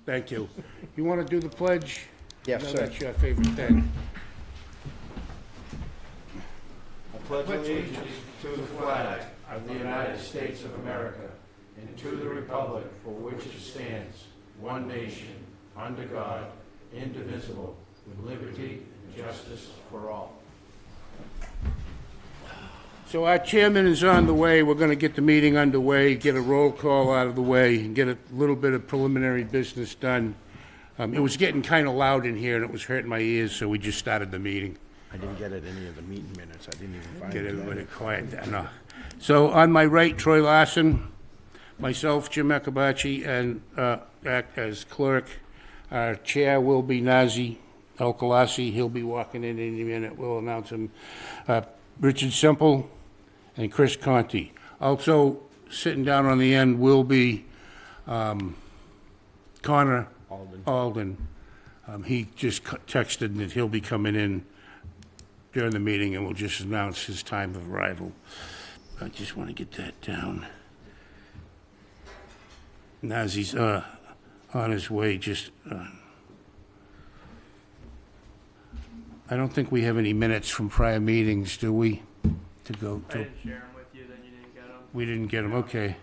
Thank you. You want to do the pledge? Yes, I know sir. that's your favorite thing. I pledge allegiance to the flag of the United States of America and to the republic for which it stands, one nation, under God, indivisible, with liberty and justice for all. So our chairman is on the way. We're going to get the meeting underway, get a roll call out of the way, and get a little bit of preliminary business done. It was getting kind of loud in here, and it was hurting my ears, so we just started the meeting. I didn't get it any of the meeting minutes. I didn't even find Get it. everybody quiet down. No. So on my right, Troy Larson, myself, Jim Akabachi, and act as clerk. Our chair will be Nazi El-Khalasi. He'll be walking in any minute. We'll announce him. Richard Semple and Chris Conti. Also sitting down on the end will be Connor Alden. He just texted that he'll be coming in during the meeting, and we'll just announce his time of arrival. I just want to get that down. Nazi's on his way, just... I don't think we have any minutes from prior meetings, do we? To go I to... didn't share them with you, then you didn't get them. We didn't get them, okay.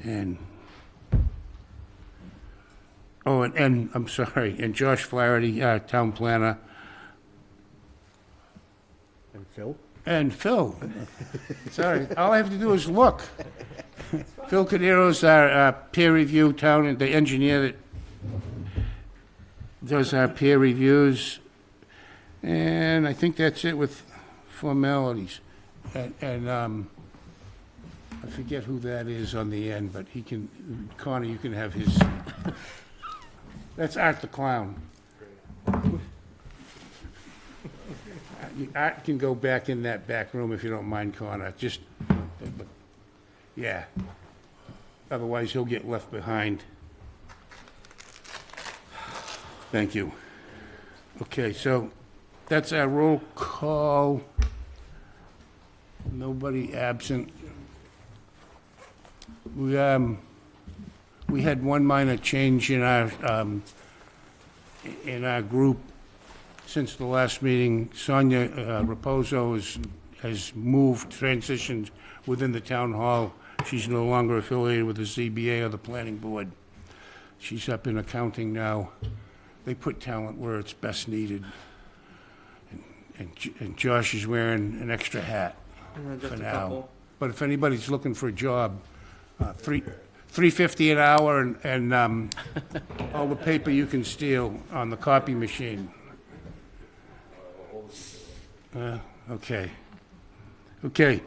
And... Oh, and I'm sorry, and Josh Flaherty, town planner, And Phil? and Phil. Sorry, all I have to do is look. Phil Cadero's our peer review town, and the engineer that does our peer reviews. And I think that's it with formalities. And I forget who that is on the end, but he can, Connor, you can have his. That's Art the Clown. Art can go back in that back room if you don't mind, Connor, just, yeah. Otherwise, he'll get left behind. Thank you. Okay, so that's our roll call. Nobody absent. We had one minor change in our group since the last meeting. Sonia Raposo has moved, transitioned within the town hall. She's no longer affiliated with the ZBA or the planning board. She's up in accounting now. They put talent where it's best needed. And Josh is wearing an extra hat Just for a now. couple. But if anybody's looking for a job, $3.50 an hour and all the paper you can steal on the copy machine. Okay. Okay.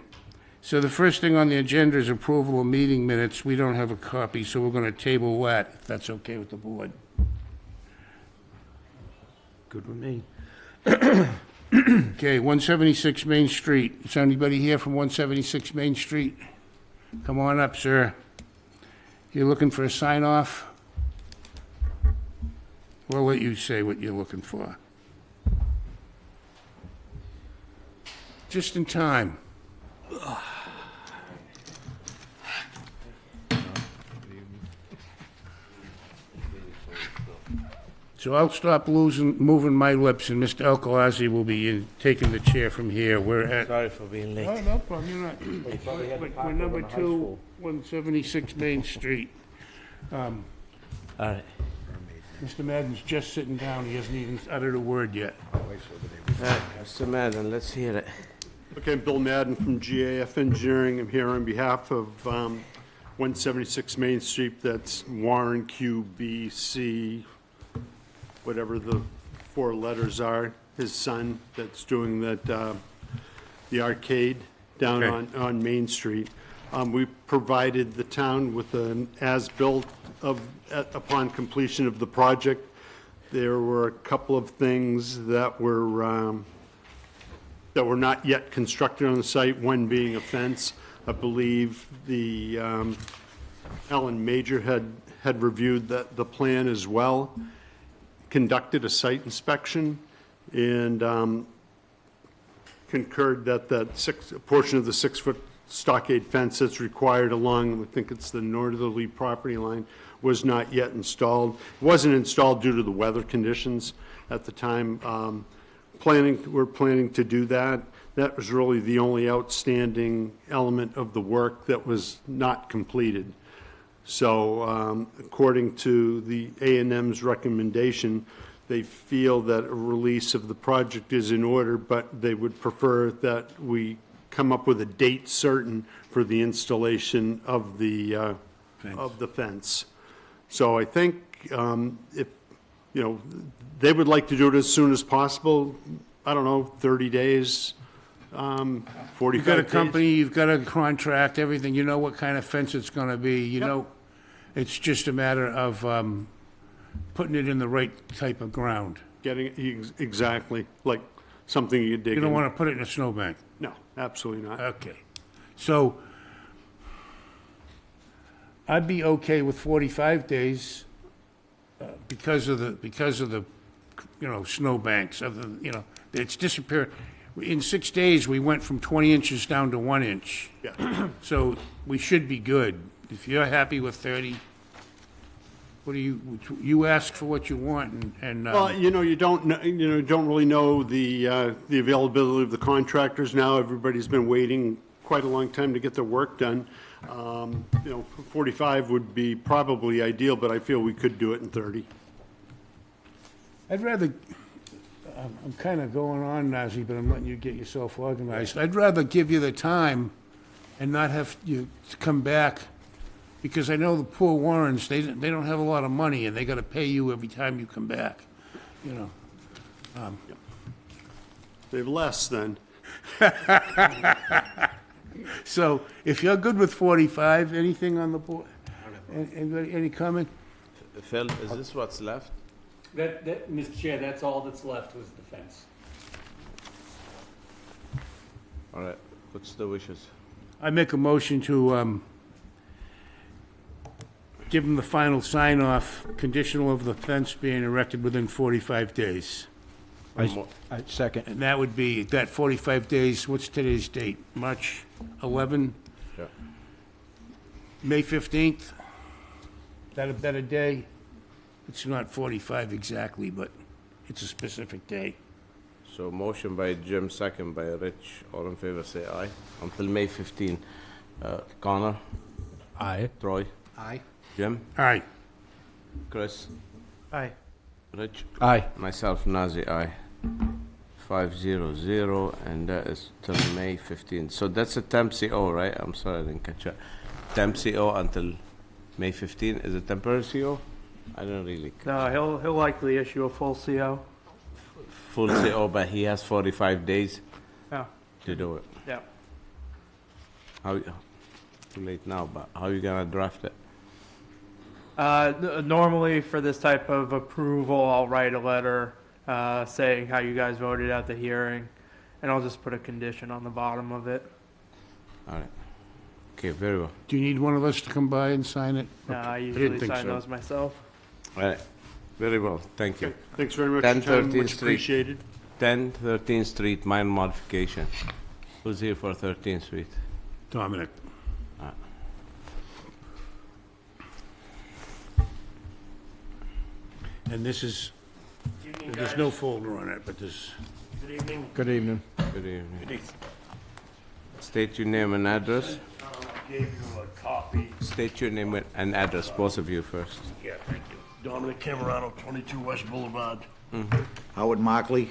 So the first thing on the agenda is approval of meeting minutes. We don't have a copy, so we're going to table that, if that's okay with the board. Good with me. Okay, 176 Main Street. Is anybody here from 176 Main Street? Come on up, sir. You're looking for a sign-off? We'll let you say what you're looking for. Just in time. So I'll stop moving my lips, and Mr. El-Khalasi will be taking the chair from here. We're at... Sorry for being late. Oh, no problem, you're not. We're number 2, 176 Main Street. All right. Mr. Madden's just sitting down, he hasn't even uttered a word yet. All right, Mr. Madden, let's hear it. Okay, Bill Madden from GAF Engineering. I'm here on behalf of 176 Main Street. That's Warren QBC, whatever the 4 letters are. His son that's doing that, the arcade down Okay. on Main Street. We provided the town with an as-built upon completion of the project. There were a couple of things that were not yet constructed on the site, one being a fence. I believe the Ellen Major had reviewed the plan as well, conducted a site inspection, and concurred that a portion of the 6-foot stockade fence that's required along, I think it's the northerly property line, was not yet installed. It wasn't installed due to the weather conditions at the time. We're planning to do that. That was really the only outstanding element of the work that was not completed. So according to the A&M's recommendation, they feel that a release of the project is in order, but they would prefer that we come up with a date certain for the installation of the fence. So I think if, you know, they would like to do it as soon as possible, I don't know, 30 days, 45 You've got a days. company, you've got a contract, everything, you know what kind of fence it's gonna be, you know? It's just a matter of putting it in the right type of ground. Getting, exactly, like something you dig in. You don't wanna put it in a snowbank. No, absolutely not. Okay. So I'd be okay with 45 days because of the, you know, snowbanks of the, you know, it's disappeared. In 6 days, we went from 20 inches down to 1 inch. Yeah. So we should be good. If you're happy with 30, what do you ask for what you want and Well, you know, you don't really know the availability of the contractors now. Everybody's been waiting quite a long time to get their work done. You know, 45 would be probably ideal, but I feel we could do it in 30. I'd rather, I'm kind of going on, Nazzy, but I'm letting you get yourself organized. I'd rather give you the time and not have you to come back, because I know the poor Warrens, they don't have a lot of money, and they got to pay you every time you come back, you know. They have less then. So if you're good with 45, anything on the board? Anybody, any comment? Phil, is this what's left? That, Mr. Chair, that's all that's left was the fence. All right, what's the wishes? I make a motion to give them the final sign-off, conditional of the fence being erected within 45 days. I second. And that would be, that 45 days, what's today's date? March 11? Yeah. May 15th? That a better day? It's not 45 exactly, but it's a specific day. So motion by Jim, second by Rich. All in favor, say aye. Until May 15. Connor, Aye. Troy, Aye. Jim, All right, Chris, Aye. Rich, Aye. myself, Nazi, aye. 500, and that is till May 15. So that's a temp CO, right? I'm sorry, I didn't catch that. Temp CO until May 15. Is it temporary CO? I don't really. No, he'll likely issue a full CO. Full CO, but he has 45 days Yeah, to do it. yeah. How? Too late now, but how you gonna draft it? Normally for this type of approval, I'll write a letter saying how you guys voted at the hearing, and I'll just put a condition on the bottom of it. All right. Okay, very well. do you need one of us to come by and sign it? I didn't usually think sign so. those myself. All right. Very well. Thank you. Thanks very much for your 10, time, 13th much Street. appreciated. 10 13th Street, minor modification. Who's here for 13th Street? Dominic. And this is, there's no folder on it, but this, Good evening. Good evening. State your name and address. Gave you a copy. State your name and address, both of you first. Yeah, thank you. Dominic Camerano, 22 West Boulevard. Howard Markley,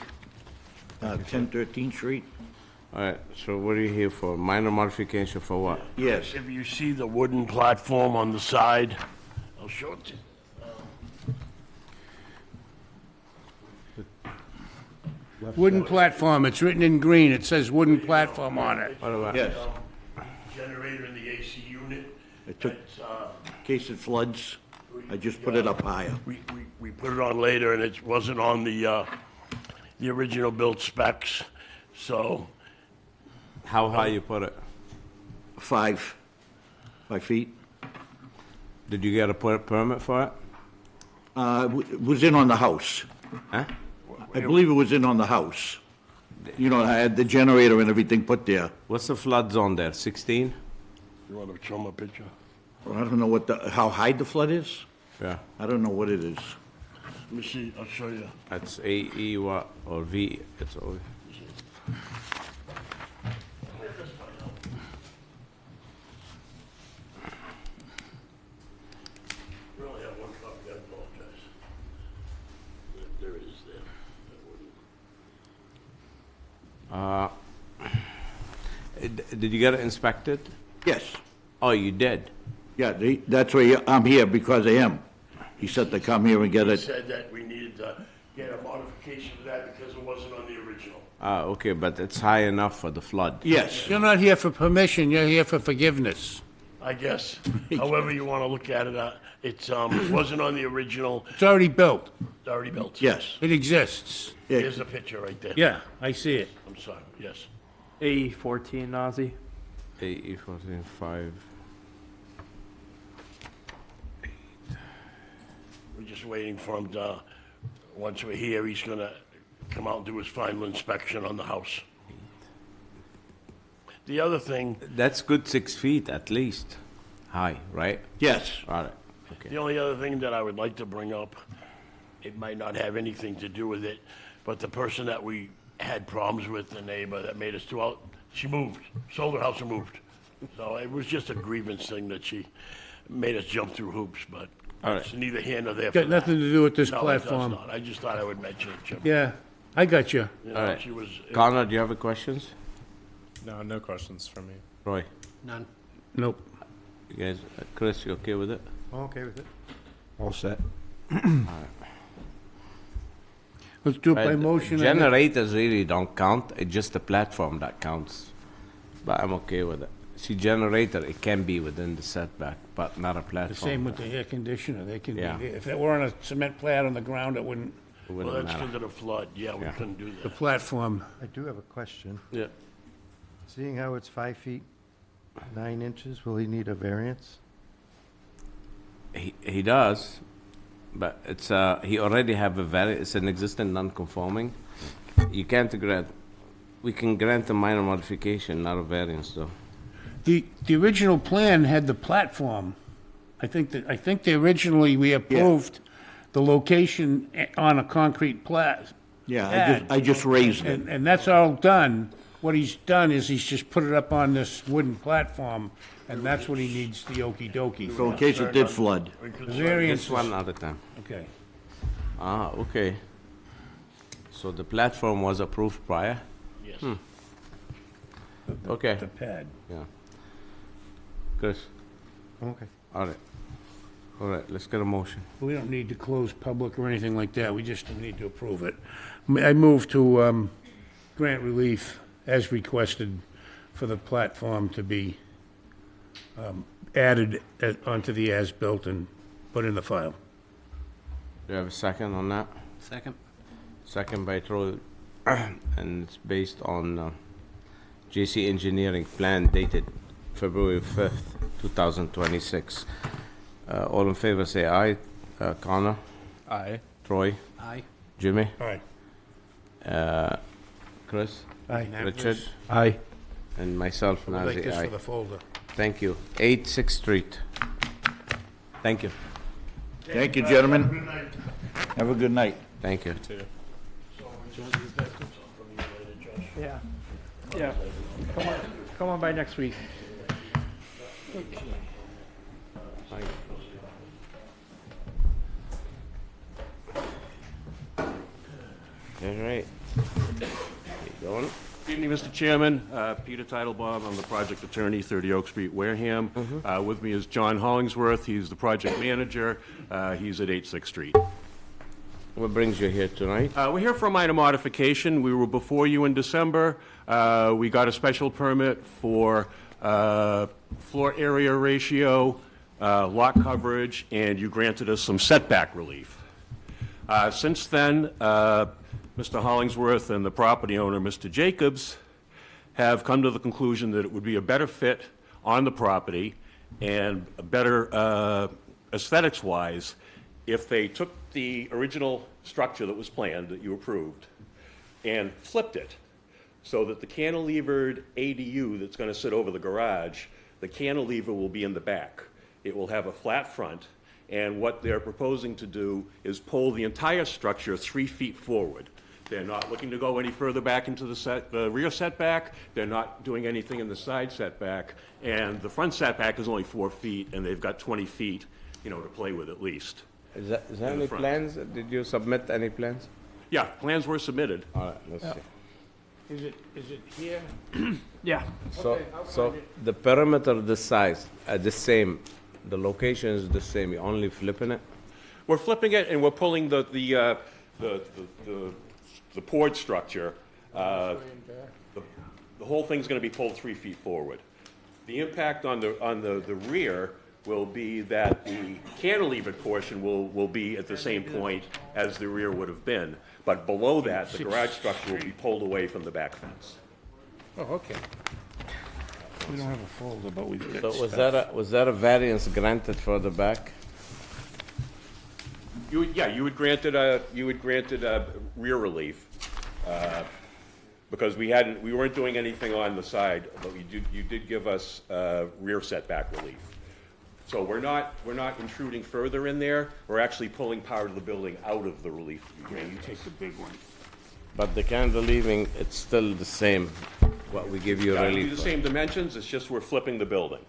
10 13th Street. All right, so what are you here for? Minor modification for what? Yes, If you see the wooden platform on the side, I'll show it to you. wooden platform, it's written in green, it says wooden platform on it. What about? yes. Generator in the AC unit. I took, It's, in case it floods, I just put it up higher. we put it on later, and it wasn't on the original build specs, so How high you put it? 5 feet. Did you get a permit for it? It was in on the house. Huh? I believe it was in on the house. You know, I had the generator and everything put there. What's the flood zone there, 16? You want to show them a picture? I don't know how high the flood is. Yeah. I don't know what it is. Let me see, I'll show you. That's AE or V, it's all. We only have one copy, I apologize. There it is there. Did you get it inspected? Yes. Oh, you did? Yeah, that's why I'm here, because of him. He said to come here and get He it. said that we needed to get a modification of that because it wasn't on the original. Ah, okay, but it's high enough for the flood. Yes. You're not here for permission, you're here for forgiveness. I guess, however you want to look at it, it wasn't on the original, It's already built. it's already built. Yes. It exists. Here's the picture right there. Yeah, I see it. I'm sorry, yes. AE14 Nazi. AE 14.5. We're just waiting for him to, once we're here, he's gonna come out and do his final inspection on the house. The other thing, That's good 6 feet at least, high, right? Yes. All right, okay. the only other thing that I would like to bring up, it might not have anything to do with it, but the person that we had problems with, the neighbor that made us do out, she moved, sold her house and moved. So it was just a grievance thing that she made us jump through hoops, but All it's neither here nor there for Got that. nothing to do with this No, it does platform. not. I just thought I would mention it, Jim. Yeah, I got you. You know, All right. she was, Connor, do you have any questions? No, no questions from me. Roy, None. Nope. you guys, Chris, you okay with it? I'm okay with it. All set. Let's do it by Right, motion. Generators really don't count, it's just the platform that counts. But I'm okay with it. See, generator, it can be within the setback, but not a The platform. same with the air conditioner, they can be, Yeah. if it were on a cement pad on the ground, it wouldn't, It well, wouldn't that's matter. because of the flood. Yeah, we Yeah. couldn't do the that. platform. I do have a question. Yeah. Seeing how it's 5 feet, 9 inches, will he need a variance? He does, but it's, he already have a it's an existing non-conforming. You can't grant, we can grant a minor modification, not a variance though. The original plan had the platform. I think they originally, we approved the location on a concrete Yeah, I just raised it. and that's all done. What he's done is he's just put it up on this wooden platform, and that's what he needs, the okey-dokey. So in case it did flood. The variance, This one at a time. okay. Ah, okay. So the platform was approved prior? Yes. Okay, The pad. yeah. Chris, Okay. all right. All right, let's get a motion. We don't need to close public or anything like that, we just need to approve it. I move to grant relief as requested for the platform to be added onto the as-built and put in the file. Do you have a second on that? Second. Second by Troy, and it's based on JC Engineering plan dated February 5th, 2026. All in favor, say aye. Connor, Aye. Troy, Aye. Jimmy, All right. Chris, Aye. Richard, Aye. and myself, We'll take Nazir, this aye. for the folder. Thank you. 8 6th Street. Thank you. Thank you, gentlemen. Have a good night. Thank you. Yeah. Yeah. Come on by next week. All right. You going? Good evening, Mr. Chairman. Peter Titlebaum, I'm the project attorney, 30 Oak Street, Wareham. With me is John Hollingsworth, he's the project manager. He's at 8 6th Street. What brings you here tonight? We're here for a minor modification. We were before you in December. We got a special permit for floor area ratio, lot coverage, and you granted us some setback relief. Since then, Mr. Hollingsworth and the property owner, Mr. Jacobs, have come to the conclusion that it would be a better fit on the property and a better aesthetics-wise if they took the original structure that was planned, that you approved, and flipped it. so that the cantilevered ADU that's going to sit over the garage, the cantilever will be in the back. It will have a flat front, and what they're proposing to do is pull the entire structure 3 feet forward. They're not looking to go any further back into the rear setback. They're not doing anything in the side setback. And the front setback is only 4 feet, and they've got 20 feet, to play with at least. Is there In the any front. plans? Did you submit any plans? Yeah, plans were submitted. All right, let's see. Is it here? Yeah. So the perimeter, the size, the same, the location is the same, you're only flipping it? We're flipping it, and we're pulling the poured structure. The whole thing's going to be pulled 3 feet forward. The impact on the rear will be that the cantilevered portion will be at the same point as the rear would have been. But below that, the garage structure will be pulled away from the back fence. Oh, okay. We don't have a folder, but we've got So stuff. was that a variance granted for the back? You would granted a rear relief, because we weren't doing anything on the side, but you did give us rear setback relief. So we're not intruding further in there, we're actually pulling part of the building out of the relief. Yeah, you take the big one. But the cantilevering, it's still the same, what we give you Yeah, it'll be relief the for. same dimensions, it's just we're flipping the building.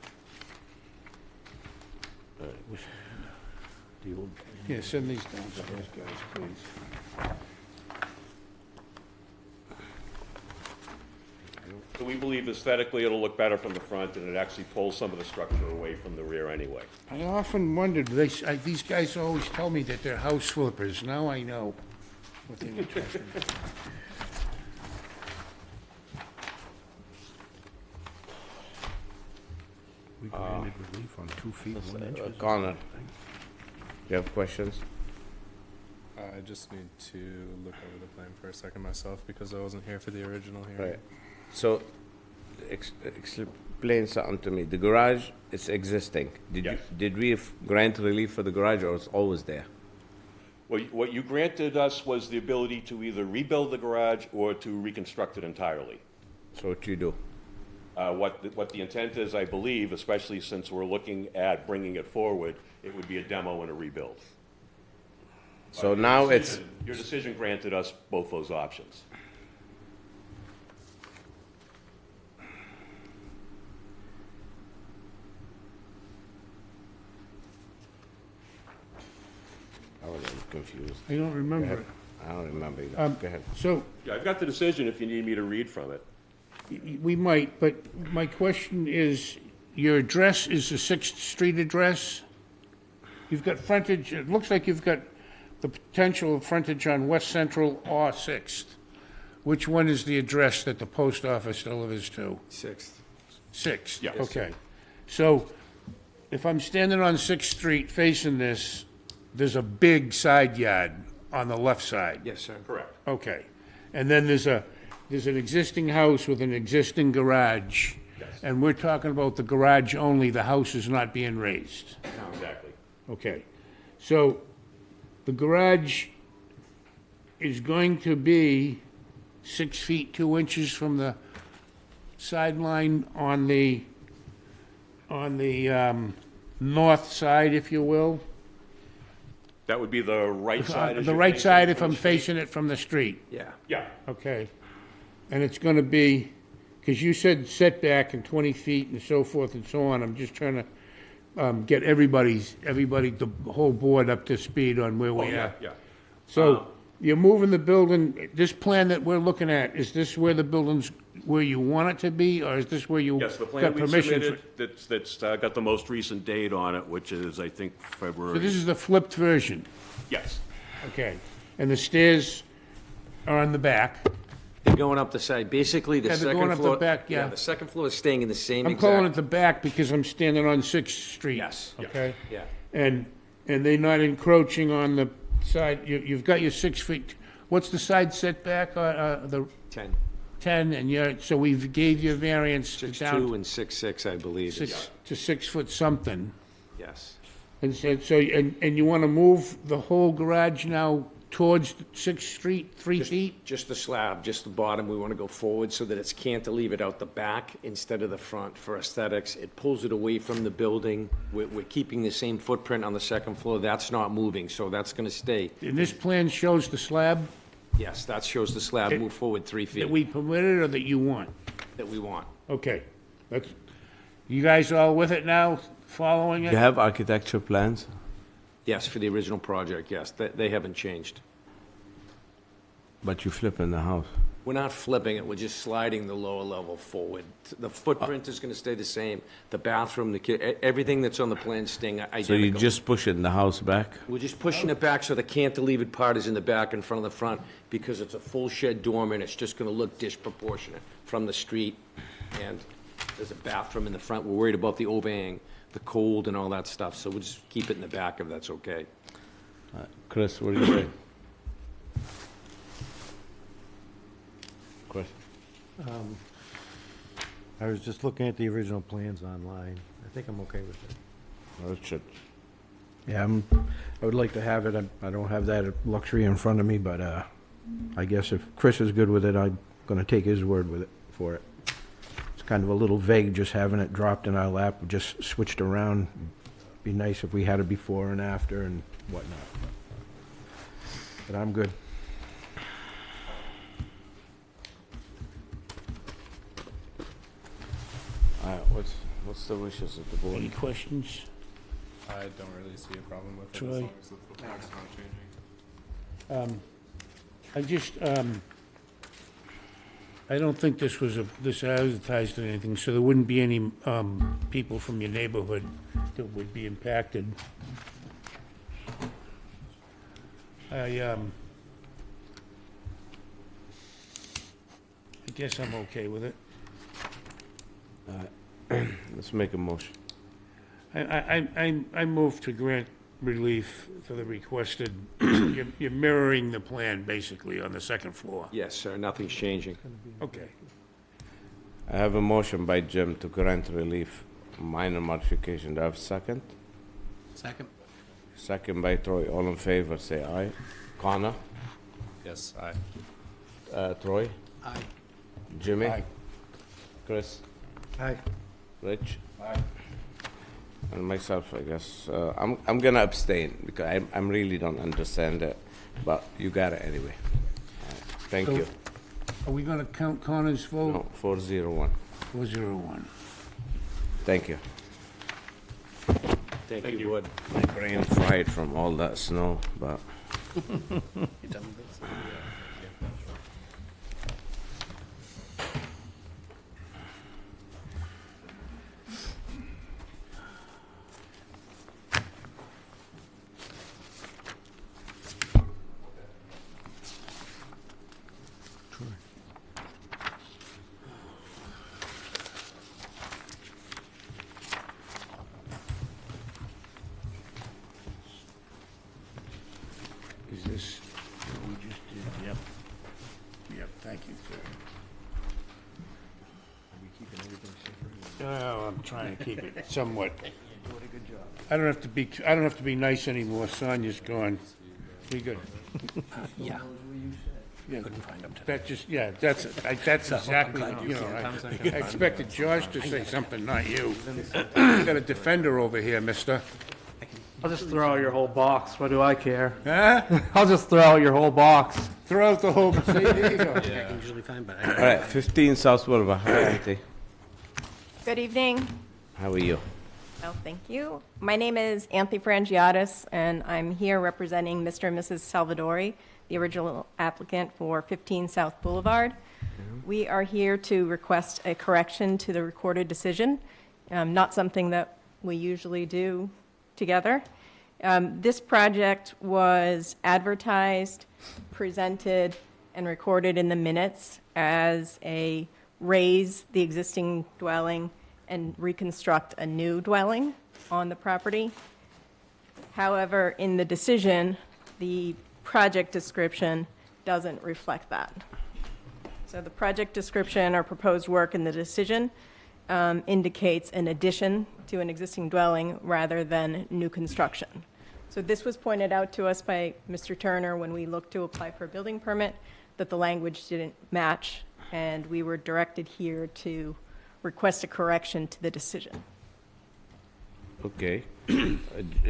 Yeah, send these down to those guys, please. So we believe aesthetically it'll look better from the front, and it actually pulls some of the structure away from the rear anyway. I often wondered, these guys always tell me that they're house flippers. Now I know what they were talking about. We granted relief on 2 feet, 1 inch. Connor, you have questions? I just need to look over the plan for a second myself because I wasn't here for the original hearing. Right. So, explain something to me. The garage, it's existing. Yes. Did we grant relief for the garage, or it's always there? Well, what you granted us was the ability to either rebuild the garage or to reconstruct it entirely. So what you do? What the intent is, I believe, especially since we're looking at bringing it forward, it would be a demo and a rebuild. So now it's, Your decision granted us both those options. I was confused. I don't remember it. I don't remember either. Go ahead. So, Yeah, I've got the decision if you need me to read from it. we might, but my question is, your address is the 6th Street address? You've got frontage, it looks like you've got the potential of frontage on West Central or 6th. Which one is the address that the post office delivers to? 6th, Yes. okay. So, if I'm standing on 6th Street facing this, there's a big side yard on the left side? Yes, sir. Correct. Okay. And then there's an existing house with an existing garage? Yes. And we're talking about the garage only, the house is not being raised? Exactly. Okay. So, the garage is going to be 6 feet 2 inches from the sideline on the north side, if you will? That would be the right side. as The you're right facing side it if from I'm the street? facing it from the street? Yeah. Yeah. Okay. And it's gonna be, because you said setback and 20 feet and so forth and so on, I'm just trying to get everybody, the whole board up to speed on where Oh, we yeah, are. yeah. So, you're moving the building, this plan that we're looking at, is this where the building's, where you want it to be, or is this where you Yes, the plan got we permission? submitted, that's got the most recent date on it, which is, I think, So February. this is the flipped version, Yes. okay. And the stairs are on the back. They're going up the side. Basically, the Yeah, they're second going up the floor. back, yeah. The second floor is staying in the same I'm exact. calling it the back because I'm standing on 6th Street. Yes. Okay? Yeah. And they're not encroaching on the side, you've got your 6 feet, what's the side setback, the 10. 10, and so we gave you a variance to 6'2" down and 6'6", I believe. to 6 foot something. Yes. And so, and you want to move the whole garage now towards Sixth Street, 3 feet? Just the slab, just the bottom, we want to go forward so that it's cantilevered out the back instead of the front for aesthetics. It pulls it away from the building. We're keeping the same footprint on the second floor. That's not moving, so that's going to stay. And this plan shows the slab Yes, that shows the slab move forward 3 feet that we permitted or that you want? that we want. Okay, that's, you guys all with it now, following You it? have architecture plans? Yes, for the original project, yes. They haven't changed. But you're flipping the house. We're not flipping it, we're just sliding the lower level forward. The footprint is going to stay the same. The bathroom, everything that's on the plan staying identical. So you're just pushing the house back? We're just pushing it back so the cantilevered part is in the back in front of the front because it's a full shed dormer and it's just going to look disproportionate from the street. And there's a bathroom in the front. We're worried about the overhang, the cold and all that stuff, so we'll just keep it in the back if that's okay. Chris, what do you say? Chris? I was just looking at the original plans online. I think I'm okay with it. Richard? Yeah, I would like to have it. I don't have that luxury in front of me, but I guess if Chris is good with it, I'm going to take his word with it for it. It's kind of a little vague just having it dropped in our lap, just switched around. Be nice if we had it before and after and whatnot. But I'm good. All right, what's the wishes of the Any board? questions? I don't really see a problem with it Troy? as long as the footprint's not changing. I just, I don't think this was this advertised or anything, so there wouldn't be any, people from your neighborhood that would be impacted. I guess I'm okay with it. Let's make a motion. I move to grant relief for the requested, you're mirroring the plan basically on the second floor. Yes, sir, nothing's changing. Okay. I have a motion by Jim to grant relief, minor modification. Do I have a second? Second. Second by Troy. All in favor, say aye. Connor? Yes, aye. Troy? Aye. Jimmy? Aye. Chris? Aye. Rich? Aye. And myself, I guess. I'm gonna abstain because I really don't understand it, but you got it anyway. All right. Thank So- you. Are we gonna count Connor's vote? No, 401. 401. Thank you. Thank you, Wood. My brain fried from all that snow, but Is this, what we just did? Yep. Yep, thank you, sir. Oh, I'm trying to keep it somewhat. I don't have to be nice anymore. Sonia's gone. We good. Yeah. Yeah, that just, yeah, that's exactly, you know, I expected George to say something, not you. You got a defender over here, mister. I'll just throw out your whole box. What do I care? Huh? I'll just throw out your whole box. Throw out the whole, see, there you go. Usually fine, but all right, 15 South Boulevard. Hi, Auntie. Good evening. How are you? Oh, thank you. My name is Anthony Frangiatis, and I'm here representing Mr. and Mrs. Salvadori, the original applicant for 15 South Boulevard. We are here to request a correction to the recorded decision, not something that we usually do together. This project was advertised, presented, and recorded in the minutes as a raise the existing dwelling and reconstruct a new dwelling on the property. However, in the decision, the project description doesn't reflect that. So the project description or proposed work in the decision indicates an addition to an existing dwelling rather than new construction. So this was pointed out to us by Mr. Turner when we looked to apply for a building permit, that the language didn't match, and we were directed here to request a correction to the decision. Okay.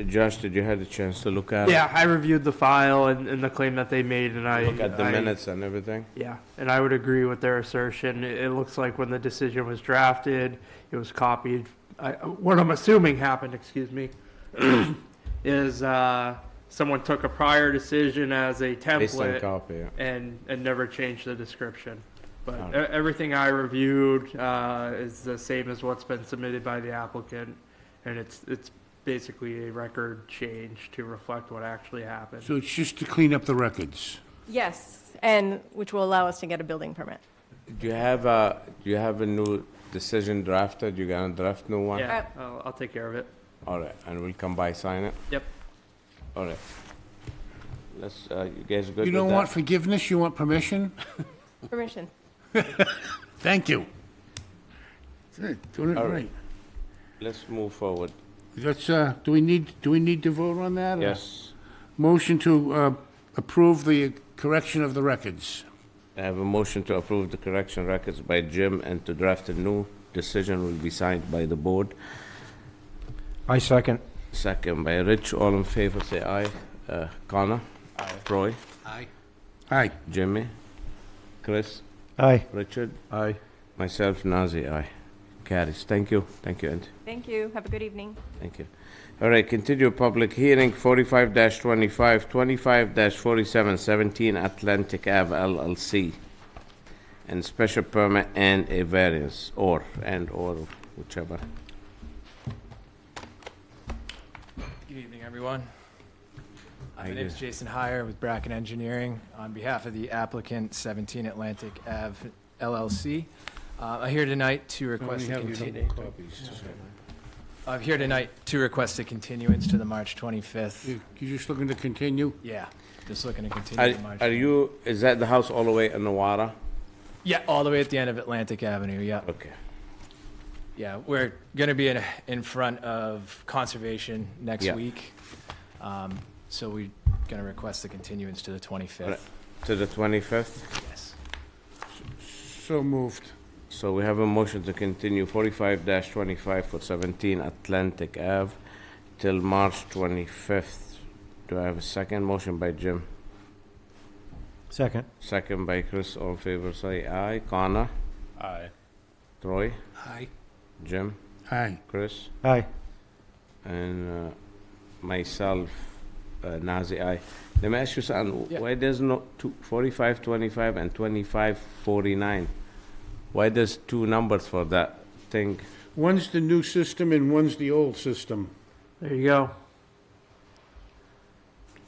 Josh, did you have a chance to look at it? Yeah, I reviewed the file and the claim that they made, and I Look at the I- minutes and everything? Yeah, and I would agree with their assertion. It looks like when the decision was drafted, it was copied. What I'm assuming happened, excuse me, is someone took a prior decision as a Based on template copy, yeah. and never changed the description. But Alright. everything I reviewed is the same as what's been submitted by the applicant, and it's basically a record change to reflect what actually happened. So it's just to clean up the records. Yes, and which will allow us to get a building permit. Do you have a new decision drafted? You gonna draft new one? Yeah, I'll take care of it. All right, and we'll come by, sign it? Yep. All right. Let's, you guys good with that? You don't want forgiveness, you want permission? Permission. Thank you. Good, doing it All right. right. Let's move forward. That's, do we need to vote on that? or- Yes. Motion to approve the correction of the records. I have a motion to approve the correction records by Jim and to draft a new decision will be signed by the board. I second. Second by Rich. All in favor, say aye. Connor? Aye. Troy? Aye. Jimmy? Chris? Aye. Richard? Aye. Myself, Nazir, aye. Carries. Thank you. Thank you, Andy. Thank you. Have a good evening. Thank you. All right, continue public hearing, 45-25, 25-47, 17 Atlantic Ave LLC. And special permit and a variance, or whichever. Good evening, everyone. How My you name is doing? Jason Heyer with Bracken Engineering. On behalf of the applicant, 17 Atlantic Ave LLC, I'm here tonight to request a I'm here tonight to request a continuance to the March 25th. You just looking to continue? Yeah, just looking to continue to March. Is that the house all the way in the water? Yeah, all the way at the end of Atlantic Avenue, yeah. Okay. Yeah, we're going to be in front of Conservation next Yeah. week. So we're going to request the continuance to the 25th. Right. To the 25th? Yes. So moved. So we have a motion to continue 45-25 for 17 Atlantic Ave till March 25th. Do I have a second? Motion by Jim. Second. Second by Chris. All in favor, say aye. Connor? Aye. Troy? Aye. Jim? Aye. Chris? Aye. And myself, Nazi, aye. Let me ask you something. Yeah. Why there's no 45-25 and 25-49? Why there's two numbers for that thing? One's the new system and one's the old system. There you go.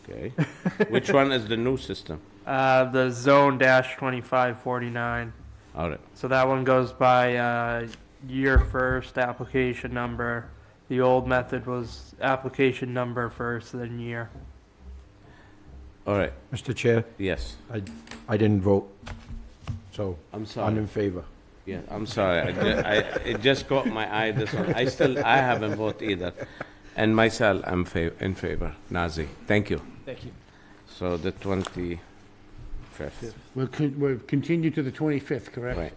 Okay. Which one is the new system? The zone dash 2549. All right. So that one goes by year first, application number. The old method was application number first, then year. All right. Mr. Chair, Yes. I didn't vote, so I'm I'm sorry. in favor. Yeah, I'm sorry. It just caught my eye, this one. I haven't voted either. And myself, I'm in favor. Nazi. Thank you. Thank you. So the 25th. We'll continue to the 25th, correct? Right.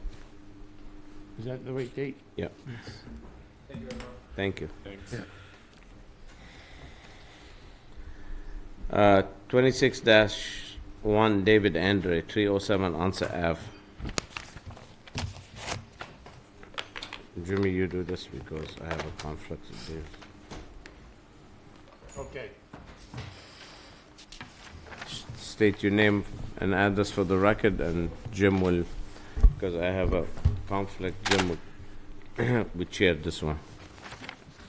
Is that the right date? Yeah. Thank you. Thanks. Yeah. 26-1 David Andre, 307 Onset Ave. Jimmy, you do this because I have a conflict with Dave. Okay. State your name and address for the record, and Jim will, because I have a conflict, Jim will chair this one.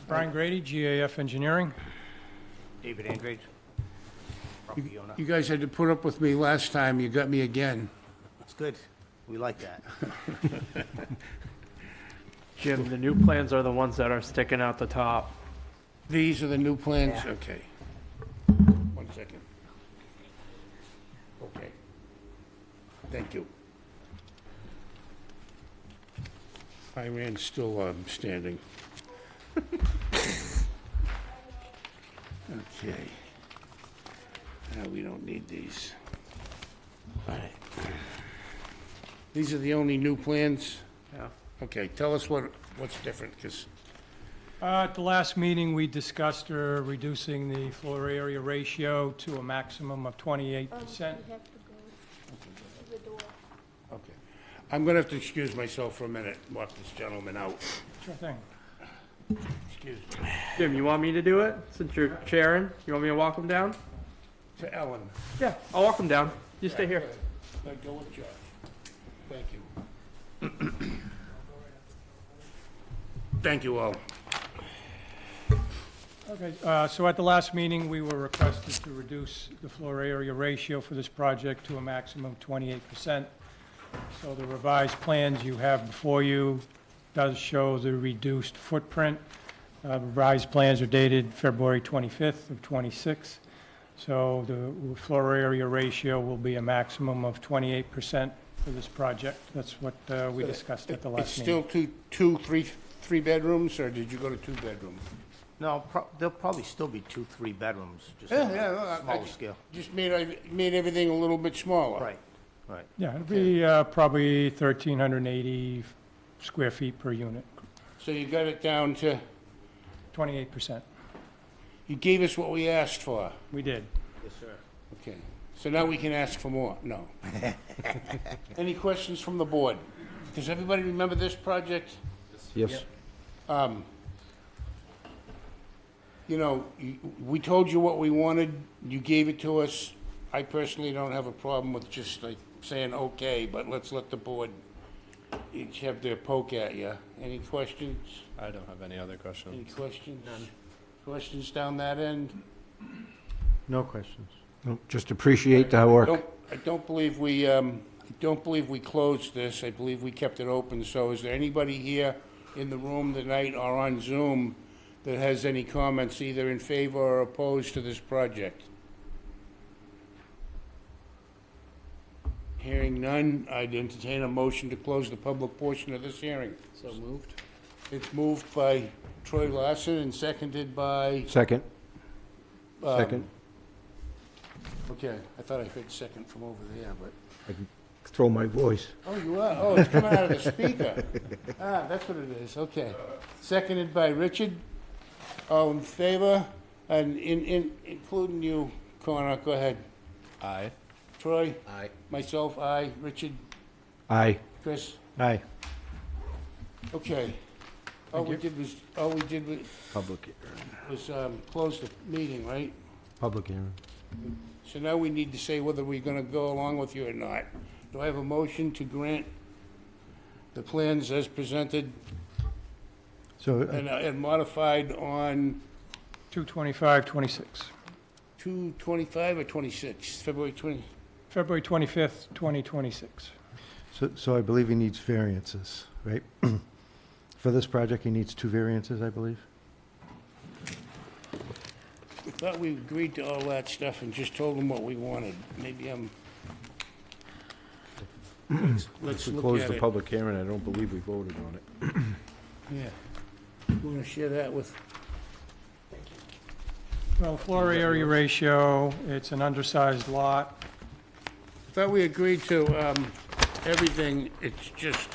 Brian Grady, GAF Engineering. David Andrade, property owner. You guys had to put up with me last time, you got me again. That's good. We like that. Jim, the new plans are the ones that are sticking out the top. These are the new plans? Yeah. Okay. 1 second. Okay. Thank you. Iran's still standing. Okay. We don't need these. All right. These are the only new plans? Yeah. Okay, tell us what's different, because, At the last meeting, we discussed reducing the floor area ratio to a maximum of 28%. okay. I'm gonna have to excuse myself for a minute, and walk this gentleman out. Sure thing. Excuse me. Jim, you want me to do it since you're chairing? You want me to walk him down? To Ellen. Yeah, I'll walk him down. You stay here. Go with Josh. Thank you. Thank you all. Okay, so at the last meeting, we were requested to reduce the floor area ratio for this project to a maximum of 28%. So the revised plans you have before you does show the reduced footprint. Revised plans are dated February 25th of '26. So the floor area ratio will be a maximum of 28% for this project. That's what we discussed at the last meeting. It's still three bedrooms, or did you go to 2 bedrooms? No, there'll probably still be 2, 3 bedrooms, just Yeah, on yeah, a I smaller scale. just made everything a little bit smaller. Right, right. Yeah, it'll be probably 1,380 square feet per unit, So you got it down to, 28%. you gave us what we asked for. We did. Yes, sir. Okay, so now we can ask for more? No. Any questions from the board? Does everybody remember this project? Yes. You know, we told you what we wanted, you gave it to us. I personally don't have a problem with just like saying, okay, but let's let the board each have their poke at you. Any questions? I don't have any other Any questions. questions? None. Questions down that end? No questions. No, just appreciate the work. I don't believe we closed this. I believe we kept it open. So is there anybody here in the room tonight or on Zoom that has any comments either in favor or opposed to this project? Hearing none, I'd entertain a motion to close the public portion of this hearing. So moved? It's moved by Troy Larson and seconded by... Second. Second. Okay, I thought I heard second from over there, but... I can throw my voice. Oh, you are? Oh, it's coming out of the speaker. Ah, that's what it is, okay. Seconded by Richard. All in favor? And including you, Connor, go ahead. Aye. Troy? Aye. Myself, aye. Richard? Aye. Chris? Aye. Okay. All we did was Public close the meeting, right? Public hearing. So now we need to say whether we're gonna go along with you or not. Do I have a motion to grant the plans as presented So, and modified on 2/25/26. 2/25 or 26? February 20? February 25th, 2026. so I believe he needs variances, right? For this project, he needs 2 variances, I believe? I thought we agreed to all that stuff and just told them what we wanted. Maybe let's We look closed at the it. public hearing, I don't believe we voted on it. Yeah. We're gonna share that with, Well, floor area ratio, it's an undersized lot. I thought we agreed to everything. It's just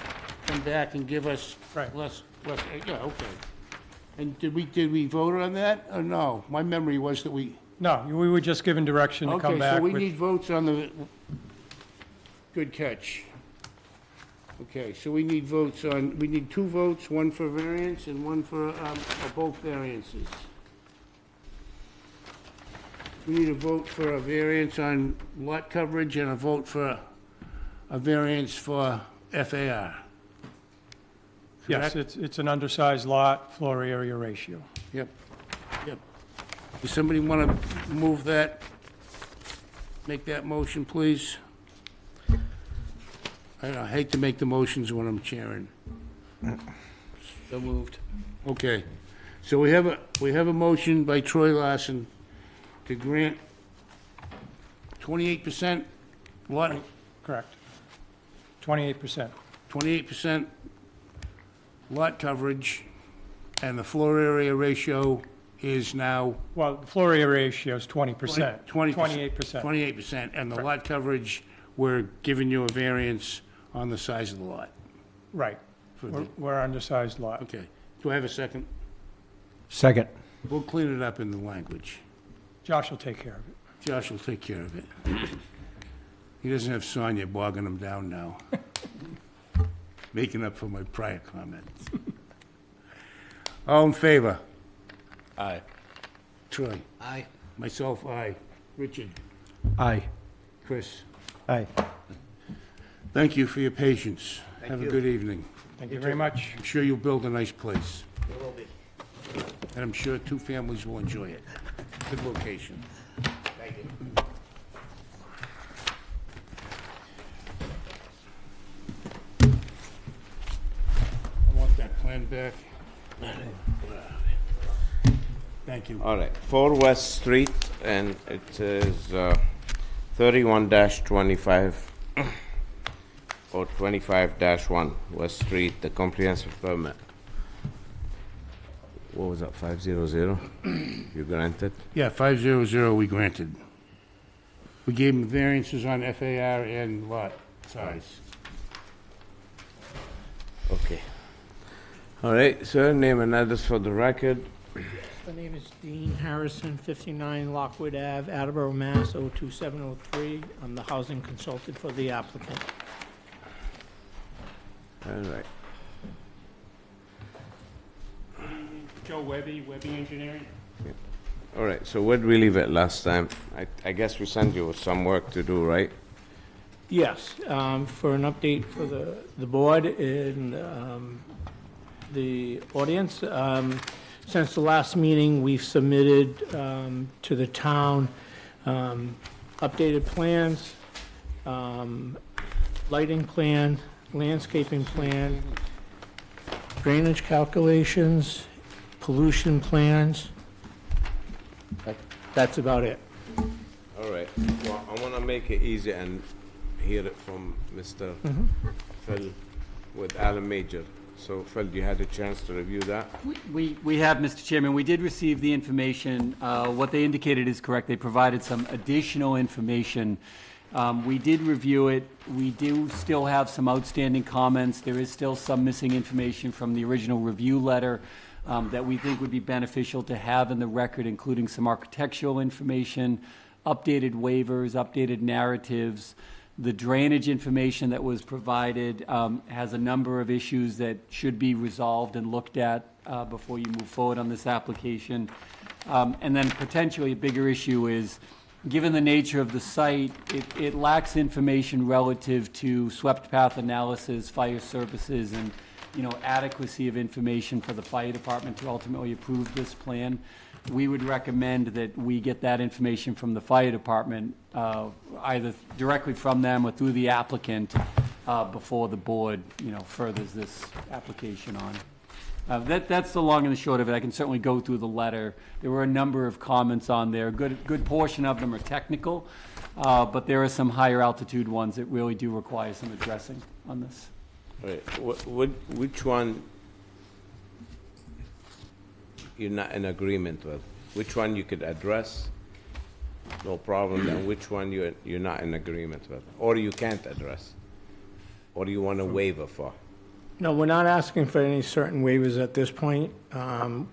come back and give us Right. less, yeah, okay. And did we vote on that or no? My memory was that we... No, we were just given direction to come Okay, back so we with... need votes on the, good catch. Okay, so we need votes on, we need 2 votes, one for variance and one for both variances. We need a vote for a variance on lot coverage and a vote for a variance for FAR. Yes, Correct? it's an undersized lot, floor area ratio. Yep, yep. Does somebody want to move that? Make that motion, please? I hate to make the motions when I'm chairing. So moved. Okay, so we have a motion by Troy Larson to grant 28% lot, Correct. 28%. 28% lot coverage and the floor area ratio is now Well, the floor area ratio is 20%. 28%. 28%. 28%, and the lot coverage, we're giving you a variance on the size of the lot. Right. For the- We're undersized lot. Okay. Do I have a second? Second. We'll clean it up in the language. Josh will take care of it. Josh will take care of it. He doesn't have Sonia bogging him down now. Making up for my prior comments. All in favor? Aye. Troy? Aye. Myself, aye. Richard? Aye. Chris? Aye. Thank you for your patience. Have a you. good evening. Thank you very much. I'm sure you'll build a nice place, It will be. and I'm sure two families will enjoy it. Good location. Thank you. I want that plan back. Thank you. All right, 4 West Street, and it is 31-25, or 25-1 West Street, the comprehensive permit. What was that, 500? You granted? Yeah, 500 we granted. We gave him variances on FAR and lot size. Okay. All right, sir, name and address for the record. My name is Dean Harrison, 59 Lockwood Ave, Attleboro, Mass. 02703. I'm the housing consultant for the applicant. All right. Joe Webby, Webby Engineering? All right, so where'd we leave it last time? I guess we sent you with some work to do, right? Yes, for an update for the board and the audience. Since the last meeting, we've submitted to the town updated plans, lighting plan, landscaping plan, drainage calculations, pollution plans. That's about it. All right, well, I want to make it easy and hear it from Mr. Phil with Alan Major. So Phil, you had a chance to review that? We have, Mr. Chairman, we did receive the information. What they indicated is correct. They provided some additional information. We did review it. We do still have some outstanding comments. There is still some missing information from the original review letter that we think would be beneficial to have in the record, including some architectural information, updated waivers, updated narratives. The drainage information that was provided has a number of issues that should be resolved and looked at before you move forward on this application. And then potentially a bigger issue is, given the nature of the site, it lacks information relative to swept path analysis, fire services, and adequacy of information for the fire department to ultimately approve this plan. We would recommend that we get that information from the fire department, either directly from them or through the applicant, before the board, furthers this application on. That's the long and the short of it. I can certainly go through the letter. There were a number of comments on there. Good portion of them are technical, but there are some higher altitude ones that really do require some addressing on this. All right, which one you're not in agreement with? Which one you could address, no problem, and which one you're not in agreement with? Or you can't address? Or you want a waiver for? No, we're not asking for any certain waivers at this point.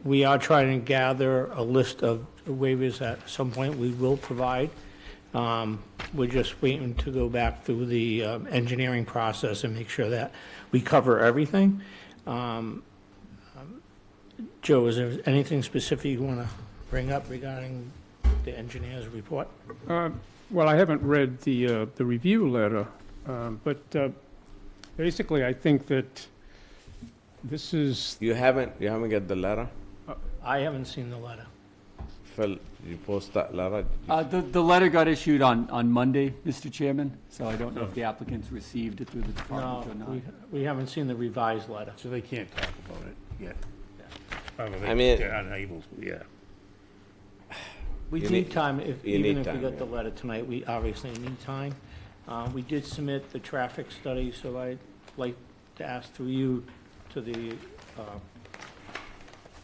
We are trying to gather a list of waivers at some point we will provide. We're just waiting to go back through the engineering process and make sure that we cover everything. Joe, is there anything specific you want to bring up regarding the engineer's report? Well, I haven't read the review letter, but basically, I think that this is... You haven't got the letter? I haven't seen the letter. Phil, you post that letter? The letter got issued on Monday, Mr. Chairman, so I don't know if the applicants received it through the department or not. We haven't seen the revised letter. So they can't talk about it yet. I mean- They're unable to, yeah. We You need need- time, you even need if we time, got the yeah. letter tonight, we obviously need time. We did submit the traffic study, so I'd like to ask through you to the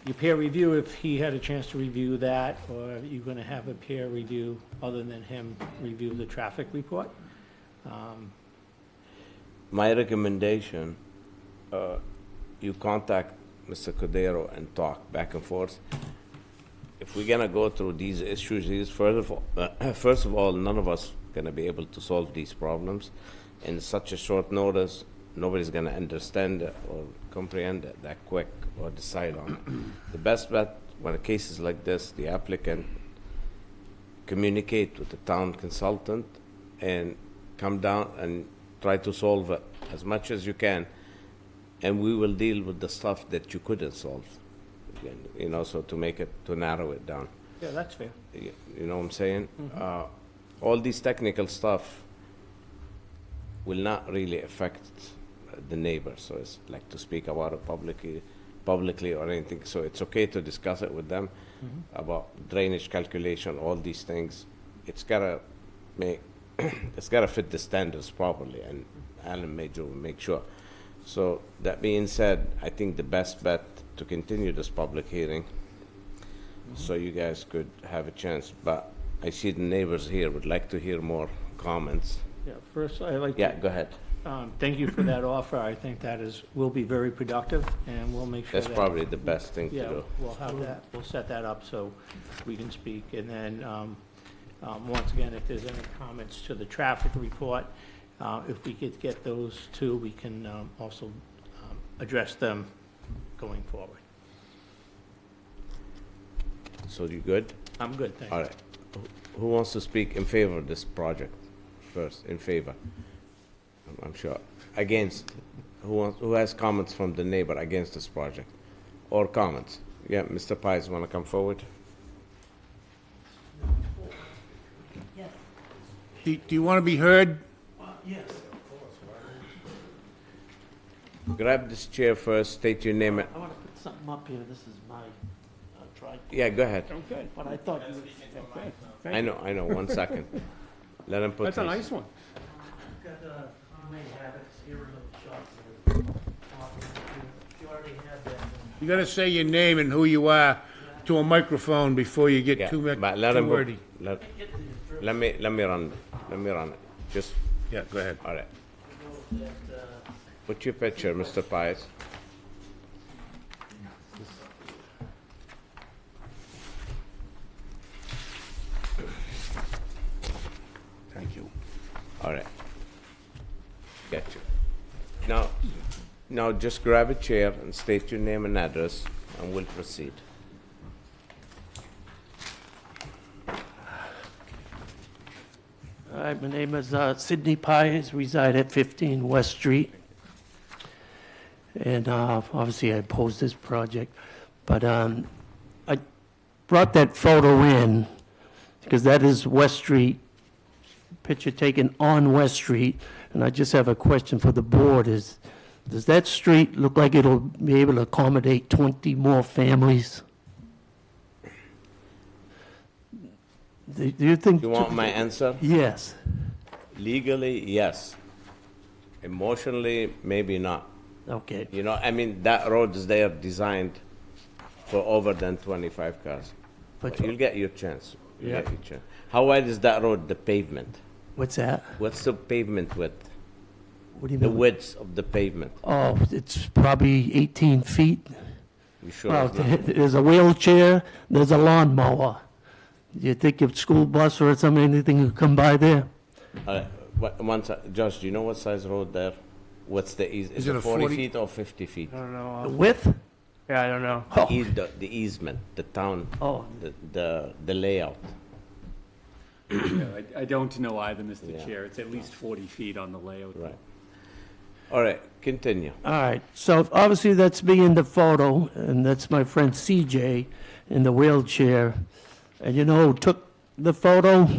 your peer review, if he had a chance to review that, or are you gonna have a peer review other than him review the traffic report? My recommendation, you contact Mr. Cordero and talk back and forth. If we're gonna go through these issues, first of all, none of us gonna be able to solve these problems. In such a short notice, nobody's gonna understand it or comprehend it that quick or decide on it. The best bet, when a case is like this, the applicant communicate with the town consultant and come down and try to solve it as much as you can, and we will deal with the stuff that you couldn't solve. You know, so to narrow it down. Yeah, that's fair. You know what I'm saying? All these technical stuff will not really affect the neighbors, so it's like to speak about it publicly or anything. So it's okay to discuss it with them about drainage calculation, all these things. It's gotta fit the standards properly, and Alan Major will make sure. So that being said, I think the best bet to continue this public hearing, so you guys could have a chance, but I see the neighbors here would like to hear more comments. Yeah, first, I'd like to. Yeah, go ahead. Thank you for that offer. I think that will be very productive, and we'll make sure That's that. probably the best thing to Yeah, do. we'll have that, we'll set that up so we can speak. And then, once again, if there's any comments to the traffic report, if we could get those too, we can also address them going forward. So you good? I'm good, thank you. All right. Who wants to speak in favor of this project first? In favor? I'm sure. Against? Who has comments from the neighbor against this project? Or comments? Yeah, Mr. Pies, want to come forward? Do you want to be heard? Yes. Grab this chair first, state your name. I want to put something up here. This is my tripod. Yeah, go ahead. Okay, but I thought you were, okay. I know, 1 second. Let him put That's a his- nice one. Got, you may have it, here are the shots. If you already have that. You got to say your name and who you are to a microphone before you get Yeah, too but let him put- wordy. Let me run it. Just, Yeah, go ahead. all right. Put your picture, Mr. Pies. Thank you. All right. Get you. Now just grab a chair and state your name and address, and we'll proceed. Hi, my name is Sidney Pies, reside at 15 West Street. And obviously I oppose this project, but I brought that photo in because that is West Street, picture taken on West Street, and I just have a question for the board is, does that street look like it'll be able to accommodate 20 more families? Do you think? You want my answer? Yes. Legally, yes. Emotionally, maybe not. Okay. You know, I mean, that road is there designed for over than 25 cars. But You'll get your chance. You'll Yeah. get your chance. How wide is that road, the pavement? What's that? What's the pavement width? What do you The mean? width of the pavement? Oh, it's probably 18 feet. You sure Well, it's not? there's a wheelchair, there's a lawnmower. You think a school bus or something, anything could come by there? Josh, do you know what size road there? What's the is it it a 40 40 feet or 50 feet? I don't know. The width? Yeah, I don't know. The easement, the town, Oh, the layout. I don't know either, Mr. Yeah. Chair. It's at least 40 feet on the layout. Right. All right, continue. all right. So obviously that's me in the photo, and that's my friend CJ in the wheelchair. And you know who took the photo?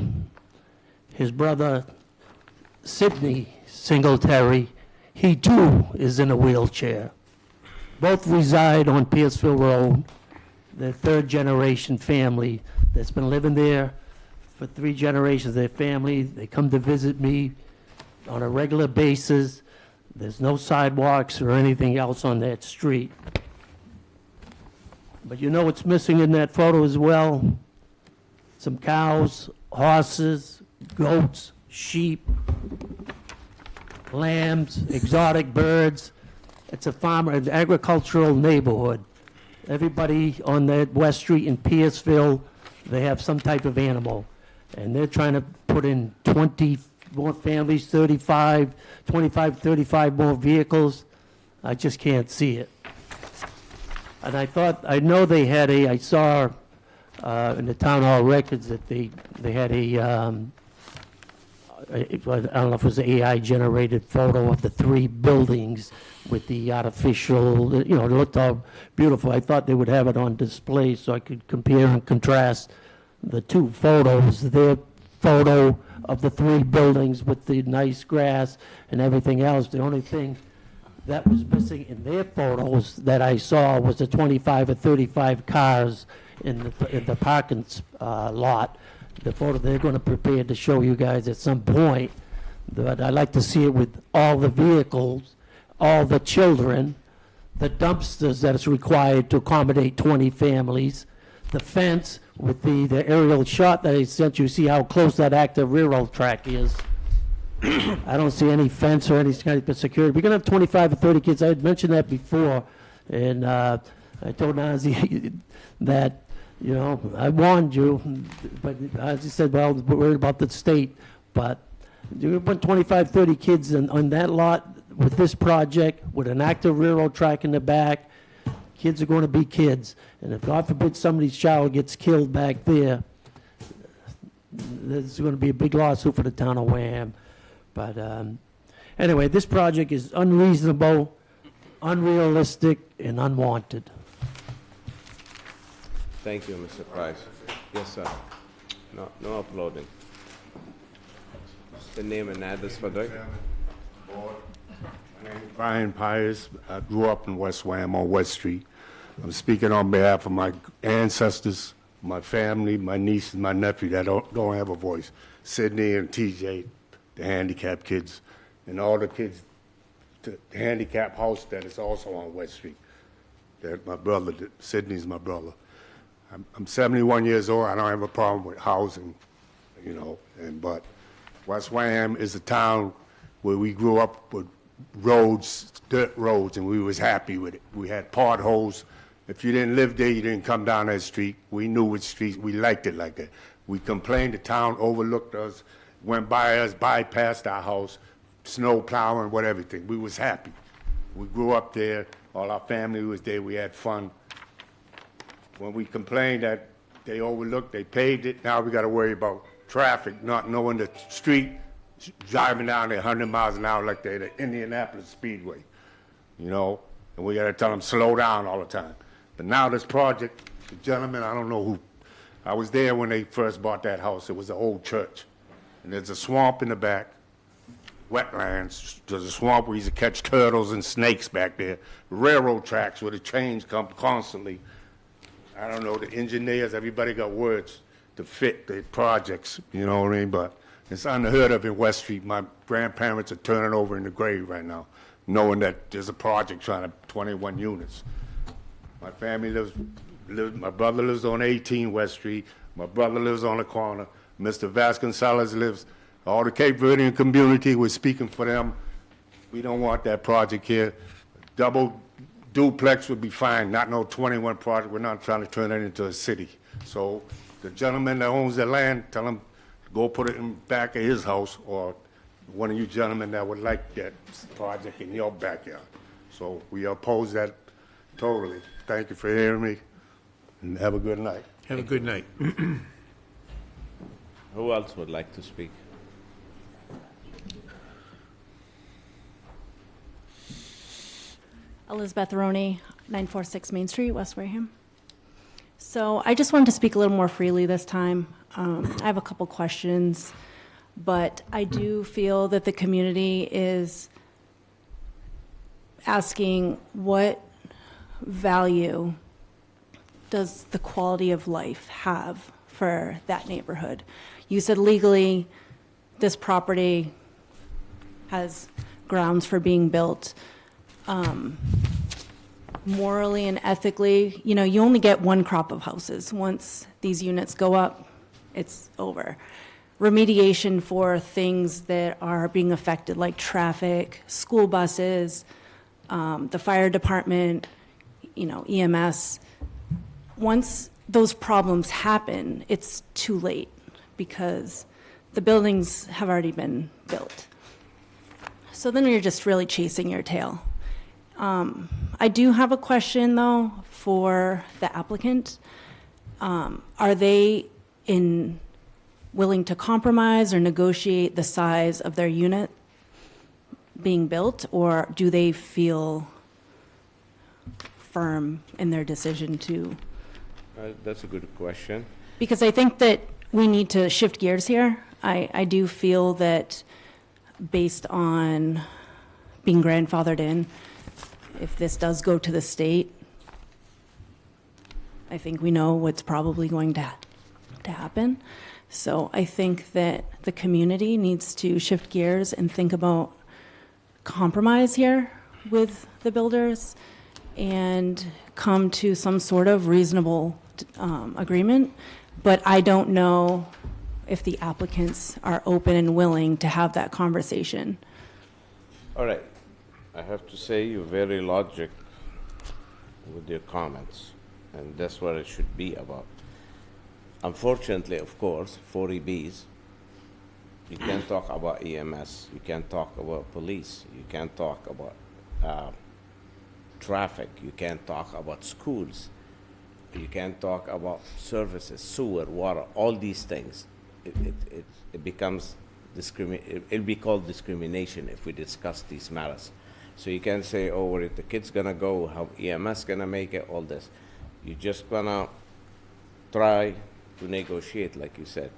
His brother Sidney Singletary. He too is in a wheelchair. Both reside on Pierceville Road. They're third-generation family that's been living there for 3 generations. Their family, they come to visit me on a regular basis. There's no sidewalks or anything else on that street. But you know what's missing in that photo as well? Some cows, horses, goats, sheep, lambs, exotic birds. It's a farmer, an agricultural neighborhood. Everybody on that West Street in Pierceville, they have some type of animal. And they're trying to put in 20 more families, 35 more vehicles. I just can't see it. And I know they had I saw in the town hall records that they had I don't know if it was an AI-generated photo of the three buildings with the artificial, it looked all beautiful. I thought they would have it on display so I could compare and contrast the two photos, their photo of the three buildings with the nice grass and everything else. The only thing that was missing in their photos that I saw was the 25 or 35 cars in the parking lot. The photo they're going to prepare to show you guys at some point, but I'd like to see it with all the vehicles, all the children, the dumpsters that is required to accommodate 20 families, the fence with the aerial shot that I sent you, see how close that active railroad track is. I don't see any fence or any kind of security. We're going to have 25 or 30 kids. I had mentioned that before, and I told Nazi that, I warned you, but I just said, well, we're worried about the state, but you put 25, 30 kids on that lot with this project, with an active railroad track in the back. Kids are going to be kids, and if God forbid somebody's child gets killed back there, there's going to be a big lawsuit for the town of Wareham. But anyway, this project is unreasonable, unrealistic, and unwanted. Thank you, Mr. Price. Yes, sir. No uploading. The name and address for the... Brian Pius. I grew up in West Wareham on West Street. I'm speaking on behalf of my ancestors, my family, my niece and my nephew that don't have a voice. Sydney and TJ, the handicapped kids, and all the kids, the handicap house that is also on West Street. That my brother, Sydney's my brother. I'm 71 years old. I don't have a problem with housing, but West Wareham is a town where we grew up with roads, dirt roads, and we was happy with it. We had potholes. If you didn't live there, you didn't come down that street. We knew which streets. We liked it like that. We complained. The town overlooked us, went by us, bypassed our house, snow plowing, what everything. We was happy. We grew up there. All our family was there. We had fun. When we complained that they overlooked, they paved it, now we got to worry about traffic, not knowing the street, driving down there 100 miles an hour like they're the Indianapolis Speedway, and we got to tell them slow down all the time. But now this project, the gentleman, I don't know who, I was there when they first bought that house. It was an old church, and there's a swamp in the back, wetlands. There's a swamp where you used to catch turtles and snakes back there. Railroad tracks where the trains come constantly. I don't know, the engineers, everybody got words to fit the projects, you know what I mean? But it's unheard of in West Street. My grandparents are turning over in the grave right now, knowing that there's a project trying to 21 units. My family my brother lives on 18 West Street. My brother lives on the corner. Mr. Vasconcellos lives, all the Cape Verdean community, we're speaking for them. We don't want that project here. Double duplex would be fine, not no 21 project. We're not trying to turn it into a city. So the gentleman that owns the land, tell him to go put it in back of his house, or one of you gentlemen that would like that project in your backyard. So we oppose that totally. Thank you for hearing me, and have a good night. Have a good night. Who else would like to speak? Elizabeth Roney, 946 Main Street, West Wareham. So I just wanted to speak a little more freely this time. I have a couple questions, but I do feel that the community is asking what value does the quality of life have for that neighborhood? You said legally this property has grounds for being built. morally and ethically, you know, you only get one crop of houses. Once these units go up, it's over. Remediation for things that are being affected, like traffic, school buses, the fire department, you know, EMS. Once those problems happen, it's too late because the buildings have already been built. So then you're just really chasing your tail. I do have a question, though, for the applicant. Are they willing to compromise or negotiate the size of their unit being built, or do they feel firm in their decision to? That's a good question. Because I think that we need to shift gears here. I do feel that based on being grandfathered in, if this does go to the state, I think we know what's probably going to happen. So I think that the community needs to shift gears and think about compromise here with the builders and come to some sort of reasonable agreement. But I don't know if the applicants are open and willing to have that conversation. All right. I have to say you're very logic with your comments, and that's what it should be about. Unfortunately, of course, 40Bs, you can't talk about EMS, you can't talk about police, you can't talk about traffic, you can't talk about schools, you can't talk about services, sewer, water, all these things. It becomes it'll be called discrimination if we discuss these matters. So you can say, oh, where the kid's gonna go, how EMS gonna make it, all this. You're just gonna try to negotiate, like you said.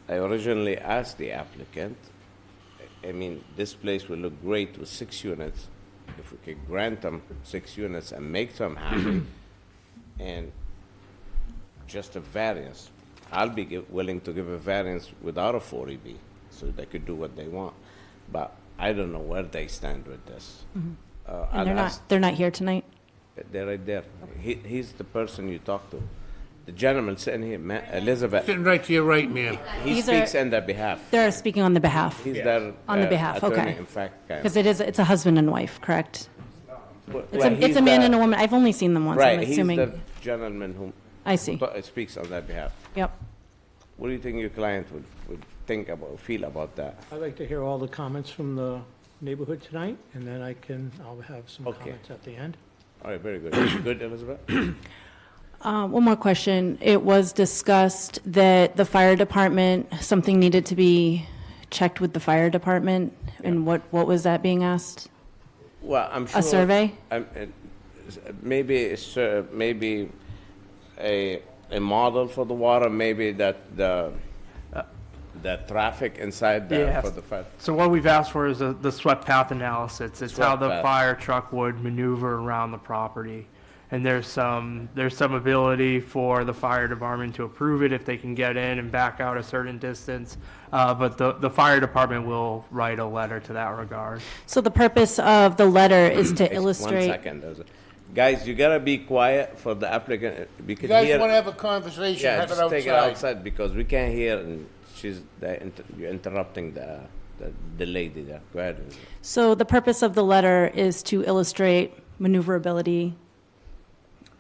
I originally asked the applicant, I mean, this place will look great with 6 units. If we could grant them 6 units and make them happy, and just a variance. I'll be willing to give a variance without a 40B, so they could do what they want. But I don't know where they stand with this. And they're not here tonight? They're right there. He's the person you talk to. The gentleman sitting here, Elizabeth. Sitting right to your right, ma'am. He These speaks are- on their behalf. They're speaking on the behalf. He's their On the behalf, attorney, okay. in fact. Because it's a husband and wife, correct? Well, It's he's a man the- and a woman. I've only seen them once, I'm Right, he's assuming. the gentleman who I see. speaks on their behalf. Yep. What do you think your client would think about, feel about that? I'd like to hear all the comments from the neighborhood tonight, and then I'll have some Okay. comments at the end. All right, very good. Good, Elizabeth? One more question. It was discussed that the fire department, something needed to be checked with the fire department, and what was that being asked? Well, I'm sure. A survey? Maybe a model for the water, maybe that the traffic inside there Yes. for the fire. So what we've asked for is the swept path analysis. It's how Swept the path. fire truck would maneuver around the property. And there's some ability for the fire department to approve it if they can get in and back out a certain distance. But the fire department will write a letter to that regard. So the purpose of the letter is to 1 illustrate. second. Guys, you gotta be quiet for the applicant, because You guys here. want to have a conversation, Yeah, have it just take it outside. outside, because we can't hear, and you're interrupting the lady there. Go ahead. So the purpose of the letter is to illustrate maneuverability,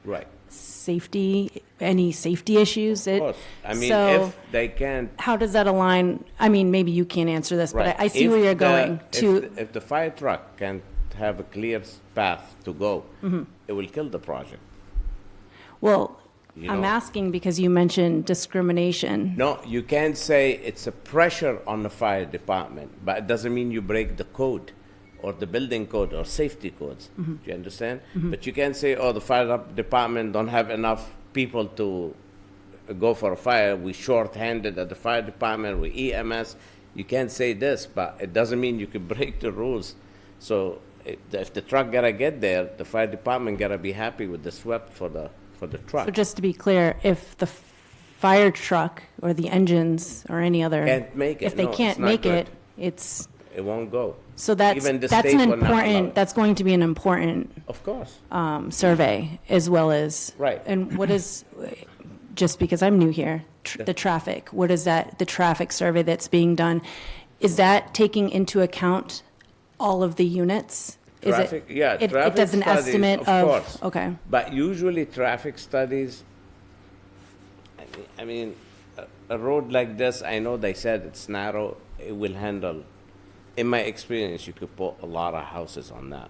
Right. safety, any safety issues. Of course. I mean, So if they can't. how does that align? I mean, maybe you can't answer this, but Right. I see If where you're the- going to. If the fire truck can't have a clear path to go, Mm-hmm. it will kill the project. Well, You I'm know? asking because you mentioned discrimination. No, you can't say it's a pressure on the fire department, but it doesn't mean you break the code or the building code or safety codes. Mm-hmm. Do you understand? But you can't say, oh, the fire department don't have enough people to go for a fire. We short-handed at the fire department, we EMS. You can't say this, but it doesn't mean you can break the rules. So if the truck gotta get there, the fire department gotta be happy with the swept for the truck. So just to be clear, if the fire truck or the engines or any other. Can't make it. If they No, it's can't not make good. it, it's, It won't go. So that's, Even the that's state an will not allow important, it. that's going to be an important Of course. survey, as well as. Right. And what is, just because I'm new here, the traffic, what is that, the traffic survey that's being done? Is that taking into account all of the units? Is it? Traffic, yeah, It traffic does an studies, estimate of of, course. okay. But usually traffic studies, I mean, a road like this, I know they said it's narrow, it will handle. In my experience, you could put a lot of houses on that.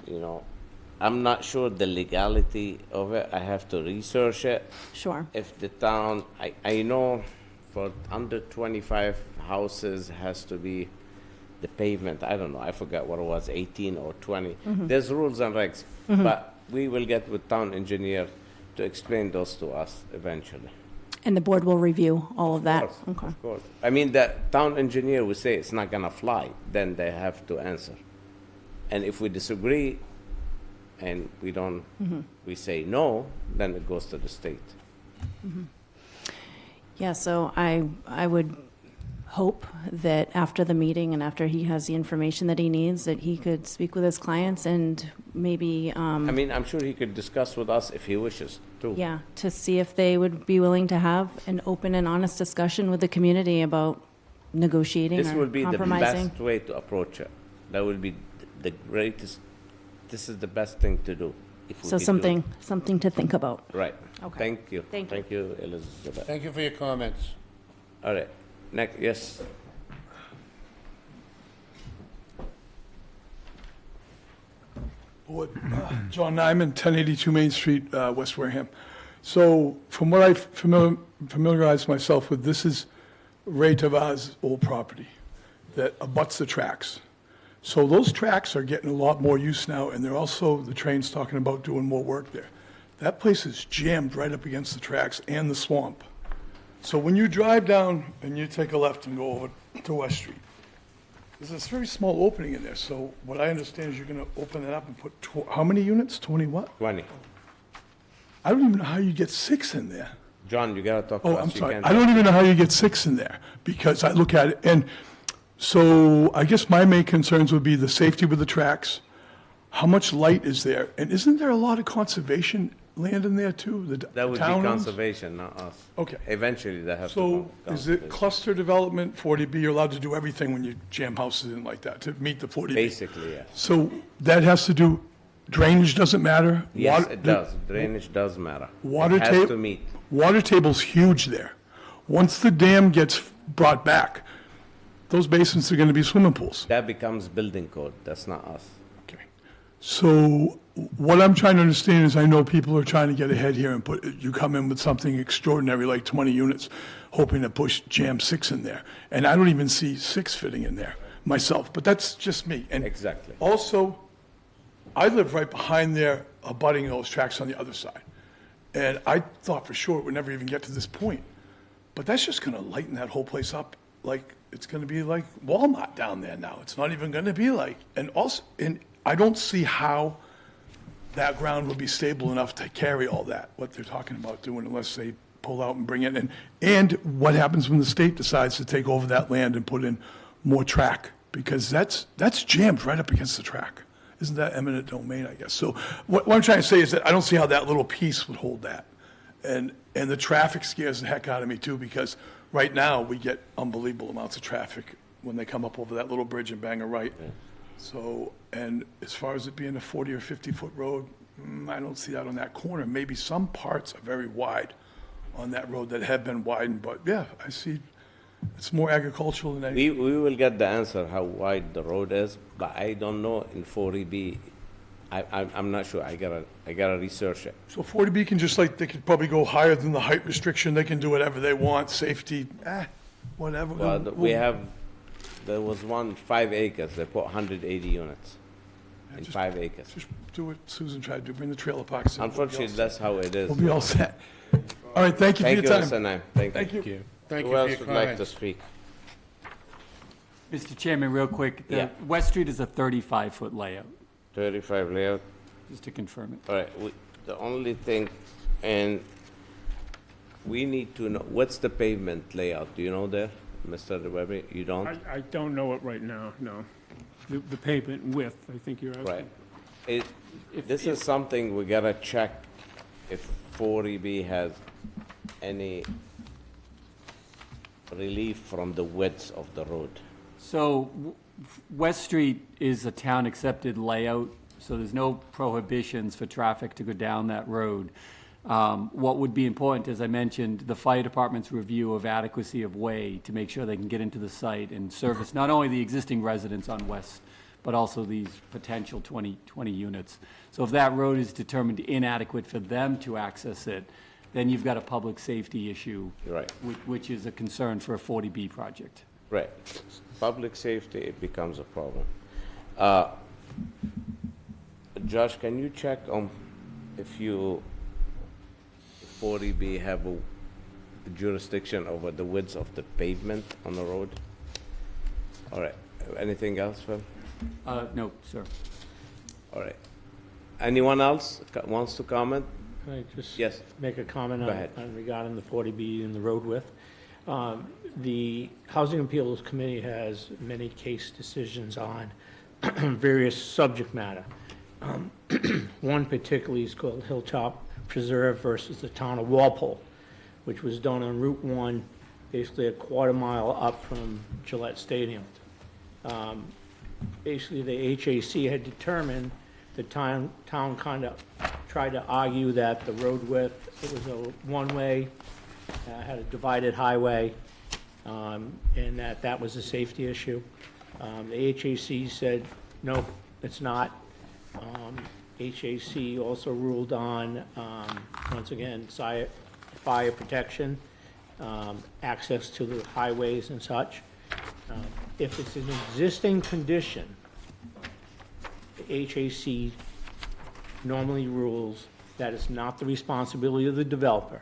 You know, I'm not sure the legality of it. I have to research it. Sure. If the town, I know for under 25 houses has to be the pavement, I don't know, I forgot what it was, 18 or 20. Mhm. There's rules and regs, Mhm. but we will get with town engineer to explain those to us eventually. And the board will review all of that? Okay. Of course. I mean, the town engineer will say it's not gonna fly, then they have to answer. And if we disagree and we don't, Mhm. we say no, then it goes to the state. Mhm. Yeah, so I would hope that after the meeting and after he has the information that he needs, that he could speak with his clients and maybe, I mean, I'm sure he could discuss with us if he wishes to. yeah, to see if they would be willing to have an open and honest discussion with the community about negotiating This or will be the compromising. best way to approach it. That will be the greatest, this is the best thing to do. If we So could do it. something to think about. Right. Okay. Thank you. Thank you. Thank you, Elizabeth. Thank you for your comments. All right. Next, yes. John Nyman, 1082 Main Street, West Wareham. So from what I familiarized myself with, this is Ray Tavaz's old property that abuts the tracks. So those tracks are getting a lot more use now, and they're also, the train's talking about doing more work there. That place is jammed right up against the tracks and the swamp. So when you drive down and you take a left and go over to West Street, there's this very small opening in there. So what I understand is you're going to open it up and put, how many units? 20 what? 20. I don't even know how you get 6 in there. John, you gotta talk to Oh, us. I'm You sorry. can't I don't even know how you get 6 in there, because I look at it, and so I guess my main concerns would be the safety with the tracks, how much light is there, and isn't there a lot of conservation land in there too? The That would be town owns? conservation, not us. Okay. Eventually, they have to So go. is it cluster development, 40B, you're allowed to do everything when you jam houses in like that to meet the 40B? Basically, yeah. So that has to do, drainage doesn't matter? Yes, Water- it does. Drainage does matter. Water It has table. to meet. Water table's huge there. Once the dam gets brought back, those basins are gonna be swimming pools. That becomes building code. That's not us. So what I'm trying to understand is I know people are trying to get ahead here and you come in with something extraordinary like 20 units, hoping to push jam 6 in there. And I don't even see 6 fitting in there myself, but that's just me. And Exactly. also, I live right behind there, abutting those tracks on the other side. And I thought for sure it would never even get to this point. But that's just gonna lighten that whole place up, like, it's gonna be like Walmart down there now. It's not even gonna be like, and also, and I don't see how that ground will be stable enough to carry all that, what they're talking about doing, unless they pull out and bring it in. And what happens when the state decides to take over that land and put in more track? Because that's jammed right up against the track. Isn't that eminent domain, I guess? So what I'm trying to say is that I don't see how that little piece would hold that. And the traffic scares the heck out of me too, because right now we get unbelievable amounts of traffic when they come up over that little bridge and bang a right. So, and as far as it being a 40 or 50-foot road, I don't see that on that corner. Maybe some parts are very wide on that road that have been widened, but yeah, I see it's more agricultural than anything. We will get the answer how wide the road is, but I don't know in 40B. I'm not sure. I gotta research it. So 40B can just like, they could probably go higher than the height restriction. They can do whatever they want, safety, whatever. Well, there was one 5 acres. They put 180 units in 5 acres. Just do what Susan tried to do, bring the trailer parks in. Unfortunately, that's how it is. We'll be all set. All right, thank you for your time. Thank you, Mr. Naim. Thank Thank you. you. Thank Who you for else your would like to comments. speak? Mr. Chairman, real quick, Yeah. West Street is a 35-foot layout, 35 layout. just to confirm it. All right, the only thing, and we need to know, what's the pavement layout? Do you know there, Mr. Webber? You don't? I don't know it right now, no. the pavement width, I think you're asking. Right. This is something we gotta check if 40B has any relief from the width of the road. So West Street is a town-accepted layout, so there's no prohibitions for traffic to go down that road. What would be important, as I mentioned, the fire department's review of adequacy of way to make sure they can get into the site and service not only the existing residents on West, but also these potential 20 units. So if that road is determined inadequate for them to access it, then you've got a public safety issue. Right. Which is a concern for a 40B project. Right. Public safety, it becomes a problem. Josh, can you check on if 40B have a jurisdiction over the width of the pavement on the road? All right. Anything else, Phil? No, sir. All right. Anyone else wants to comment? Can I just Yes. make a comment Go ahead. on regarding the 40B and the road width? The Housing Appeals Committee has many case decisions on various subject matter. One particularly is called Hilltop Preserve versus the town of Walpole, which was done on Route 1, basically a quarter mile up from Gillette Stadium. Basically, the HAC had determined the town kind of tried to argue that the road width, it was a one-way, had a divided highway, and that was a safety issue. The HAC said, no, it's not. HAC also ruled on, once again, fire protection, access to the highways and such. If it's an existing condition, the HAC normally rules that it's not the responsibility of the developer.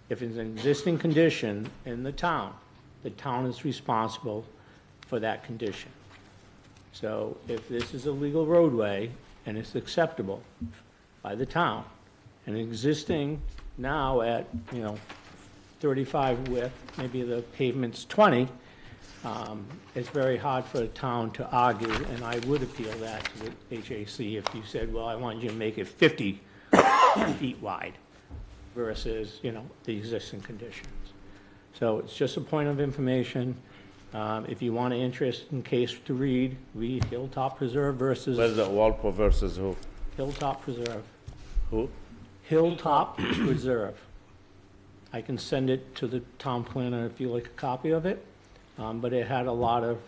If it's an existing condition in the town is responsible for that condition. So if this is a legal roadway and it's acceptable by the town, and existing now at, 35 width, maybe the pavement's 20, it's very hard for a town to argue, and I would appeal that to the HAC if you said, well, I want you to make it 50 feet wide versus, the existing conditions. So it's just a point of information. If you want an interest in case to read Hilltop Preserve versus... Where's the Walpole versus who? Hilltop Preserve. Who? Hilltop Preserve. I can send it to the town planner if you like a copy of it, but it had a lot of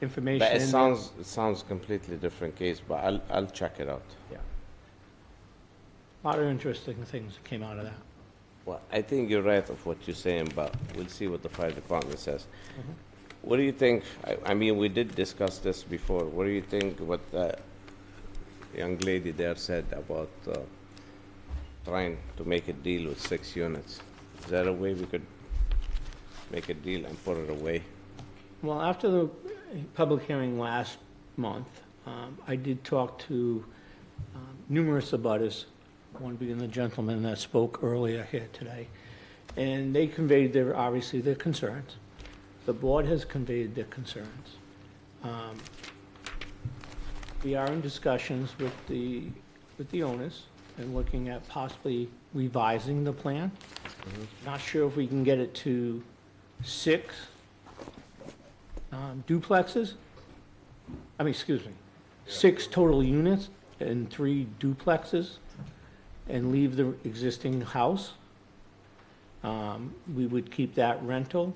information. But it in there. sounds completely different case, but I'll check it out. Yeah. A lot of interesting things that came out of that. Well, I think you're right of what you're saying, but we'll see what the fire department says. What do you think, I mean, we did discuss this before, what do you think what the young lady there said about trying to make a deal with 6 units? Is that a way we could make a deal and put it away? Well, after the public hearing last month, I did talk to numerous abutters, one being the gentleman that spoke earlier here today, and they conveyed obviously their concerns. The board has conveyed their concerns. We are in discussions with the owners and looking at possibly revising the plan. Not sure if we can get it to 6 duplexes. 6 total units and 3 duplexes, and leave the existing house. We would keep that rental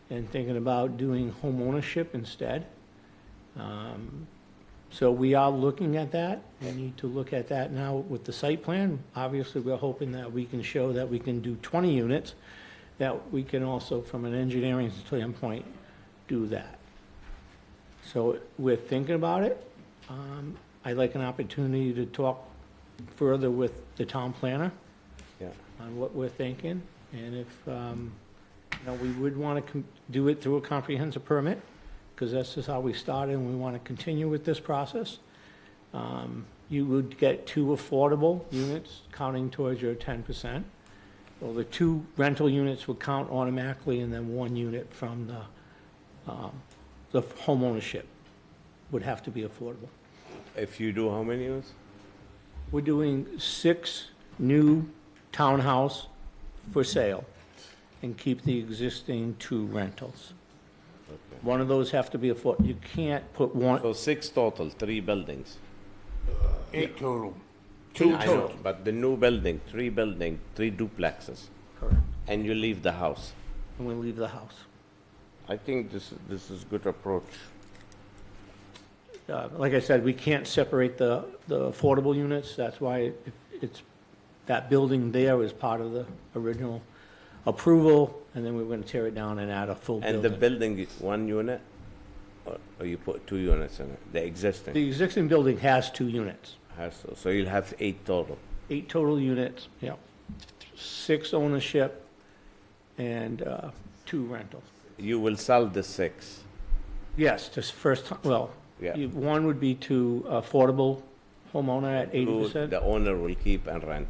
and thinking about doing home ownership instead. So we are looking at that. We need to look at that now with the site plan. Obviously, we're hoping that we can show that we can do 20 units, that we can also, from an engineering standpoint, do that. So we're thinking about it. I'd like an opportunity to talk further with the town planner on what we're thinking, and if we would want to do it through a comprehensive permit, because that's just how we started, and we want to continue with this process. You would get 2 affordable units counting towards your 10%. Well, the 2 rental units would count automatically, and then 1 unit from the the homeownership would have to be affordable. If you do how many units? We're doing 6 new townhouse for sale and keep the existing 2 rentals. One of those have to be affordable. You can't put one, So 6 total, 3 buildings. 8 total. I know, but the new building, 3 building, 3 duplexes, correct, and you leave the house. and we leave the house. I think this is good approach. Like I said, we can't separate the affordable units, that's why it's, that building there is part of the original approval, and then we're gonna tear it down and add a full And the building. building is 1 unit, or you put 2 units in it, the existing? The existing building has 2 units, So you'll have 8 total. 8 total units, yeah. 6 ownership and 2 rentals. You will sell the 6. Yes, just first, well, Yeah. one would be to affordable homeowner at Who 80%. the owner will keep and rent.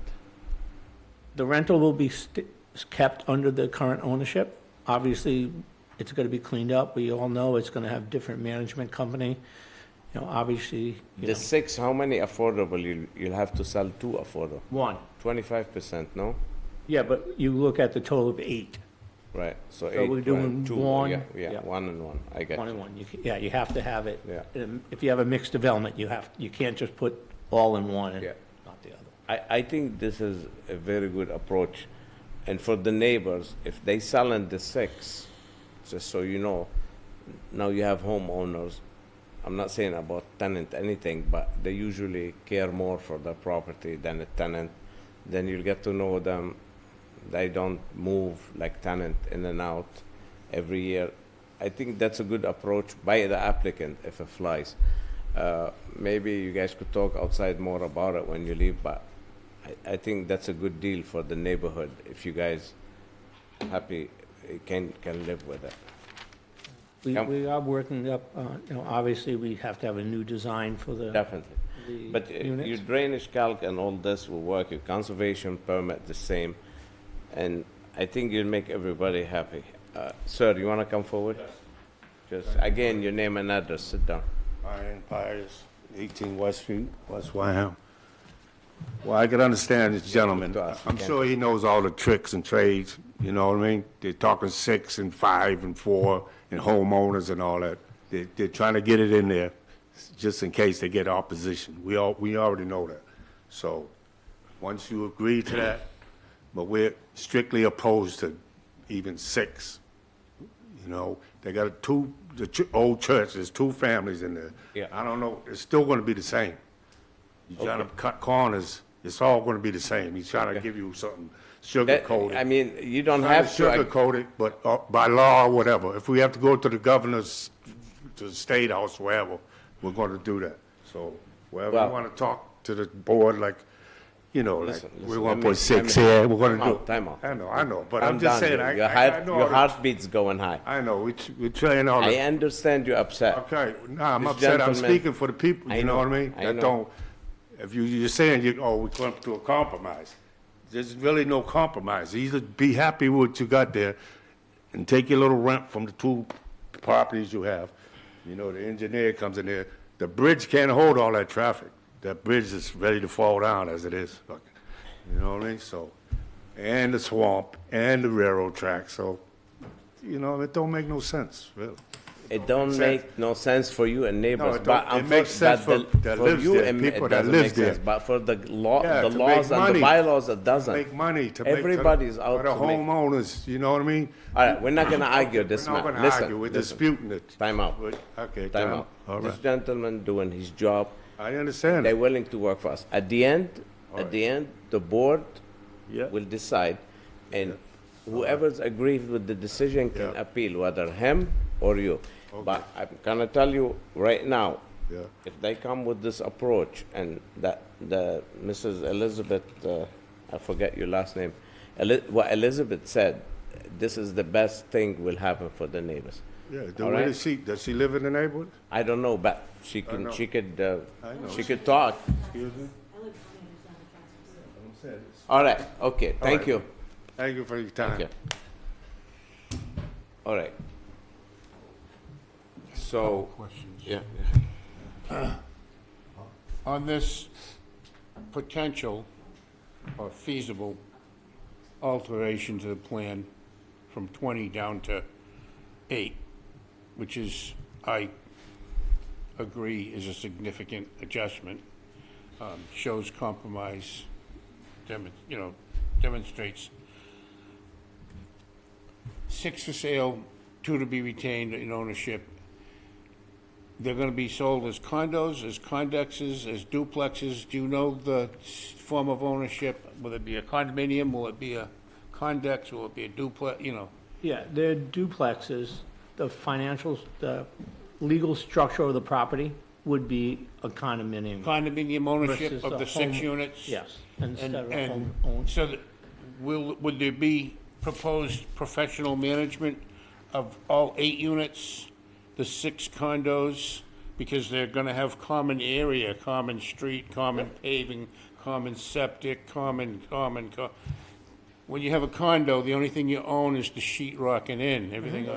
The rental will be kept under the current ownership. Obviously, it's gonna be cleaned up. We all know it's gonna have different management company. You know, obviously, you The know, 6, how many affordable? You'll have to sell 2 affordable. 1. 25%, no? Yeah, but you look at the total of 8. Right, so So 8, we're doing 2, 1, yeah, yeah. 1 and 1, I get 1 you. and 1. Yeah, you have to have it. Yeah. If you have a mixed development, you can't just put all in one and Yeah. not the other. I think this is a very good approach. And for the neighbors, if they sell in the 6, just so you know, now you have homeowners. I'm not saying about tenant anything, but they usually care more for the property than a tenant. Then you'll get to know them. They don't move like tenant in and out every year. I think that's a good approach by the applicant if it flies. Maybe you guys could talk outside more about it when you leave, but I think that's a good deal for the neighborhood if you guys happy can live with it. We are working up, you know, obviously, we have to have a new design for the. Definitely. the But units. your drainage calc and all this will work, your conservation permit the same, and I think you'll make everybody happy. Sir, you wanna come forward? Just, again, your name and address, sit down. Ryan Pires, 18 West Street, West Wareham. Well, I can understand this gentleman. I'm sure he knows all the tricks and trades, you know what I mean? They're talking 6 and 5 and 4 and homeowners and all that. They're trying to get it in there just in case they get opposition. We already know that. So, once you agree to that, but we're strictly opposed to even 6. You know, they got old church, there's 2 families in there. Yeah. I don't know, it's still gonna be the same. You're trying to cut corners, it's all gonna be the same. He's trying to give you something sugar-coated. I mean, you don't Trying have to. sugarcoat it, but by law or whatever. If we have to go to the governor's, to the state house, wherever, we're gonna do that. So, wherever Well- you wanna talk to the board, like, you know, like, Listen, we're let gonna me- put let 6 me- here, we're gonna Time do. out, time out. I know, but I'm done just saying, here. I know. Your heartbeat's going high. I know, we're trying all I the, understand you're upset. okay, nah, I'm This upset, I'm gentleman- speaking for the people, I you know know, what I mean? I That know. don't, if you're saying, we're going to a compromise. There's really no compromise. Either be happy with what you got there and take your little rent from the 2 properties you have. You know, the engineer comes in there, the bridge can't hold all that traffic. That bridge is ready to fall down as it is. You know what I mean? So, and the swamp and the railroad track, so, you know, it don't make no sense, really. It don't make no sense for you and neighbors, it but don't- it makes sense for that lives you there, and people it that doesn't live make sense. there. But for the law, Yeah, the to laws make and the money. bylaws, it doesn't. Make money to make. Everybody's out for the to make. homeowners, you know what I mean? All right, we're not gonna argue this, We're not man. gonna Listen, argue, we're listen. disputing it. Time out. Okay, Time out. All This right. gentleman doing his job. I understand. They're willing to work for us. At the end, the board Yeah. will decide, and whoever's agreed with the decision can appeal, whether him or you. But I'm gonna tell you right now, Yeah. if they come with this approach and that the Mrs. Elizabeth, I forget your last name, what Elizabeth said, this is the best thing will happen for the neighbors. Yeah, All where right? does she live in the neighborhood? I don't know, but she know. could I know. she could talk. Excuse me? All right, okay, thank right. you. Thank you for your time. Thank you. All right. So, questions. yeah, On this potential or feasible alteration to the plan from 20 down to 8, which is, I agree, is a significant adjustment, shows compromise, demonstrates 6 for sale, 2 to be retained in ownership. They're going to be sold as condos, as condexes, as duplexes. Do you know the form of ownership? Will it be a condominium? Will it be a condex? Will it be a duplex? Yeah, they're duplexes. The financials, the legal structure of the property would be a condominium. Condominium ownership versus of a the 6 home- units? Yes, instead of And home owned. so would there be proposed professional management of all 8 units, the 6 condos? Because they're gonna have common area, common street, common paving, common septic, when you have a condo, the only thing you own is the sheet rocking in, everything,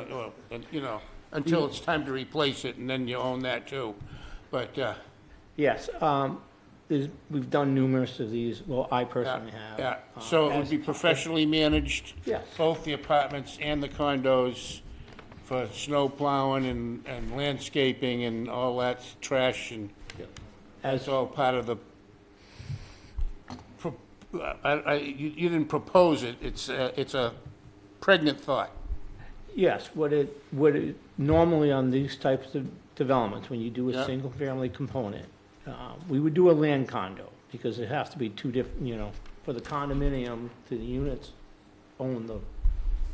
until it's time to replace it, and then you own that too. But, Yes, we've done numerous of these, well, I personally have. yeah, so it would be professionally managed? Yes. Both the apartments and the condos for snow plowing and landscaping and all that trash and that's all part of the, you didn't propose it, it's a pregnant thought. Yes, what it, normally on these types of developments, when you do a Yeah. single-family component, we would do a land condo, because it has to be two different, for the condominium, the units own the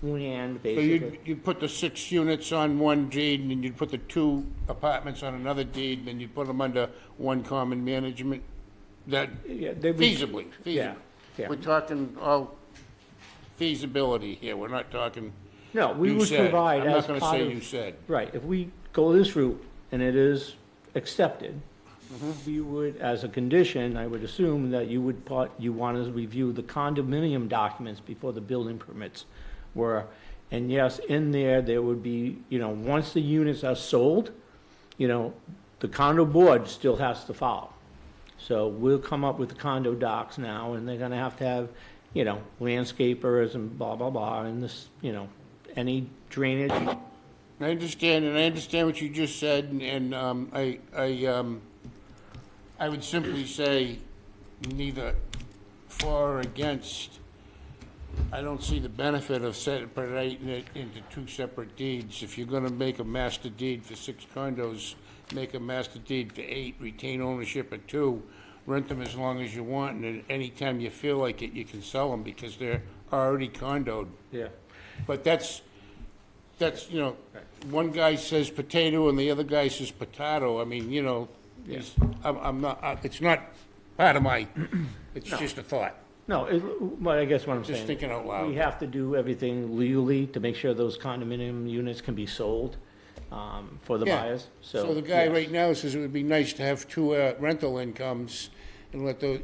land, So basically. you'd put the 6 units on one deed, and then you'd put the 2 apartments on another deed, and then you'd put them under one common management? That Yeah, they'd be- feasibly. Yeah, yeah. We're talking all feasibility here, we're not talking. No, we you would said. provide I'm as not gonna part say of- you said. Right, if we go this route and it is accepted, we would, as a condition, I would assume that you would you want to review the condominium documents before the building permits were. And yes, in there would be, once the units are sold, the condo board still has to follow. So we'll come up with the condo docs now, and they're gonna have to have, landscapers and blah, blah, blah, and this, any drainage. I understand, and I understand what you just said, and I would simply say neither for or against. I don't see the benefit of separating it into 2 separate deeds. If you're gonna make a master deed for 6 condos, make a master deed for 8, retain ownership of 2, rent them as long as you want, and then anytime you feel like it, you can sell them because they're already condoed. Yeah. But that's, one guy says potato and the other guy says potato. I mean, I'm not, it's not part of my, it's just a thought. No, but I guess what I'm saying. Just thinking out loud. We have to do everything legally to make sure those condominium units can be sold, for the Yeah. buyers, So the guy yes. right now says it would be nice to have 2 rental incomes and let those,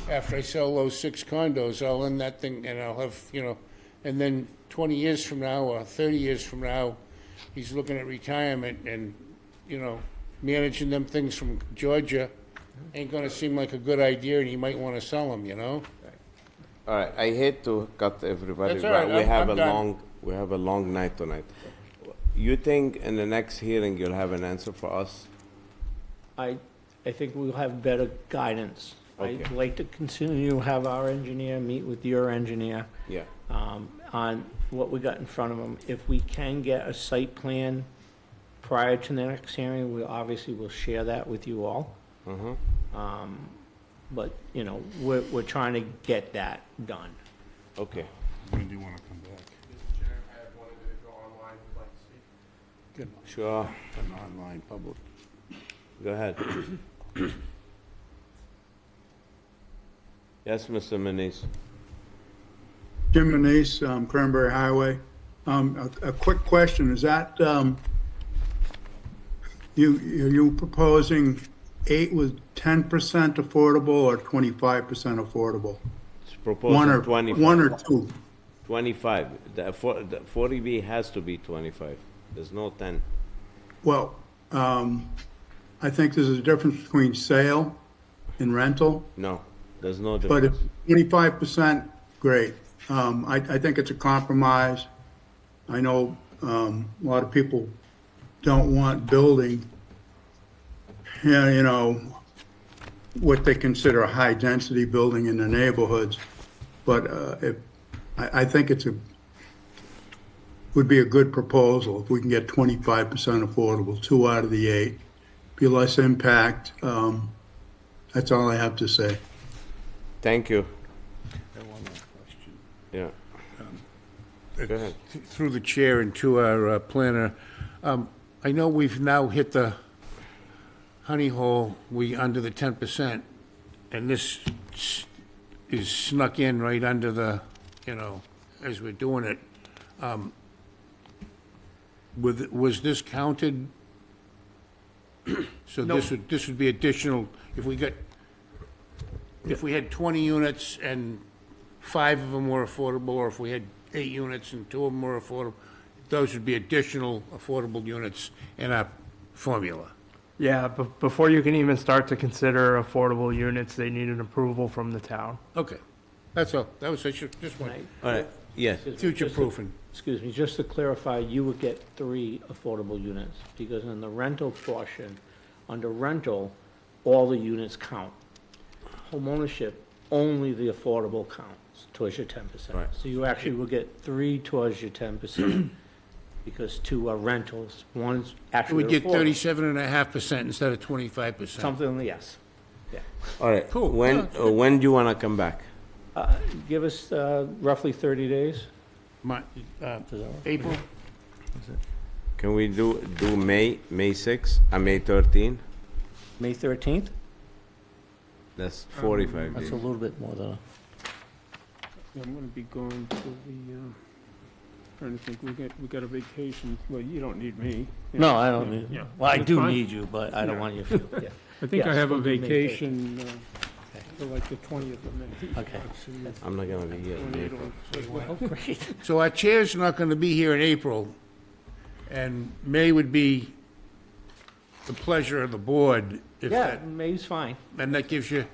after I sell those 6 condos, I'll end that thing and I'll have, and then 20 years from now or 30 years from now, he's looking at retirement and, managing them things from Georgia ain't gonna seem like a good idea and he might wanna sell them, all right, I hate to cut everybody, That's all but right, I'm done. we have a long night tonight. You think in the next hearing you'll have an answer for us? I think we'll have better guidance. I'd Okay. like to continue to have our engineer meet with your engineer. Yeah. On what we got in front of them. If we can get a site plan prior to the next hearing, we obviously will share that with you all. But, we're trying to get that done. Okay. When do you wanna come back? Mr. Chair, I have one individual online who'd like to speak. Good. Sure, An online public. go ahead. Yes, Mr. Manise. Jim Manise, Cranberry Highway. A quick question, is that, you proposing 8 with 10% affordable or 25% affordable? It's One proposing or 25. 1 or 2? 25. The 40B has to be 25. There's no 10. Well, I think there's a difference between sale and rental, No, there's no but if difference. 25%, great. I think it's a compromise. I know a lot of people don't want building, you know, what they consider a high-density building in the neighborhoods, but I think would be a good proposal if we can get 25% affordable, 2 out of the 8. Be less impact. That's all I have to say. Thank you. One more question. Yeah. Go ahead. Through the chair and to our planner, I know we've now hit the honey hole, we under the 10%, and this is snuck in right under the, you know, as we're doing it. Was this counted? So No. this would be additional, if we had 20 units and 5 of them were affordable, or if we had 8 units and 2 of them were affordable, those would be additional affordable units in our formula. Yeah, before you can even start to consider affordable units, they need an approval from the town. Okay, that's all. That was just one. All right, yes. Future proofing. Excuse me, just to clarify, you would get 3 affordable units, because in the rental portion, under rental, all the units count. Homeownership, only the affordable counts towards your 10%. Right. So you actually will get 3 towards your 10%, because 2 are rentals, one's actually We get affordable. 37.5% instead of 25%. Something, yes. Yeah. All right. Cool. When do you want to come back? Give us roughly 30 days. April? Can we do May 6, May 13? May 13th? That's 45 That's days. a little bit more than, I'm gonna be going to the, trying to think, we got a vacation, well, you don't need me. no, I don't need, Yeah. well, I That's do fine. need you, but I don't Yeah. want you to, yeah. I think I Yes, have a we'll do May 13th. vacation, for like the 20th of May. Okay. I'm not going to be here in April. Well, great. So our chair's not going to be here in April, and May would be the pleasure of the board, if Yeah, that, May's fine. and that gives you,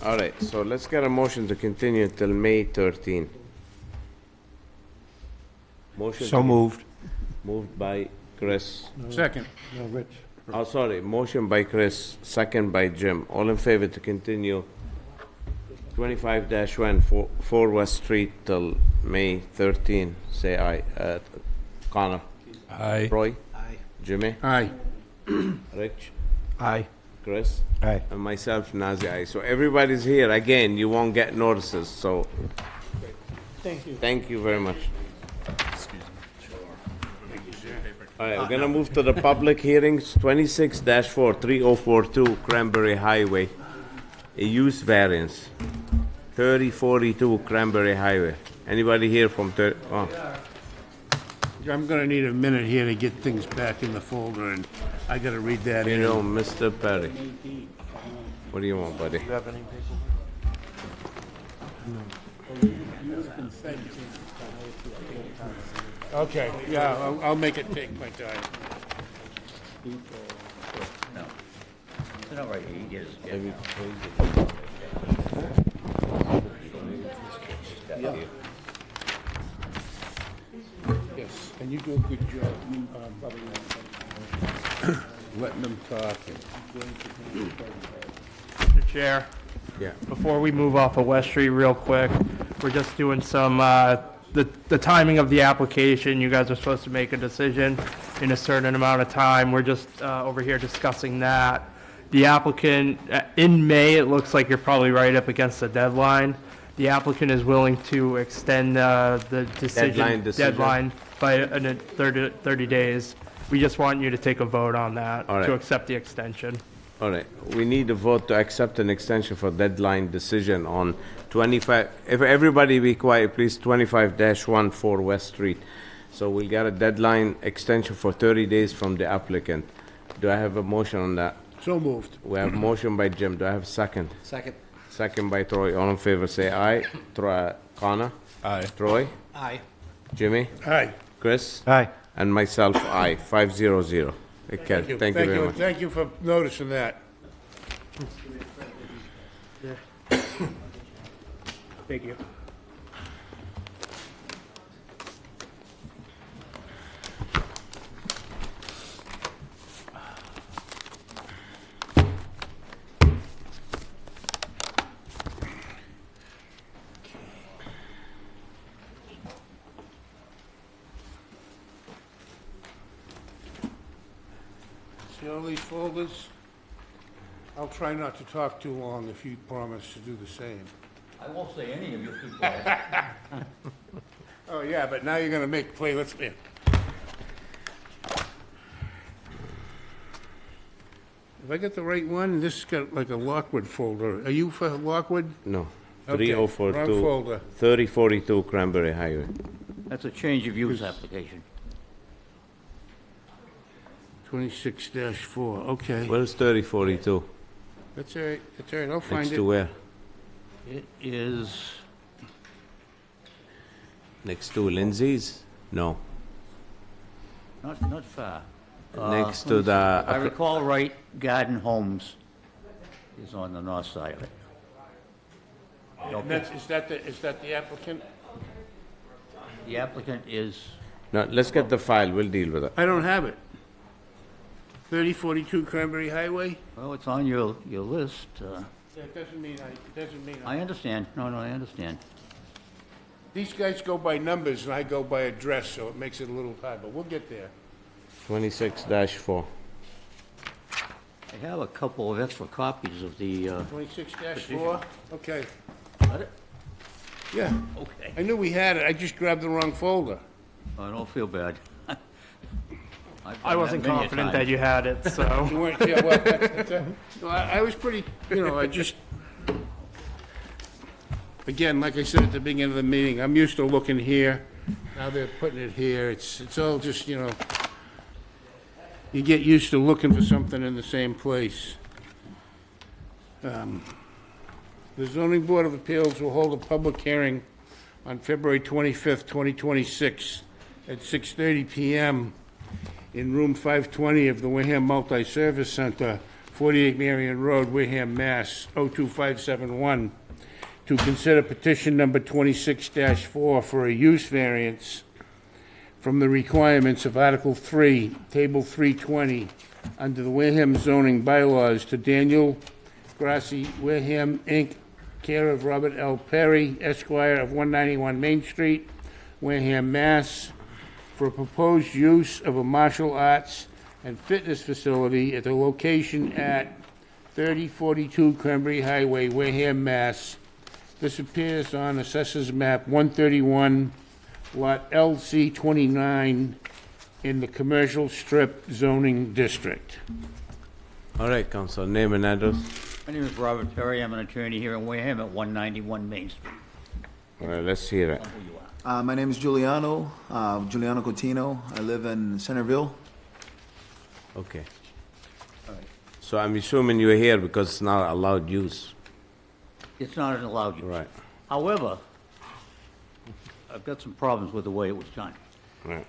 All right, so let's get a motion to continue till May 13. Motion. So moved. Moved by Chris. second. No, Rich. Oh, sorry, motion by Chris, second by Jim. All in favor to continue 25-1 4 West Street till May 13, say aye. Connor? Aye. Roy? Aye. Jimmy? Aye. Rich? Aye. Chris? Aye. And myself, Nazi, aye. So everybody's here. Again, you won't get notices, so Thank you. thank you very much. All right, we're gonna move to the public hearings, 26-4, 3042 Cranberry Highway. A use variance, 3042 Cranberry Highway. Anybody here from oh, I'm going to need a minute here to get things back in the folder, and I got to read that you in. know, Mr. Perry? What do you want, buddy? Okay, yeah, I'll make it take my time. Yes, and you do a good job, letting them talk. Mr. Chair, Yeah. before we move off of West Street real quick, we're just doing some, the timing of the application. You guys are supposed to make a decision in a certain amount of time. We're just over here discussing that. The applicant, in May, it looks like you're probably right up against the deadline. The applicant is willing to extend the Deadline decision. deadline by 30 days. We just want you to take a vote on that, All right. to accept the extension. All right, we need a vote to accept an extension for deadline decision on 25, if everybody be quiet, please, 25-1 4 West Street. So we'll get a deadline extension for 30 days from the applicant. Do I have a motion on that? So moved. We have a motion by Jim, do I have a second? Second. Second by Troy, all in favor, say aye. Connor? Aye. Troy? Aye. Jimmy? Aye. Chris? Aye. And myself, aye, 500. Okay, thank you very much. Thank you for noticing that. Thank you. See all these folders? I'll try not to talk too long if you promise to do the same. I won't say any of you people. Oh, yeah, but now you're gonna play, let's, yeah. If I get the right one, this has got like a Lockwood folder. Are you for Lockwood? No. Okay, 3042. wrong folder. 3042 Cranberry Highway. That's a change of use application. 26-4, okay. Where's 3042? That's all right, I'll find it. Next to where? It is, Next to Lindsay's? No. not far. Next to the... If I recall right, Garden Homes is on the north side of it. And is that the applicant? The applicant is, No, let's get the file, we'll deal with it. I don't have it. 3042 Cranberry Highway? well, it's on your list. That doesn't mean I understand. No, I understand. These guys go by numbers and I go by address, so it makes it a little hard, but we'll get there. 26-4. I have a couple of extra copies of the, 26-4, okay. got it? Yeah, Okay. I knew we had it, I just grabbed the wrong folder. I don't feel bad. I wasn't confident that you had it, so. You weren't, yeah, well, no, I was pretty, I just, again, like I said at the beginning of the meeting, I'm used to looking here, now they're putting it here, it's all just, you get used to looking for something in the same place. The zoning board of appeals will hold a public hearing on February 25th, 2026, at 6:30 PM in room 520 of the Wareham Multi-Service Center, 48 Marion Road, Wareham, Mass. 02571, to consider petition number 26-4 for a use variance from the requirements of Article 3, Table 320, under the Wareham zoning bylaws to Daniel Grassi, Wareham, Inc., care of Robert L. Perry, Esquire of 191 Main Street, Wareham, Mass., for a proposed use of a martial arts and fitness facility at the location at 3042 Cranberry Highway, Wareham, Mass. This appears on Assessors Map 131, Lot LC 29, in the Commercial Strip zoning district. All right, Council, name and address. My name is Robert Perry. I'm an attorney here in Wareham at 191 Main Street. All right, let's hear it. Who you are. My name is Giuliano, Giuliano Coutinho. I live in Centerville. Okay. All right. So I'm assuming you're here because it's not allowed use. It's not an allowed use. Right. However, I've got some problems with the way it was done. Right.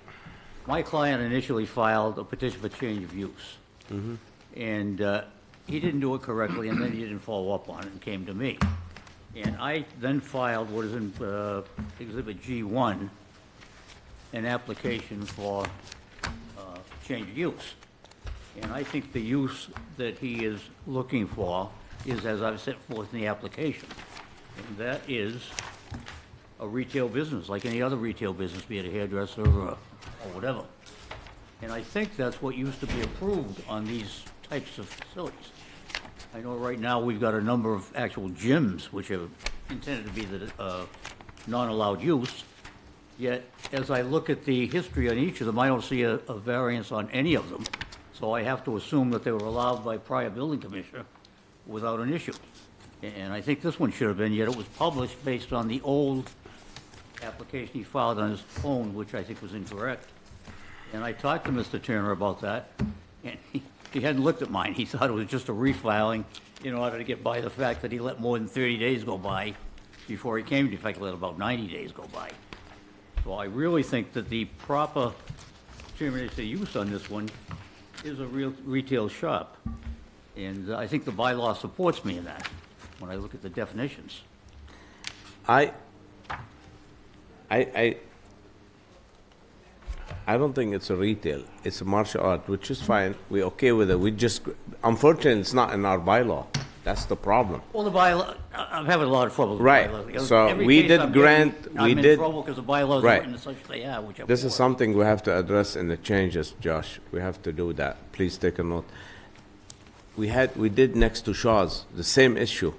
My client initially filed a petition for change of use. Mm-hmm. And he didn't do it correctly, and then he didn't follow up on it and came to me. And I then filed what is in Exhibit G1, an application for change of use. And I think the use that he is looking for is, as I've set forth in the application, and that is a retail business, like any other retail business, be it a hairdresser or whatever. And I think that's what used to be approved on these types of facilities. I know right now we've got a number of actual gyms which are intended to be the non-allowed use, yet as I look at the history on each of them, I don't see a variance on any of them. So I have to assume that they were allowed by prior building commissioner without an issue. And I think this one should have been, yet it was published based on the old application he filed on his own, which I think was incorrect. And I talked to Mr. Turner about that, and he hadn't looked at mine. He thought it was just a refiling in order to get by the fact that he let more than 30 days go by before he came. In fact, he let about 90 days go by. So I really think that the proper Chairman, it's a use on this one is a real retail shop. And I think the bylaw supports me in that, when I look at the definitions. I don't think it's a retail. It's a martial art, which is fine. We're okay with it. We just, unfortunately, it's not in our bylaw. That's the problem. Well, the bylaw, I'm having a lot of trouble with the Right. bylaw. So Every we case did I'm grant- getting, we I'm in did- trouble because the bylaws Right. are written such they are, which I'm This is for. something we have to address in the changes, Josh. We have to do that. Please take a note. We did next to Shaw's, the same issue.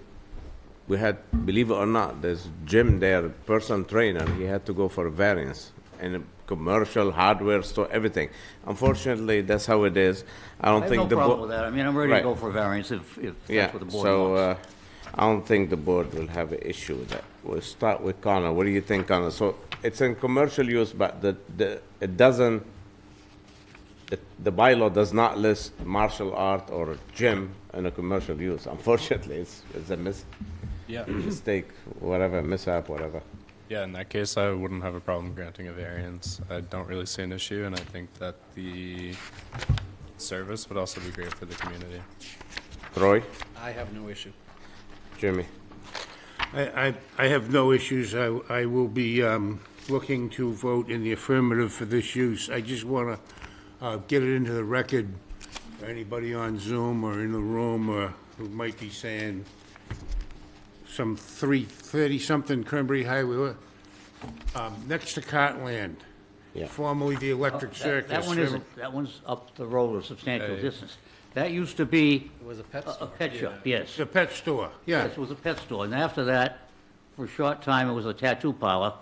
We had, believe it or not, there's Jim there, personal trainer, he had to go for a variance in a commercial hardware store, everything. Unfortunately, that's how it is. I don't I have think no the problem board. with that. I mean, I'm ready to Right. go for a variance if Yeah, that's what the board so, wants. I don't think the board will have an issue with that. We'll start with Connor. What do you think, Connor? So it's in commercial use, but it doesn't, the bylaw does not list martial art or gym in a commercial use. Unfortunately, it's a Yeah. mistake, whatever, mishap, whatever. Yeah, in that case, I wouldn't have a problem granting a variance. I don't really see an issue, and I think that the service would also be great for the community. Troy? I have no issue. Jimmy? I have no issues. I will be looking to vote in the affirmative for this use. I just want to get it into the record for anybody on Zoom or in the room or who might be saying some 330-something Cranberry Highway, next to Cartland, Yeah. formerly the Electric Circus. That one isn't, that one's up the road a substantial distance. That used to be It was a pet a store. pet shop, yes. It's a pet store, yeah. Yes, it was a pet store, and after that, for a short time, it was a tattoo parlor.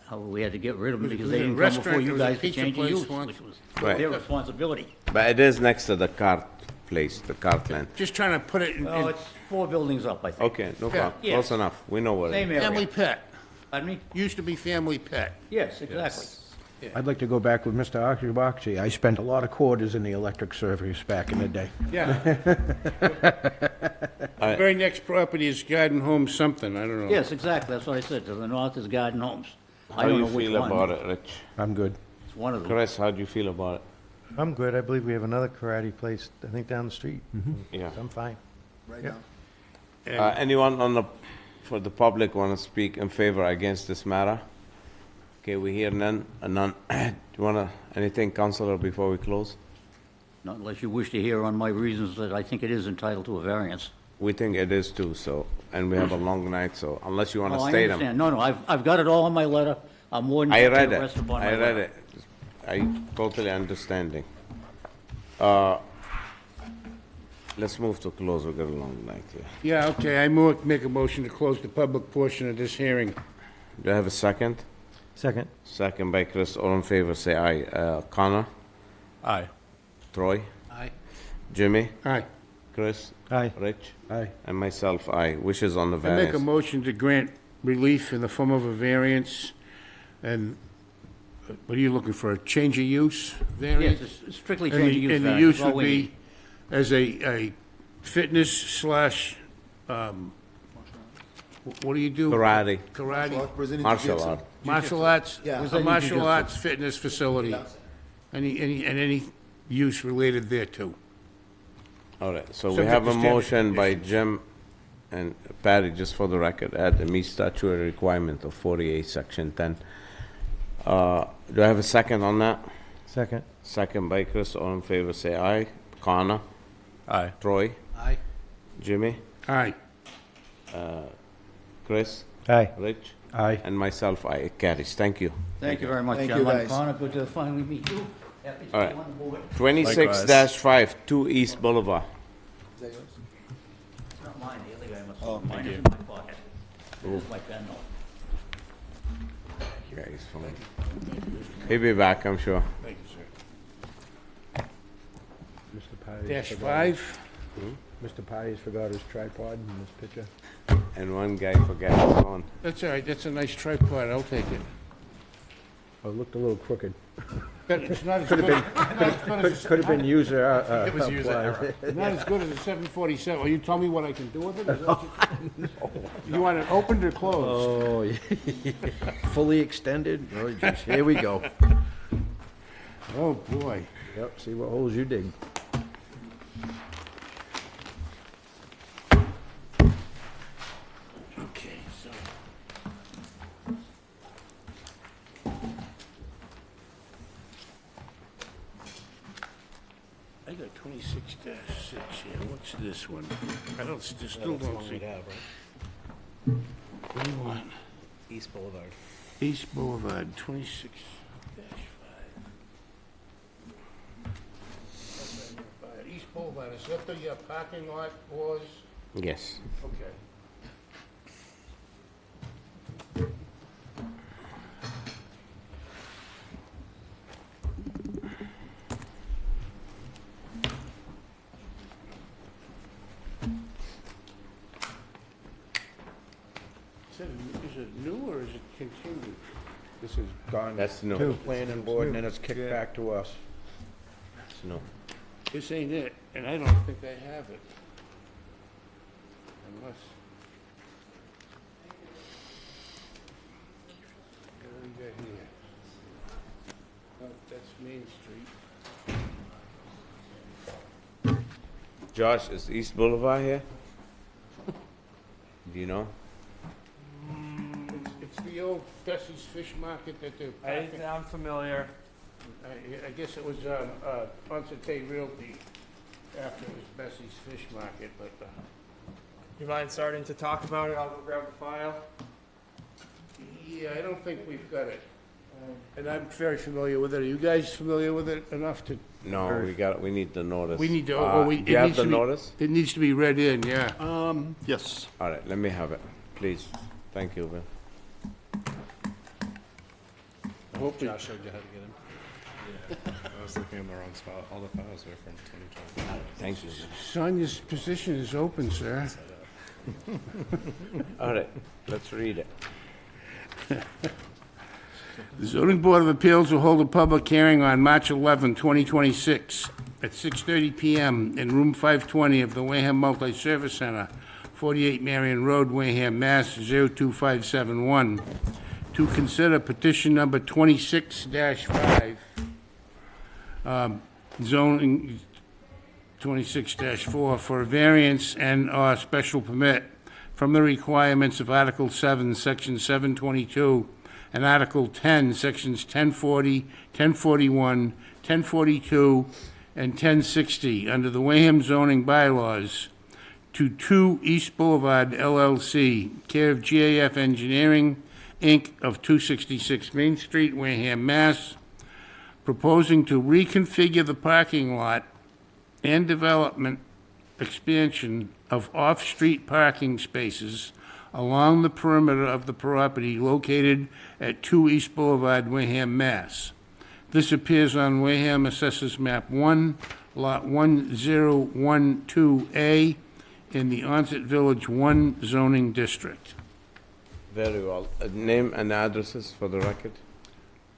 However, we had to get rid of them It because was they a didn't come before restaurant, it you was a guys to pizza change the place use, once. which was Right. their responsibility. But it is next to the cart place, the Cartland. Just trying to put it in, Well, it's 4 buildings up, I think. Okay, no Yeah. problem. Yes. Close enough. We know what it Same is. area. family pet. Pardon me? Used to be family pet. Yes, exactly. I'd like to go back with Mr. Akshabakshy. I spent a lot of quarters in the electric service back in the day. Yeah. The very next property is Garden Home something, I don't know. Yes, exactly, that's what I said. To the north is Garden Homes. I How don't do know you which feel one. about it, Rich? I'm good. It's one of them. Chris, how do you feel about it? I'm good. I believe we have another karate place, I think, down the street. Yeah. I'm fine. Right Yep. now. Anyone for the public want to speak in favor or against this matter? Okay, we hear none. Do you want to, anything, Counselor, before we close? Not unless you wish to hear on my reasons that I think it is entitled to a variance. We think it is too, so, and we have a long night, so unless you want to Oh, I state them. understand. No, I've got it all in my letter. I'm more than I happy read to it. rest upon my I read letter. it. I totally understanding. Let's move to close. We've got a long night here. Yeah, okay, make a motion to close the public portion of this hearing. Do I have a second? Second. Second by Chris. All in favor, say aye. Connor? Aye. Troy? Aye. Jimmy? Aye. Chris? Aye. Rich? Aye. And myself, aye. Wishes on the I make a variance. motion to grant relief in the form of a variance, and what are you looking for, a change of use variance? Yes, it's strictly And the- change of use And the variance, use that's all would we be need. as a fitness slash, what do you do? Karate. Karate, Brazilian Martial Jiu-Jitsu. art. martial arts? Yeah. A Brazilian martial Jiu-Jitsu. arts fitness facility? Any use related thereto? All right, so we Subject have to a standard motion by conditions. Jim and Patty, just for the record, add the meet statutory requirement of 48, section 10. Do I have a second on that? Second. Second by Chris. All in favor, say aye. Connor? Aye. Troy? Aye. Jimmy? Aye. Chris? Aye. Rich? Aye. And myself, aye. It carries. Thank you. Thank you very much, Thank you, gentlemen. guys. Connor, good to finally meet you. Happy to All be right. on the board. 26-5, 2 East Boulevard. Is that yours? It's not mine, the other guy must Oh, have. Mine thank is in my pocket. It is my pen though. Yeah, he's fine. He'll be back, I'm sure. Thank you, sir. Mr. Pies Dash forgot 5? his- Mr. Pies forgot his tripod in this picture. And one guy forgot his phone. That's all right, that's a nice tripod, I'll take it. Oh, it looked a little crooked. But it's not as good, Could have been user, It was user error. not as good as a 747. Well, you tell me what I can do with it? Is that what you want it opened or closed? Oh, fully extended? Oh, geez, here we go. Oh, boy. Yep, see what holes you dig. Okay, so. I got 26-6 here. What's this one? I don't, still don't see. What do you want? East Boulevard. East Boulevard, 26-5. East Boulevard, is that the parking lot was? Yes. Okay. Is it new or is it continued? This is gone. That's no. To the planning board, and then it's kicked back to us. No. This ain't it, and I don't think I have it. Unless. What do we got here? Oh, that's Main Street. Josh, is East Boulevard here? Do you know? It's the old Bessie's Fish Market that they're parking. I'm familiar. I guess it was Ponce Realty after it was Bessie's Fish Market, but You mind starting to talk about it? I'll go grab the file. yeah, I don't think we've got it. And I'm very familiar with it. Are you guys familiar with it enough to? No, we need the notice. We need to, Do you have the notice? It needs to be read in, yeah. Yes. All right, let me have it, please. Thank you, Bill. I hope it- Josh showed you how to get him. Yeah, I was looking in the wrong spot. All the files are from 2020. Thank you. Sonia's position is open, sir. All right, let's read it. The zoning board of appeals will hold a public hearing on March 11, 2026, at 6:30 PM in room 520 of the Wareham Multi-Service Center, 48 Marion Road, Wareham, Mass. 02571, to consider petition number 26-5, zoning 26-4 for a variance and/or special permit from the requirements of Article 7, Section 722, and Article 10, Sections 1040, 1041, 1042, and 1060 under the Wareham zoning bylaws to 2 East Boulevard LLC, care of GAF Engineering, Inc. of 266 Main Street, Wareham, Mass., proposing to reconfigure the parking lot and development expansion of off-street parking spaces along the perimeter of the property located at 2 East Boulevard, Wareham, Mass. This appears on Wareham Assessors Map 1, Lot 1012A, in the Onset Village 1 zoning district. Very well. Name and addresses for the record?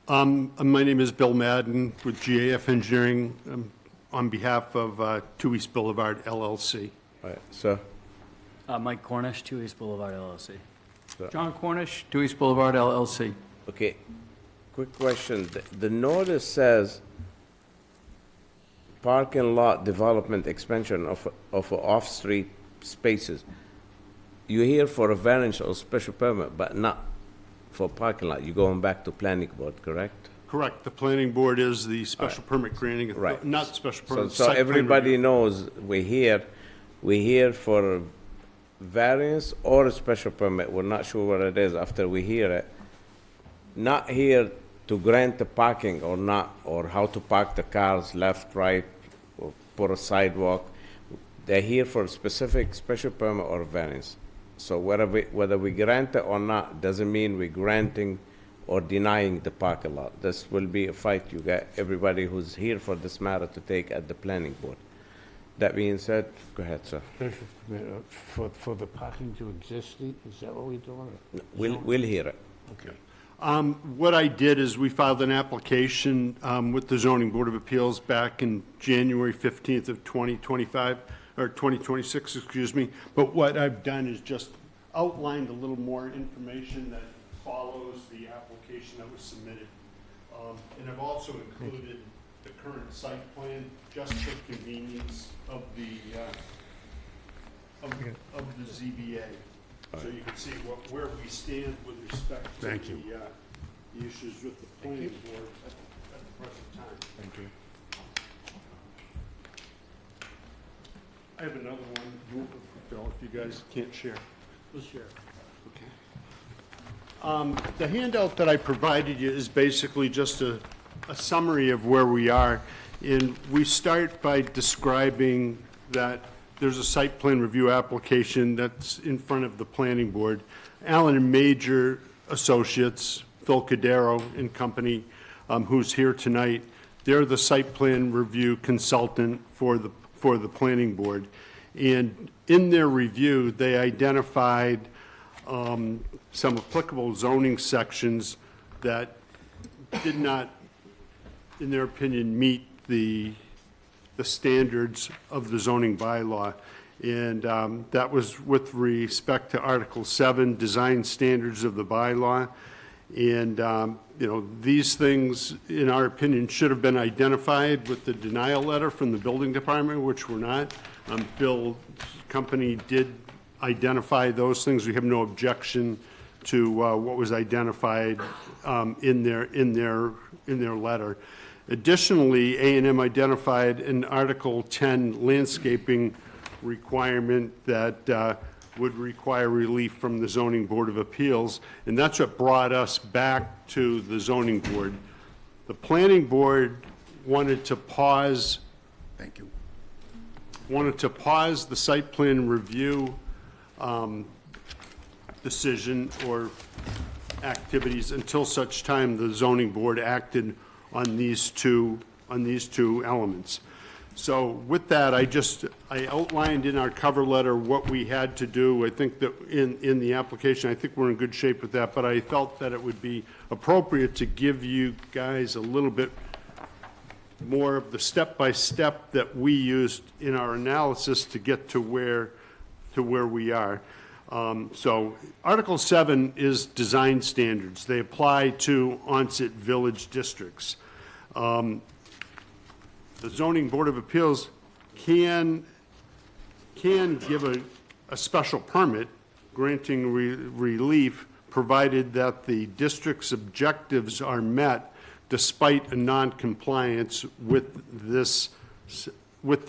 My name is Bill Madden with GAF Engineering on behalf of 2 East Boulevard LLC. All right, sir. Mike Cornish, 2 East Boulevard LLC. Sir. John Cornish, 2 East Boulevard LLC. Okay, quick question. The notice says parking lot development expansion of off-street spaces. You're here for a variance or special permit, but not for parking lot. You're going back to planning board, correct? Correct. The planning board is the special permit granting, Right. not special So, permit. so site plan everybody review. knows we're here for a variance or a special permit. We're not sure what it is after we hear it. Not here to grant the parking or not, or how to park the cars left, right, or put a sidewalk. They're here for a specific special permit or variance. So whether we grant it or not, doesn't mean we're granting or denying the parking lot. This will be a fight you got everybody who's here for this matter to take at the planning board. That being said, go ahead, sir. For the parking to exist, is that what we're doing? We'll hear it. Okay. What I did is we filed an application with the Zoning Board of Appeals back in January 15th of 2025, or 2026, excuse me. But what I've done is just outlined a little more information that follows the application that was submitted. And I've also included the current site plan, just for convenience of the ZBA. So you can see where we stand with respect to Thank you. the issues with the planning board at the present time. Thank you. I have another one, Phil, if you guys can't share. We'll share. The handout that I provided you is basically just a summary of where we are. And we start by describing that there's a site plan review application that's in front of the planning board. Allen and Major Associates, Phil Cadero and Company, who's here tonight, they're the site plan review consultant for the planning board. And in their review, they identified some applicable zoning sections that did not, in their opinion, meet the standards of the zoning bylaw. And that was with respect to Article 7, design standards of the bylaw. And, you know, these things, in our opinion, should have been identified with the denial letter from the building department, which were not. Phil's company did identify those things. We have no objection to what was identified in their letter. Additionally, A&M identified an Article 10 landscaping requirement that would require relief from the Zoning Board of Appeals, and that's what brought us back to the zoning board. The planning board wanted to pause. Thank you. Wanted to pause the site plan review decision or activities until such time the zoning board acted on these two elements. So with that, I outlined in our cover letter what we had to do. I think that in the application, I think we're in good shape with that, but I felt that it would be appropriate to give you guys a little bit more of the step-by-step that we used in our analysis to get to where we are. So Article 7 is design standards. They apply to onset village districts. The Zoning Board of Appeals can give a special permit granting relief provided that the district's objectives are met despite a non-compliance with this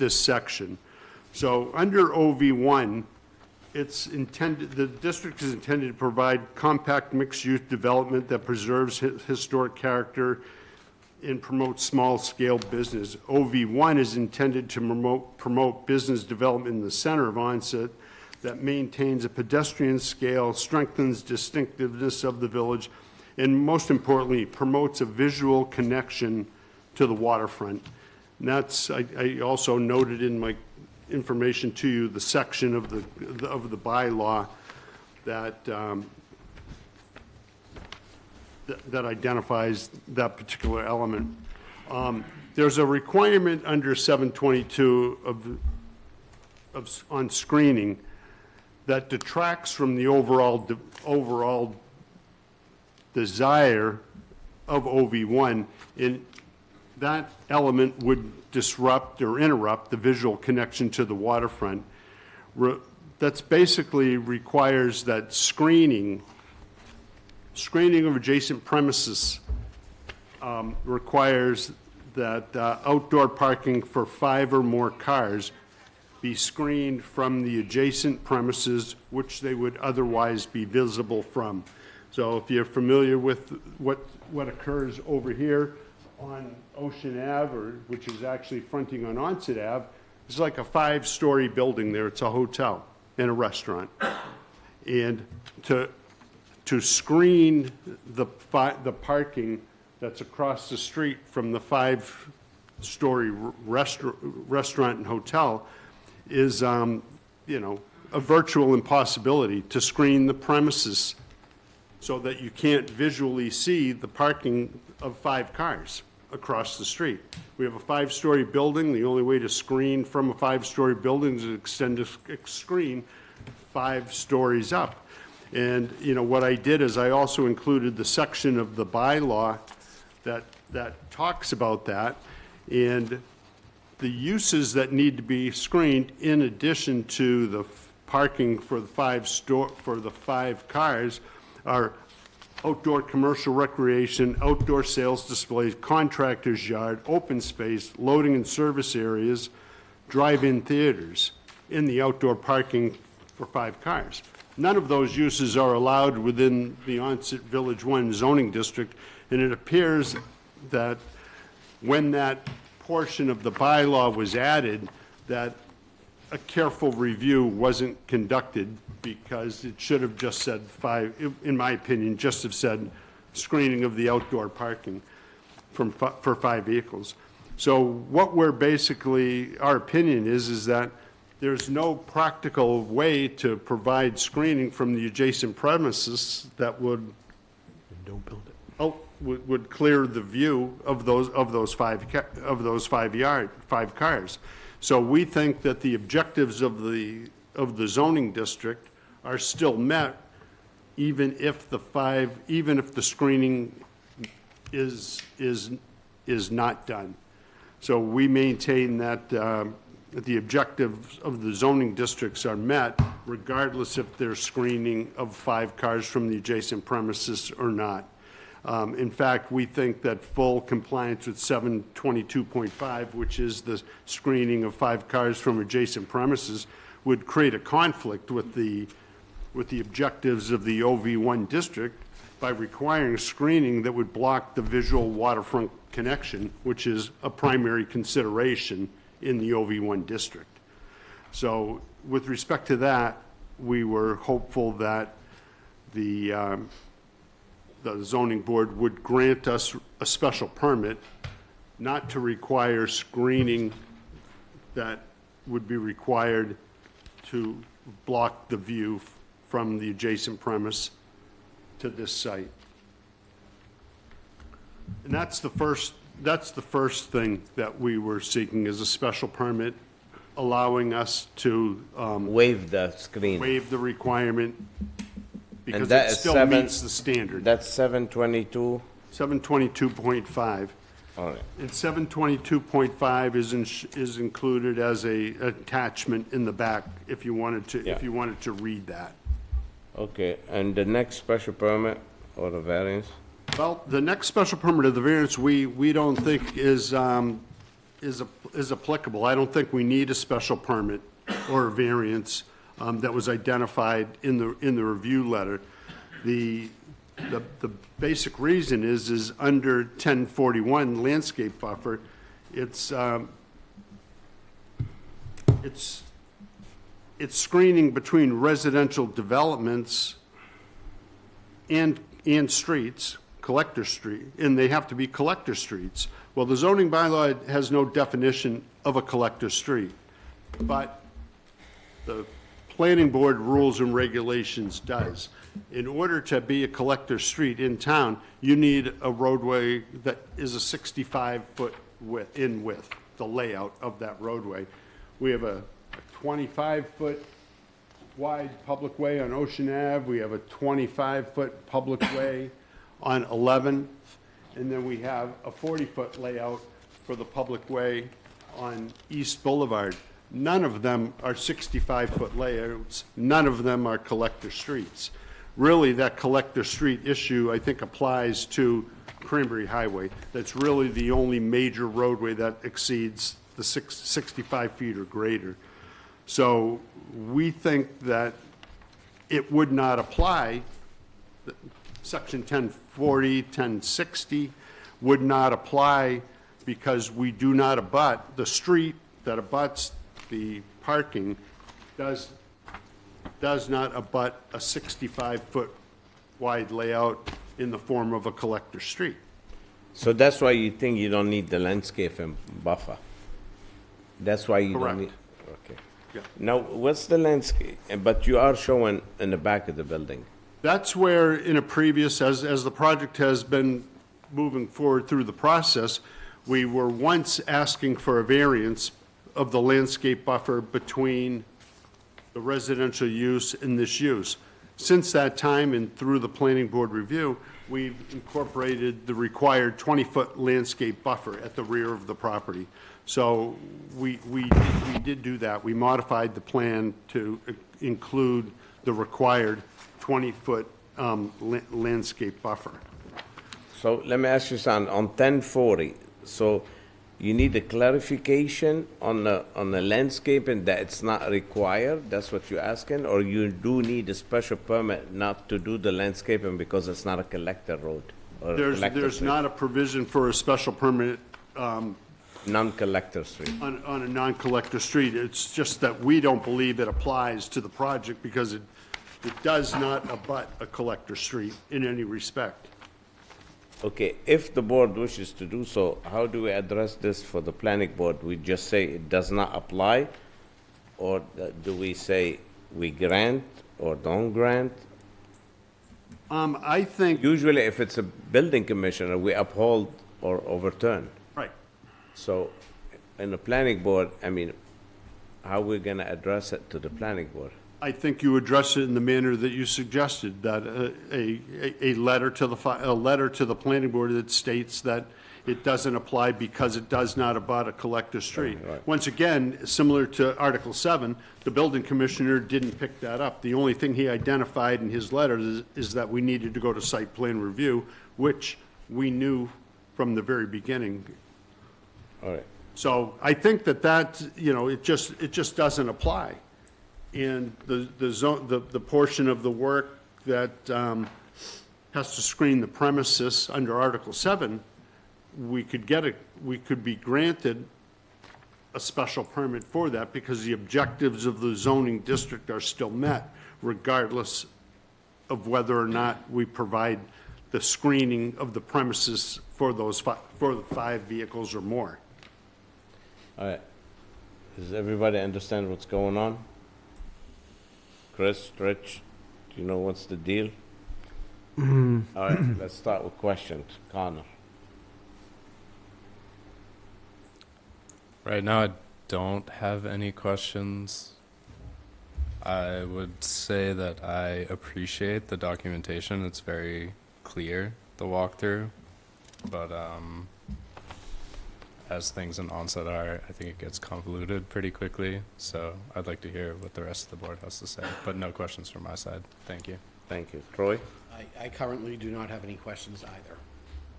section. So under OV1, the district is intended to provide compact mixed-use development that preserves historic character and promotes small-scale business. OV1 is intended to promote business development in the center of onset that maintains a pedestrian scale, strengthens distinctiveness of the village, and most importantly, promotes a visual connection to the waterfront. And that's, I also noted in my information to you, the section of the bylaw that that identifies that particular element. There's a requirement under 722 on screening that detracts from the overall desire of OV1, and that element would disrupt or interrupt the visual connection to the waterfront. That's basically requires that screening of adjacent premises requires that outdoor parking for 5 or more cars be screened from the adjacent premises which they would otherwise be visible from. So if you're familiar with what occurs over here on Ocean Ave, which is actually fronting on Onset Ave, it's like a 5-story building there. It's a hotel and a restaurant. And to screen the parking that's across the street from the 5-story restaurant and hotel is, you know, a virtual impossibility to screen the premises so that you can't visually see the parking of 5 cars across the street. We have a 5-story building. The only way to screen from a 5-story building is to extend a screen 5 stories up. And, you know, what I did is I also included the section of the bylaw that that talks about that, and the uses that need to be screened in addition to the parking for the 5 cars are outdoor commercial recreation, outdoor sales displays, contractor's yard, open space, loading and service areas, drive-in theaters in the outdoor parking for 5 cars. None of those uses are allowed within the Onset Village 1 zoning district, and it appears that when that portion of the bylaw was added, that a careful review wasn't conducted, because it should have just said 5, in my opinion, just have said screening of the outdoor parking for 5 vehicles. So what we're basically, our opinion is that there's no practical way to provide screening from the adjacent premises that would would clear the view of those 5 cars. So we think that the objectives of the zoning district are still met, even if the screening is not done. So we maintain that the objectives of the zoning districts are met, regardless if there's screening of 5 cars from the adjacent premises or not. In fact, we think that full compliance with 722.5, which is the screening of 5 cars from adjacent premises, would create a conflict with the objectives of the OV1 district by requiring screening that would block the visual waterfront connection, which is a primary consideration in the OV1 district. So with respect to that, we were hopeful that the zoning board would grant us a special permit not to require screening that would be required to block the view from the adjacent premise to this site. And that's the first thing that we were seeking, is a special permit allowing us to Waive the screen. waive the requirement, because And that it is still meets the standard. That's 722? 722.5. All right. And 722.5 is included as a attachment in the back, if you wanted to read that. Okay, and the next special permit or the variance? Well, the next special permit of the variance, we don't think is applicable. I don't think we need a special permit or a variance that was identified in the review letter. The basic reason is under 1041 landscape buffer, it's screening between residential developments and streets, collector street, and they have to be collector streets. Well, the zoning bylaw has no definition of a collector street, but the planning board rules and regulations does. In order to be a collector street in town, you need a roadway that is a 65-foot width, the layout of that roadway. We have a 25-foot wide public way on Ocean Ave. We have a 25-foot public way on 11th, and then we have a 40-foot layout for the public way on East Boulevard. None of them are 65-foot layouts. None of them are collector streets. Really, that collector street issue, I think, applies to Cranberry Highway. That's really the only major roadway that exceeds the 65 feet or greater. So we think that it would not apply. Section 1040, 1060 would not apply because we do not abut, the street that abuts the parking does not abut a 65-foot wide layout in the form of a collector street. So that's why you think you don't need the landscape and buffer? That's why you Correct. don't need? Okay. Yeah. Now, what's the landscape? But you are showing in the back of the building. That's where, in a previous, as the project has been moving forward through the process, we were once asking for a variance of the landscape buffer between the residential use and this use. Since that time and through the planning board review, we've incorporated the required 20-foot landscape buffer at the rear of the property. So we did do that. We modified the plan to include the required 20-foot landscape buffer. So let me ask you something, on 1040, so you need a clarification on the landscaping that it's not required, that's what you're asking? Or you do need a special permit not to do the landscaping because it's not a collector road? Or a collector There's street? not a provision for a special permit Non-collector street. on a non-collector street. It's just that we don't believe it applies to the project because it does not abut a collector street in any respect. Okay, if the board wishes to do so, how do we address this for the planning board? We just say it does not apply? Or do we say we grant or don't grant? I think, Usually, if it's a building commissioner, we uphold or overturn. right. So, in the planning board, I mean, how we gonna address it to the planning board? I think you address it in the manner that you suggested, that a letter to the planning board that states that it doesn't apply because it does not abut a collector street. Right. Once again, similar to Article 7, the building commissioner didn't pick that up. The only thing he identified in his letter is that we needed to go to site plan review, which we knew from the very beginning. All right. So I think that, it just doesn't apply. And the portion of the work that has to screen the premises under Article 7, we could be granted a special permit for that because the objectives of the zoning district are still met regardless of whether or not we provide the screening of the premises for the 5 vehicles or more. All right. Does everybody understand what's going on? Chris, Rich, do you know what's the deal? All right, let's start with questions. Connor. Right now, I don't have any questions. I would say that I appreciate the documentation. It's very clear, the walkthrough. But as things in onset are, I think it gets convoluted pretty quickly. So I'd like to hear what the rest of the board has to say. But no questions from my side. Thank you. Thank you. Troy? I currently do not have any questions either.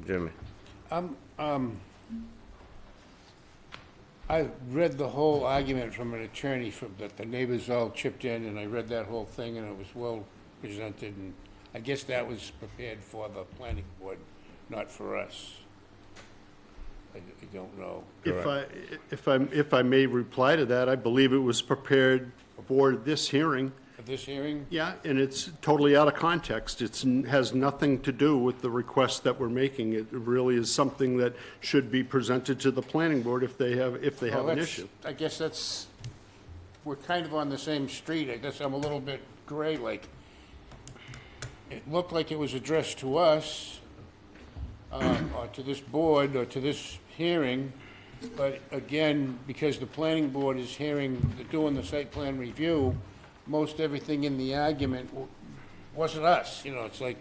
Jimmy? I read the whole argument from an attorney that the neighbors all chipped in, and I read that whole thing, and it was well presented, and I guess that was prepared for the planning board, not for us. I don't know. If I may reply to that, I believe it was prepared for this hearing. For this hearing? Yeah, and it's totally out of context. It has nothing to do with the request that we're making. It really is something that should be presented to the planning board if they have an issue. I guess we're kind of on the same street. I guess I'm a little bit gray, like, it looked like it was addressed to us, or to this board, or to this hearing, but again, because the planning board is doing the site plan review, most everything in the argument wasn't us, it's like,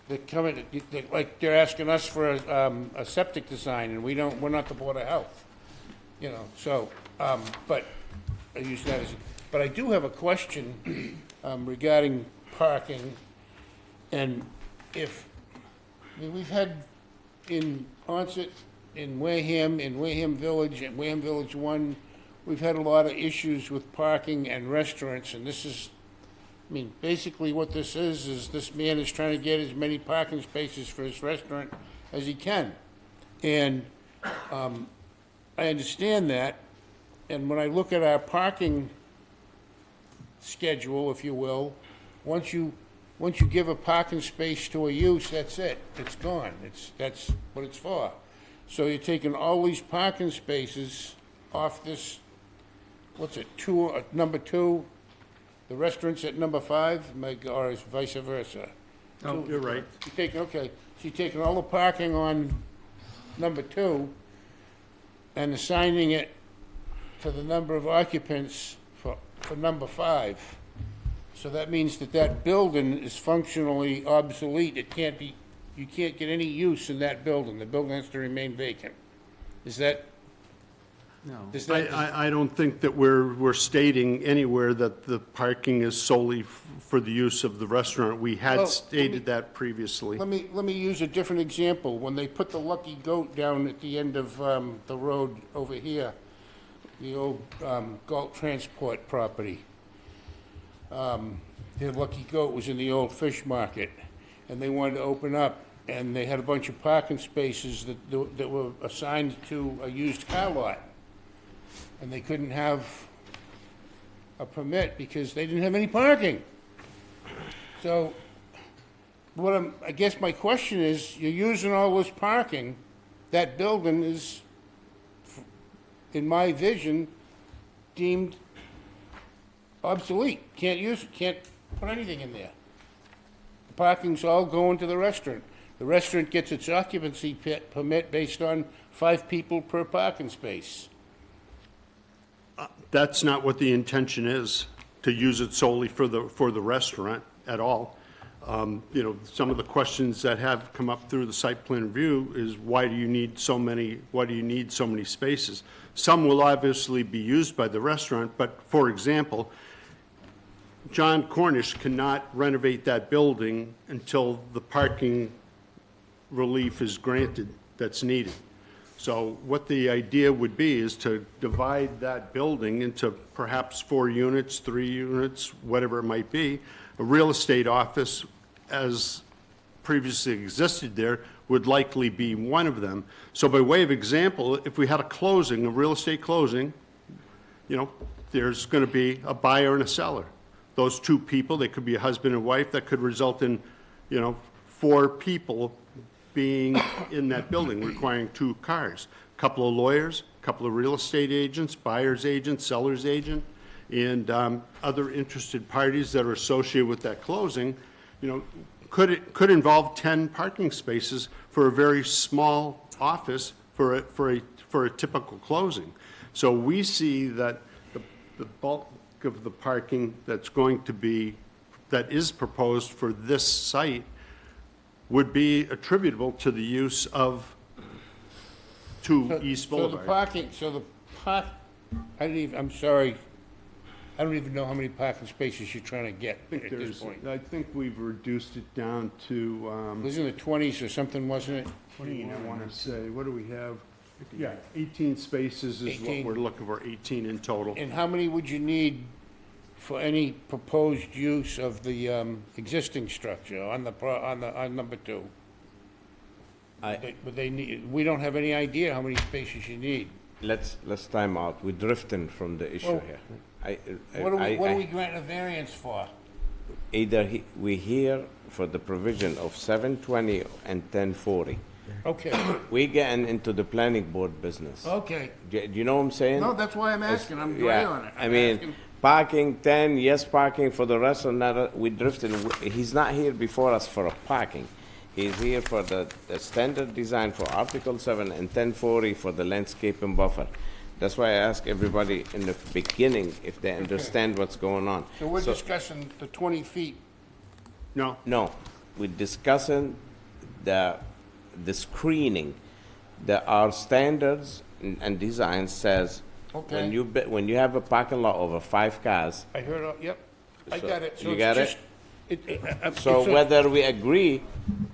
they're coming, like, they're asking us for a septic design, and we're not the Board of Health, so, but I use that but I do have a question regarding parking, and we've had in Onset, in Wareham Village, and Wareham Village 1, we've had a lot of issues with parking and restaurants, and this is, basically what this is this man is trying to get as many parking spaces for his restaurant as he can. And I understand that, and when I look at our parking schedule, if you will, once you give a parking space to a use, that's it. It's gone. That's what it's for. So you're taking all these parking spaces off this, number 2? The restaurant's at number 5, or is vice versa? Oh, you're right. So you're taking all the parking on number 2 and assigning it to the number of occupants for number 5. So that means that that building is functionally obsolete. It can't be, you can't get any use in that building. The building has to remain vacant. Is that? No. Is that? I don't think that we're stating anywhere that the parking is solely for the use of the restaurant. We had stated that previously. Let me use a different example. When they put the Lucky Goat down at the end of the road over here, the old Galt Transport property, the Lucky Goat was in the old fish market, and they wanted to open up, and they had a bunch of parking spaces that were assigned to a used car lot. And they couldn't have a permit because they didn't have any parking. So, I guess my question is, you're using all this parking, that building is, in my vision, deemed obsolete. Can't use it, can't put anything in there. The parking's all going to the restaurant. The restaurant gets its occupancy permit based on 5 people per parking space. That's not what the intention is, to use it solely for the restaurant at all. You know, some of the questions that have come up through the site plan review is why do you need so many spaces? Some will obviously be used by the restaurant, but for example, John Cornish cannot renovate that building until the parking relief is granted that's needed. So what the idea would be is to divide that building into perhaps 4 units, 3 units, whatever it might be. A real estate office, as previously existed there, would likely be one of them. So by way of example, if we had a real estate closing, you know, there's going to be a buyer and a seller. Those 2 people, they could be a husband and wife, that could result in, you know, 4 people being in that building, requiring 2 cars. A couple of lawyers, a couple of real estate agents, buyer's agent, seller's agent, and other interested parties that are associated with that closing. You know, could involve 10 parking spaces for a very small office for a typical closing. So we see that the bulk of the parking that is proposed for this site would be attributable to the use of East Boulevard. I'm sorry, I don't even know how many parking spaces you're trying to get at this point. I think we've reduced it down to, It was in the 20s or something, wasn't it? I want to say, what do we have? Yeah, 18 spaces is what 18. we're looking for, 18 in total. And how many would you need for any proposed use of the existing structure on number 2? We don't have any idea how many spaces you need. Let's time out. We're drifting from the issue here. What are we granting a variance for? Either we're here for the provision of 720 and 1040. Okay. We're getting into the planning board business. Okay. Do you know what I'm saying? No, that's why I'm asking. I'm gray on it. I mean, parking 10, yes, parking for the rest, and we drifted. He's not here before us for a parking. He's here for the standard design for Article 7 and 1040 for the landscape and buffer. That's why I ask everybody in the beginning if they understand what's going on. So we're discussing the 20 feet. No. No, we're discussing the screening. There are standards and design says Okay. when you have a parking lot over 5 cars. I heard, yep, I So got it. So you it's got just- So whether we agree,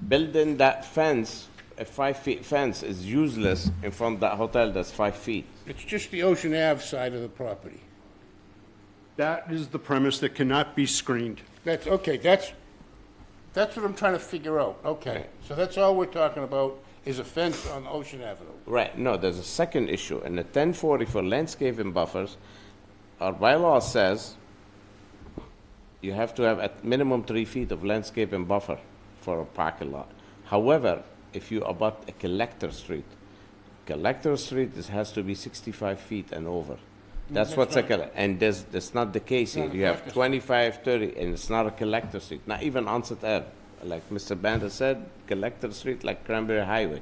building that fence, a 5-foot fence is useless in front of that hotel that's 5 feet. It's just the Ocean Ave side of the property. That is the premise that cannot be screened. That's, okay, that's what I'm trying to figure out. Okay, so that's all we're talking about is a fence on Ocean Avenue. Right, no, there's a second issue. In the 1040 for landscaping buffers, our bylaw says you have to have at minimum 3 feet of landscaping buffer for a parking lot. However, if you abut a collector street has to be 65 feet and over. That's what's and that's not the case here. You have 25, 30, and it's not a collector street, not even Onset Ave. Like Mr. Banda said, collector street like Cranberry Highway.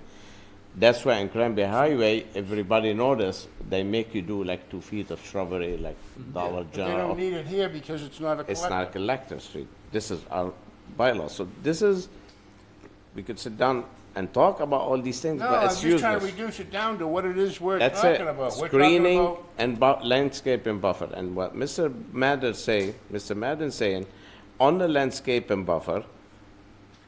That's why in Cranberry Highway, everybody notice, they make you do like 2 feet of shrubbery, like Dollar But they General. don't need it here because it's not a It's not a collector. collector street. This is our bylaw. So this is, we could sit down and talk about all these things, No, but I'm it's just trying to useless. reduce it down to what it is we're That's talking it. about. We're talking Screening about, and landscaping buffer. And what Mr. Madden saying, on the landscaping buffer,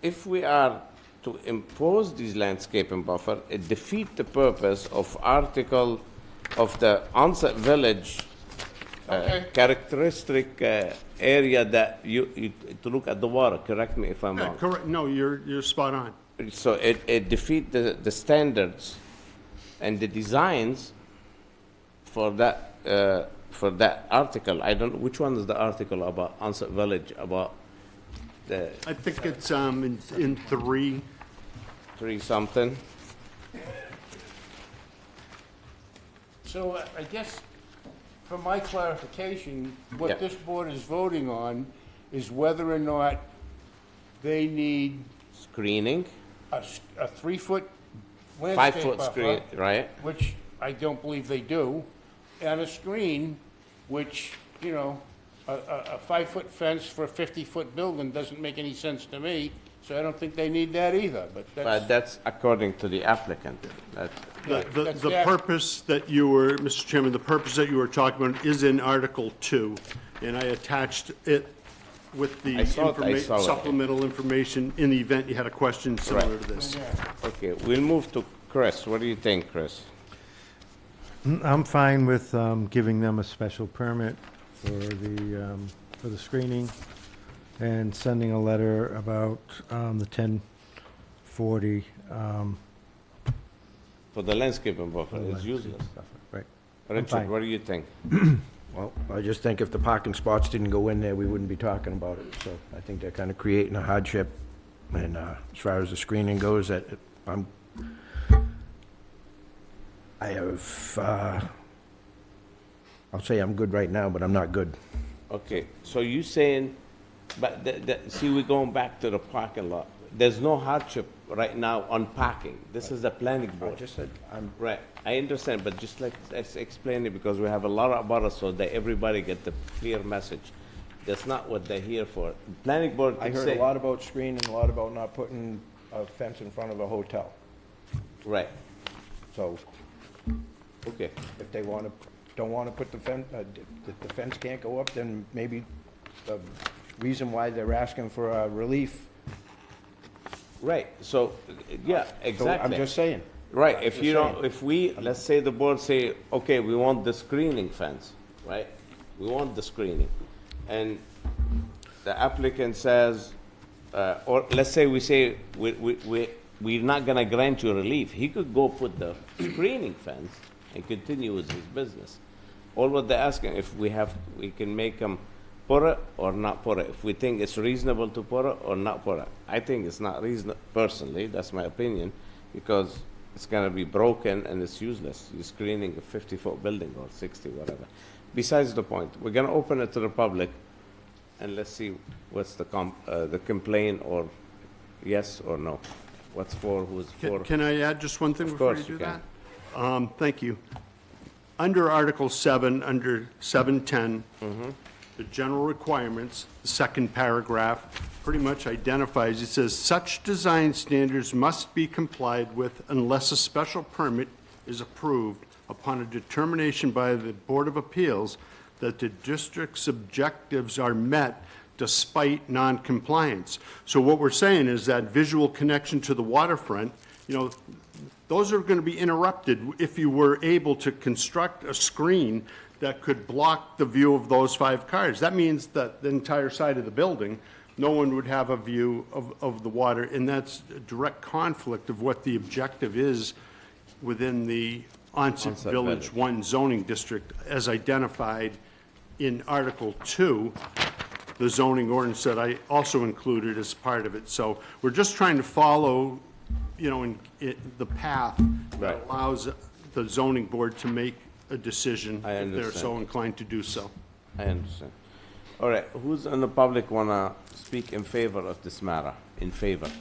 if we are to impose these landscaping buffer, it defeat the purpose of article of the onset village Okay. characteristic area that you to look at the water. Correct me if I'm Yeah, wrong. correct, no, you're spot on. So it defeat the standards and the designs for that article. I don't, which one is the article about onset village, about the I think it's in 3. 3 something? so I guess for my clarification, Yeah. what this board is voting on is whether or not they need Screening, a 3-foot 5 landscape foot buffer, screen, right? which I don't believe they do, and a screen, which, you know, a 5-foot fence for a 50-foot building doesn't make any sense to me, so I don't think they need that either, but But that's according to the applicant. That, The purpose that you were, Mr. Chairman, the purpose that you were talking about is in Article 2, and I attached it with the I saw it. supplemental information in the event you had a question similar to this. Okay, we'll move to Chris. What do you think, Chris? I'm fine with giving them a special permit for the screening and sending a letter about the 1040. For the landscaping buffer, For the it's landscaping useless. Right. Richard, fine. what do you think? Well, I just think if the parking spots didn't go in there, we wouldn't be talking about it. So I think they're kind of creating a hardship. And as far as the screening goes, I'll say I'm good right now, but I'm not good. Okay, so you saying, but see, we're going back to the parking lot. There's no hardship right now on parking. This is the planning board. I just said, Right, I understand, but just let's explain it because we have a lot about us so that everybody get the clear message. That's not what they're here for. Planning board I can heard say. a lot about screening, a lot about not putting a fence in front of a hotel. Right, So okay. if they don't want to put the fence, the fence can't go up, then maybe the reason why they're asking for a relief. Right, so, yeah, So exactly. I'm just saying. Right, I'm if just you don't, saying. if we, let's say the board say, okay, we want the screening fence, right? We want the screening. And the applicant says, or let's say we say, we're not gonna grant you relief. He could go put the screening fence and continue with his business. All what they're asking, if we can make them put it or not put it. If we think it's reasonable to put it or not put it. I think it's not reasonable, personally, that's my opinion, because it's gonna be broken and it's useless. You're screening a 50-foot building or 60, whatever. Besides the point, we're gonna open it to the public, and let's see what's the complaint, or yes or no. What's for, who's for? Can I add just one thing Of before you course do you that? can. Thank you. Under Article 7, under 710, the general requirements, the second paragraph, pretty much identifies, it says, "Such design standards must be complied with unless a special permit is approved upon a determination by the Board of Appeals that the district's objectives are met despite non-compliance." So what we're saying is that visual connection to the waterfront, you know, those are going to be interrupted if you were able to construct a screen that could block the view of those 5 cars. That means that the entire side of the building, no one would have a view of the water, and that's a direct conflict of what the objective is within the Onset Village 1 zoning district as identified in Article 2, the zoning ordinance that I also included as part of it. So we're just trying to follow, you know, the path that allows the zoning board to make a decision if they're so inclined to do so. I understand. All right, who's in the public wanna speak in favor of this matter? In favor?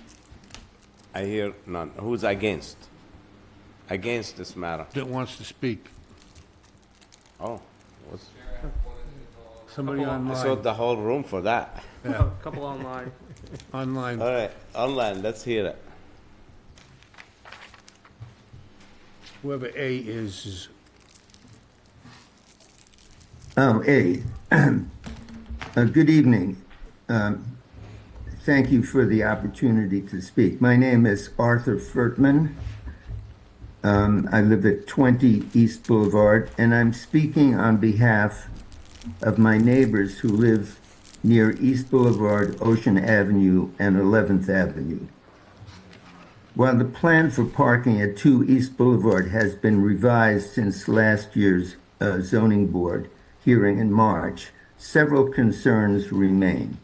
I hear none. Who's against? against this matter? that wants to speak? Oh, what's, Somebody I online. saw the whole room for that. Yeah. A couple online. Online. All right, online, let's hear it. Whoever A is A. Good evening. Thank you for the opportunity to speak. My name is Arthur Furtman. I live at 20 East Boulevard, and I'm speaking on behalf of my neighbors who live near East Boulevard, Ocean Avenue, and 11th Avenue. While the plan for parking at 2 East Boulevard has been revised since last year's zoning board hearing in March, several concerns remain.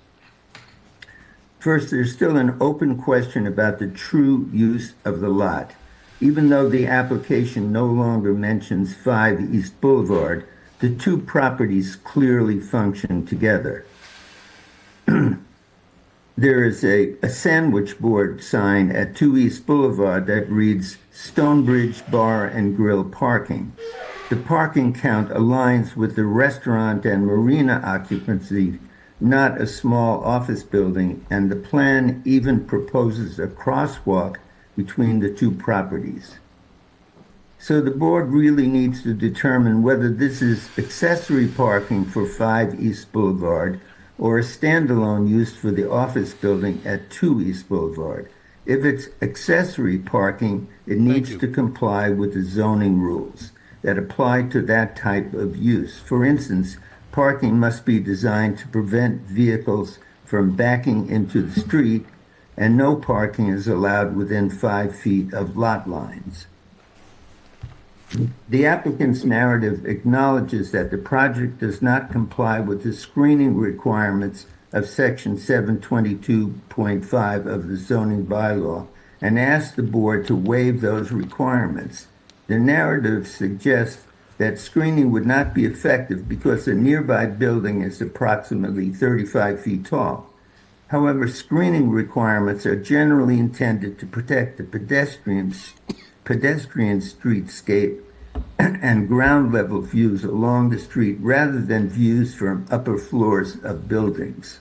First, there's still an open question about the true use of the lot. Even though the application no longer mentions 5 East Boulevard, the two properties clearly function together. There is a sandwich board sign at 2 East Boulevard that reads Stonebridge Bar and Grill Parking. The parking count aligns with the restaurant and marina occupancy, not a small office building, and the plan even proposes a crosswalk between the two properties. So the board really needs to determine whether this is accessory parking for 5 East Boulevard or a standalone use for the office building at 2 East Boulevard. If it's accessory parking, it needs to comply with the zoning rules that apply to that type of use. For instance, parking must be designed to prevent vehicles from backing into the street, and no parking is allowed within 5 feet of lot lines. The applicant's narrative acknowledges that the project does not comply with the screening requirements of Section 722.5 of the zoning bylaw and asks the board to waive those requirements. The narrative suggests that screening would not be effective because a nearby building is approximately 35 feet tall. However, screening requirements are generally intended to protect the pedestrian streetscape and ground level views along the street rather than views from upper floors of buildings.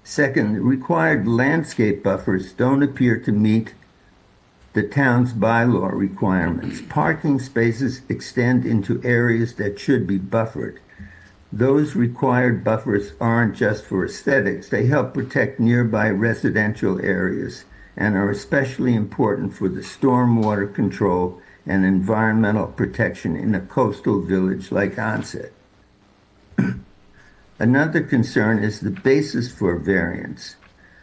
Second, required landscape buffers don't appear to meet the town's bylaw requirements. Parking spaces extend into areas that should be buffered. Those required buffers aren't just for aesthetics, they help protect nearby residential areas and are especially important for the stormwater control and environmental protection in a coastal village like Onset. Another concern is the basis for variance.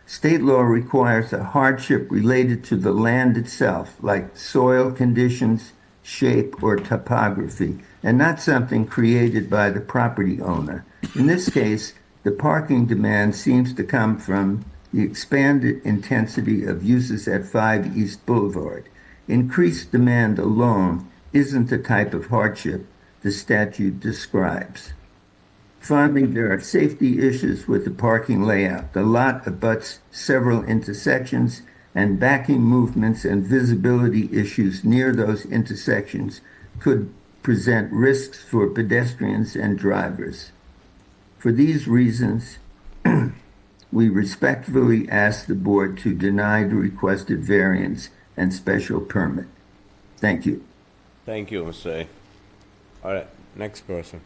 State law requires a hardship related to the land itself, like soil conditions, shape, or topography, and not something created by the property owner. In this case, the parking demand seems to come from the expanded intensity of uses at 5 East Boulevard. Increased demand alone isn't the type of hardship the statute describes. Finally, there are safety issues with the parking layout. The lot abuts several intersections, and backing movements and visibility issues near those intersections could present risks for pedestrians and drivers. For these reasons, we respectfully ask the board to deny the requested variance and special permit. Thank you. Thank you, Mr. A. All right, next person.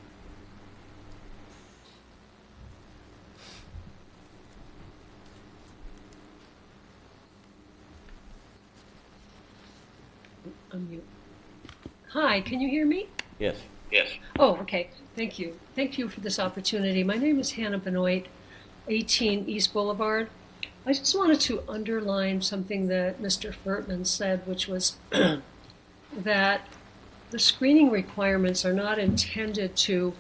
Unmute. Hi, can you hear me? Yes. Yes. Oh, okay. Thank you. Thank you for this opportunity. My name is Hannah Benoit, 18 East Boulevard. I just wanted to underline something that Mr. Furtman said, which was that the screening requirements are not intended to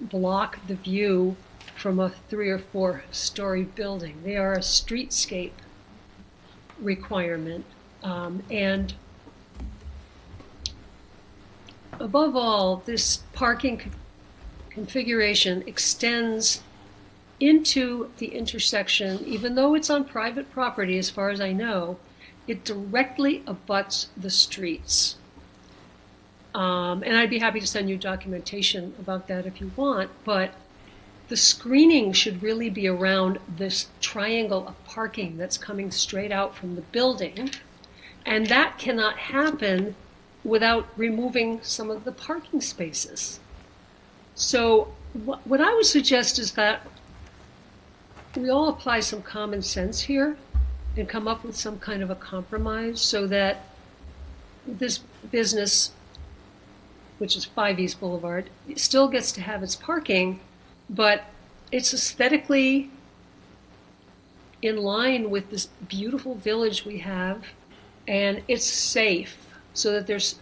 block the view from a 3 or 4 story building. They are a streetscape requirement. And above all, this parking configuration extends into the intersection, even though it's on private property, as far as I know, It directly abuts the streets. And I'd be happy to send you documentation about that if you want, but the screening should really be around this triangle of parking that's coming straight out from the building. And that cannot happen without removing some of the parking spaces. So what I would suggest is that we all apply some common sense here and come up with some kind of a compromise so that this business, which is 5 East Boulevard, still gets to have its parking, but it's aesthetically in line with this beautiful village we have, and it's safe so that there's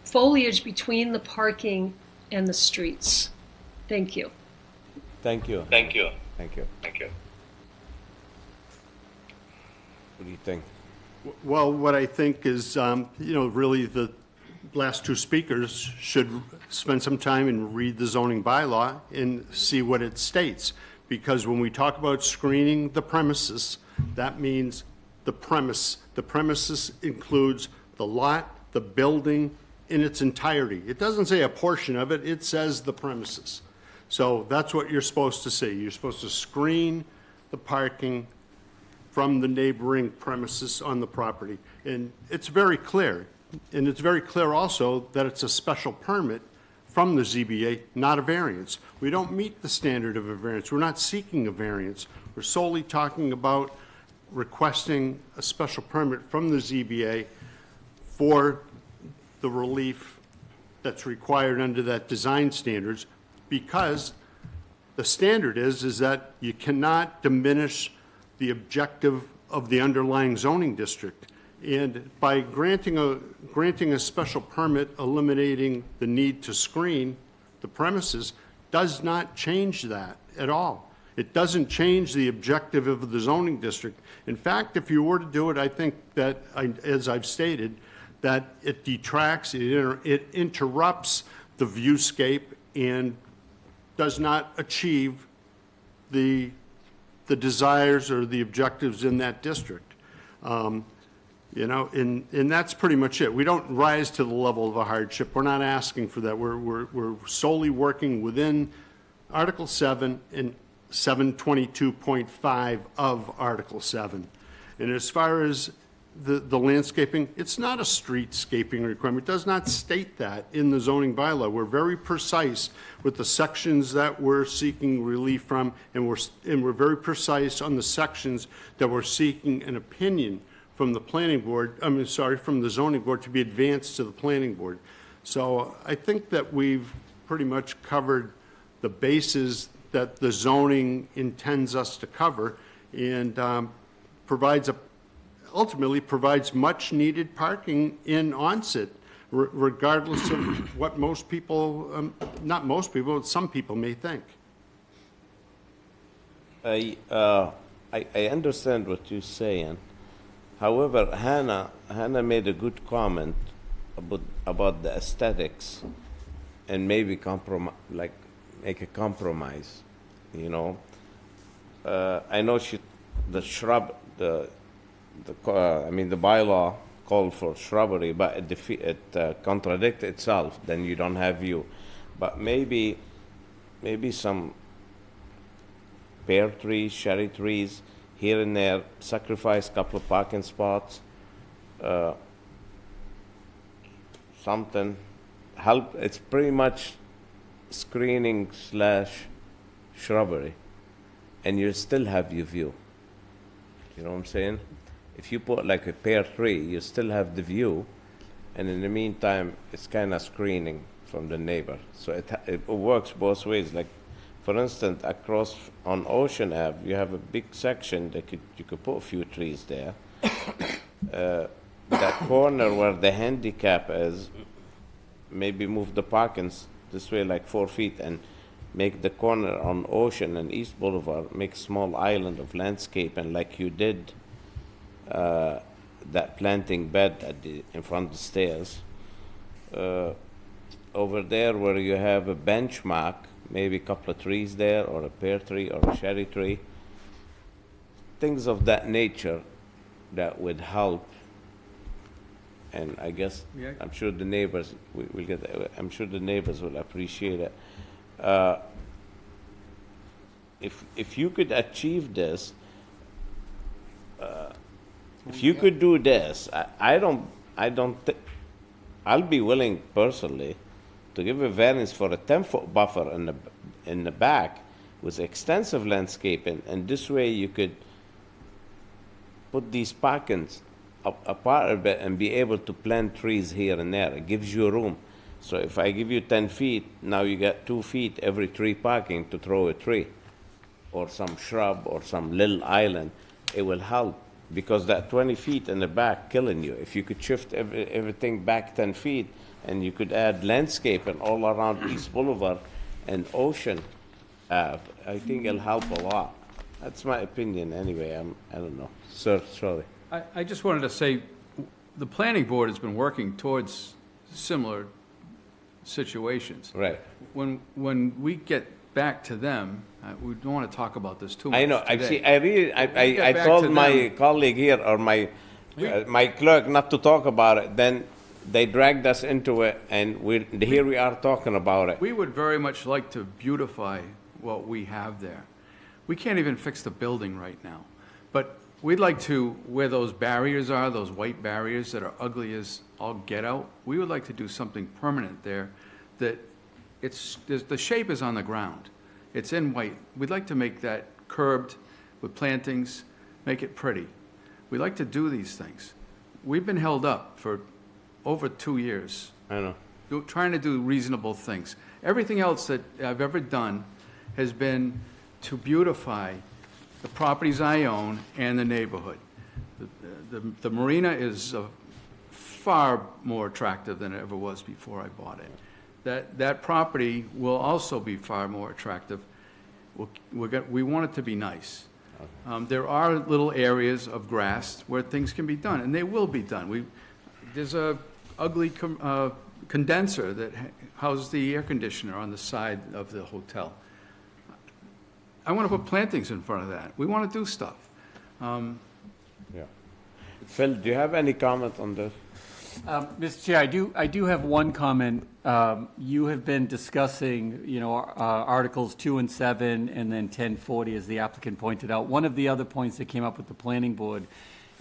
foliage between the parking and the streets. Thank you. Thank you. Thank you. Thank you. Thank you. What do you think? Well, what I think is, really the last two speakers should spend some time and read the zoning bylaw and see what it states. Because when we talk about screening the premises, that means the premise. The premises includes the lot, the building in its entirety. It doesn't say a portion of it, it says the premises. So that's what you're supposed to see. You're supposed to screen the parking from the neighboring premises on the property. And it's very clear. And it's very clear also that it's a special permit from the ZBA, not a variance. We don't meet the standard of a variance. We're not seeking a variance. We're solely talking about requesting a special permit from the ZBA for the relief that's required under that design standards, because the standard is that you cannot diminish the objective of the underlying zoning district. And by granting a special permit eliminating the need to screen the premises does not change that at all. It doesn't change the objective of the zoning district. In fact, if you were to do it, I think that, as I've stated, that it detracts, it interrupts the viewscape and does not achieve the desires or the objectives in that district. And that's pretty much it. We don't rise to the level of a hardship. We're not asking for that. We're solely working within Article 7 and 722.5 of Article 7. And as far as the landscaping, it's not a streetscaping requirement. It does not state that in the zoning bylaw. We're very precise with the sections that we're seeking relief from, and we're very precise on the sections that we're seeking an opinion from the planning board, from the zoning board to be advanced to the planning board. So I think that we've pretty much covered the bases that the zoning intends us to cover, and ultimately provides much needed parking in Onset, regardless of what most people, not most people, but some people may think. I understand what you're saying. However, Hannah made a good comment about the aesthetics and maybe make a compromise, I know the bylaw called for shrubbery, but it contradicts itself, then you don't have view. But maybe some pear trees, cherry trees, here and there, sacrifice a couple of parking spots, something, help. It's pretty much screening / shrubbery, and you still have your view. You know what I'm saying? If you put like a pear tree, you still have the view, and in the meantime, it's kind of screening from the neighbor. So it works both ways. Like, for instance, across on Ocean Ave, you have a big section that you could put a few trees there. That corner where the handicap is, maybe move the parking this way like 4 feet and make the corner on Ocean and East Boulevard, make a small island of landscape, and like you did that planting bed in front of the stairs. Over there where you have a benchmark, maybe a couple of trees there, or a pear tree or a cherry tree. Things of that nature that would help and I guess, Yeah. I'm sure the neighbors will get, I'm sure the neighbors will appreciate it. If you could achieve this, if you could do this, I'll be willing personally to give a variance for a 10-foot buffer in the back with extensive landscaping, and this way you could put these parkings apart a bit and be able to plant trees here and there. It gives you room. So if I give you 10 feet, now you got 2 feet every tree parking to throw a tree or some shrub or some little island. It will help, because that 20 feet in the back killing you. If you could shift everything back 10 feet and you could add landscaping all around East Boulevard and Ocean Ave, I think it'll help a lot. That's my opinion anyway. I don't know. Sir, sorry. I just wanted to say, the planning board has been working towards similar situations. Right. When we get back to them, we don't want to talk about this too much I know. today. I told my colleague here, or my clerk, not to talk about it. Then they dragged us into it, and here we are talking about it. We would very much like to beautify what we have there. We can't even fix the building right now. But we'd like to, where those barriers are, those white barriers that are ugly as all get out, we would like to do something permanent there that the shape is on the ground. It's in white. We'd like to make that curbed with plantings, make it pretty. We like to do these things. We've been held up for over 2 years. I know. Trying to do reasonable things. Everything else that I've ever done has been to beautify the properties I own and the neighborhood. The marina is far more attractive than it ever was before I bought it. That property will also be far more attractive. We want it to be nice. There are little areas of grass where things can be done, and they will be done. There's a ugly condenser that houses the air conditioner on the side of the hotel. I want to put plantings in front of that. We want to do stuff. Yeah. Phil, do you have any comment on this? Mr. Chair, I do have one comment. You have been discussing, Articles 2 and 7, and then 1040, as the applicant pointed out. One of the other points that came up with the planning board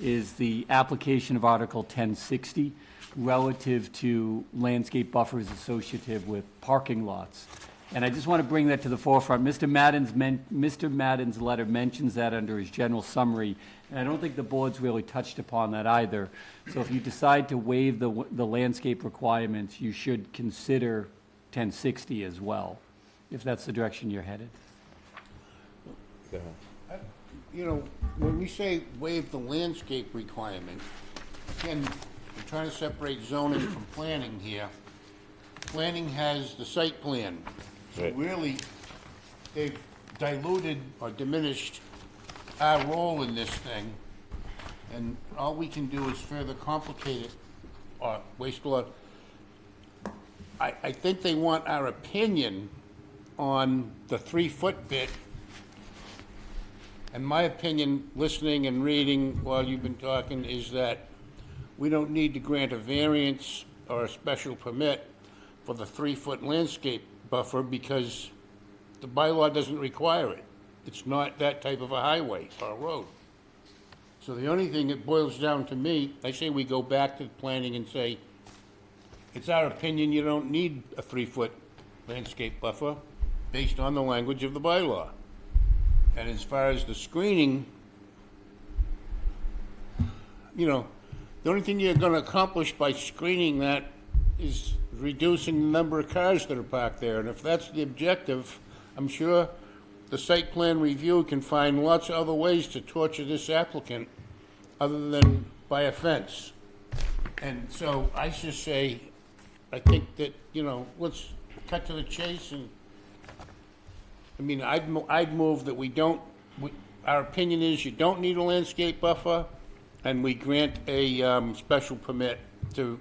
is the application of Article 1060 relative to landscape buffers associative with parking lots. And I just want to bring that to the forefront. Mr. Madden's letter mentions that under his general summary, and I don't think the board's really touched upon that either. So if you decide to waive the landscape requirements, you should consider 1060 as well, if that's the direction you're headed. Go ahead. When we say waive the landscape requirement, again, we're trying to separate zoning from planning here. Planning has the site plan. So Right. really, they've diluted or diminished our role in this thing, and all we can do is further complicate it or waste a lot. I think they want our opinion on the 3-foot bit. And my opinion, listening and reading while you've been talking, is that we don't need to grant a variance or a special permit for the 3-foot landscape buffer because the bylaw doesn't require it. It's not that type of a highway or a road. So the only thing it boils down to me, I say we go back to the planning and say, it's our opinion you don't need a 3-foot landscape buffer based on the language of the bylaw. And as far as the screening, the only thing you're gonna accomplish by screening that is reducing the number of cars that are parked there. And if that's the objective, I'm sure the site plan review can find lots of other ways to torture this applicant other than by a fence. And so I just say, I think that, let's cut to the chase and, I'd move that our opinion is you don't need a landscape buffer, and we grant a special permit to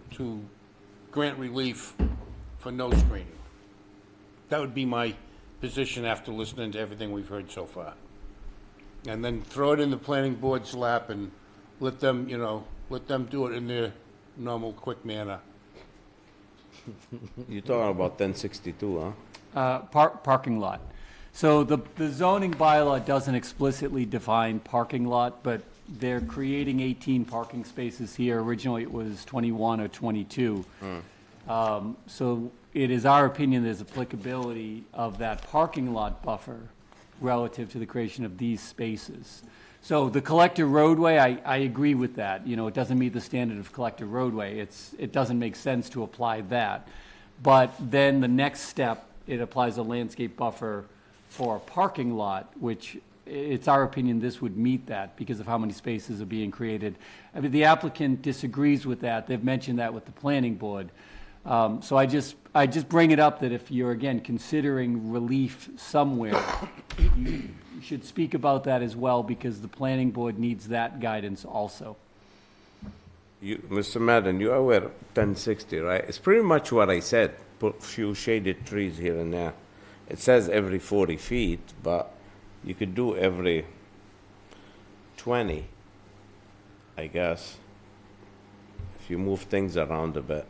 grant relief for no screening. That would be my position after listening to everything we've heard so far. And then throw it in the planning board's lap and let them do it in their normal, quick manner. You're talking about 1062, huh? Parking lot. So the zoning bylaw doesn't explicitly define parking lot, but they're creating 18 parking spaces here. Originally, it was 21 or 22. So it is our opinion there's applicability of that parking lot buffer relative to the creation of these spaces. So the collector roadway, I agree with that. You know, it doesn't meet the standard of collector roadway. It doesn't make sense to apply that. But then the next step, it applies a landscape buffer for a parking lot, which it's our opinion this would meet that because of how many spaces are being created. I mean, the applicant disagrees with that. They've mentioned that with the planning board. So I just bring it up that if you're, again, considering relief somewhere, you should speak about that as well because the planning board needs that guidance also. Mr. Madden, you are aware of 1060, right? It's pretty much what I said. Put a few shaded trees here and there. It says every 40 feet, but you could do every 20, I guess, if you move things around a bit.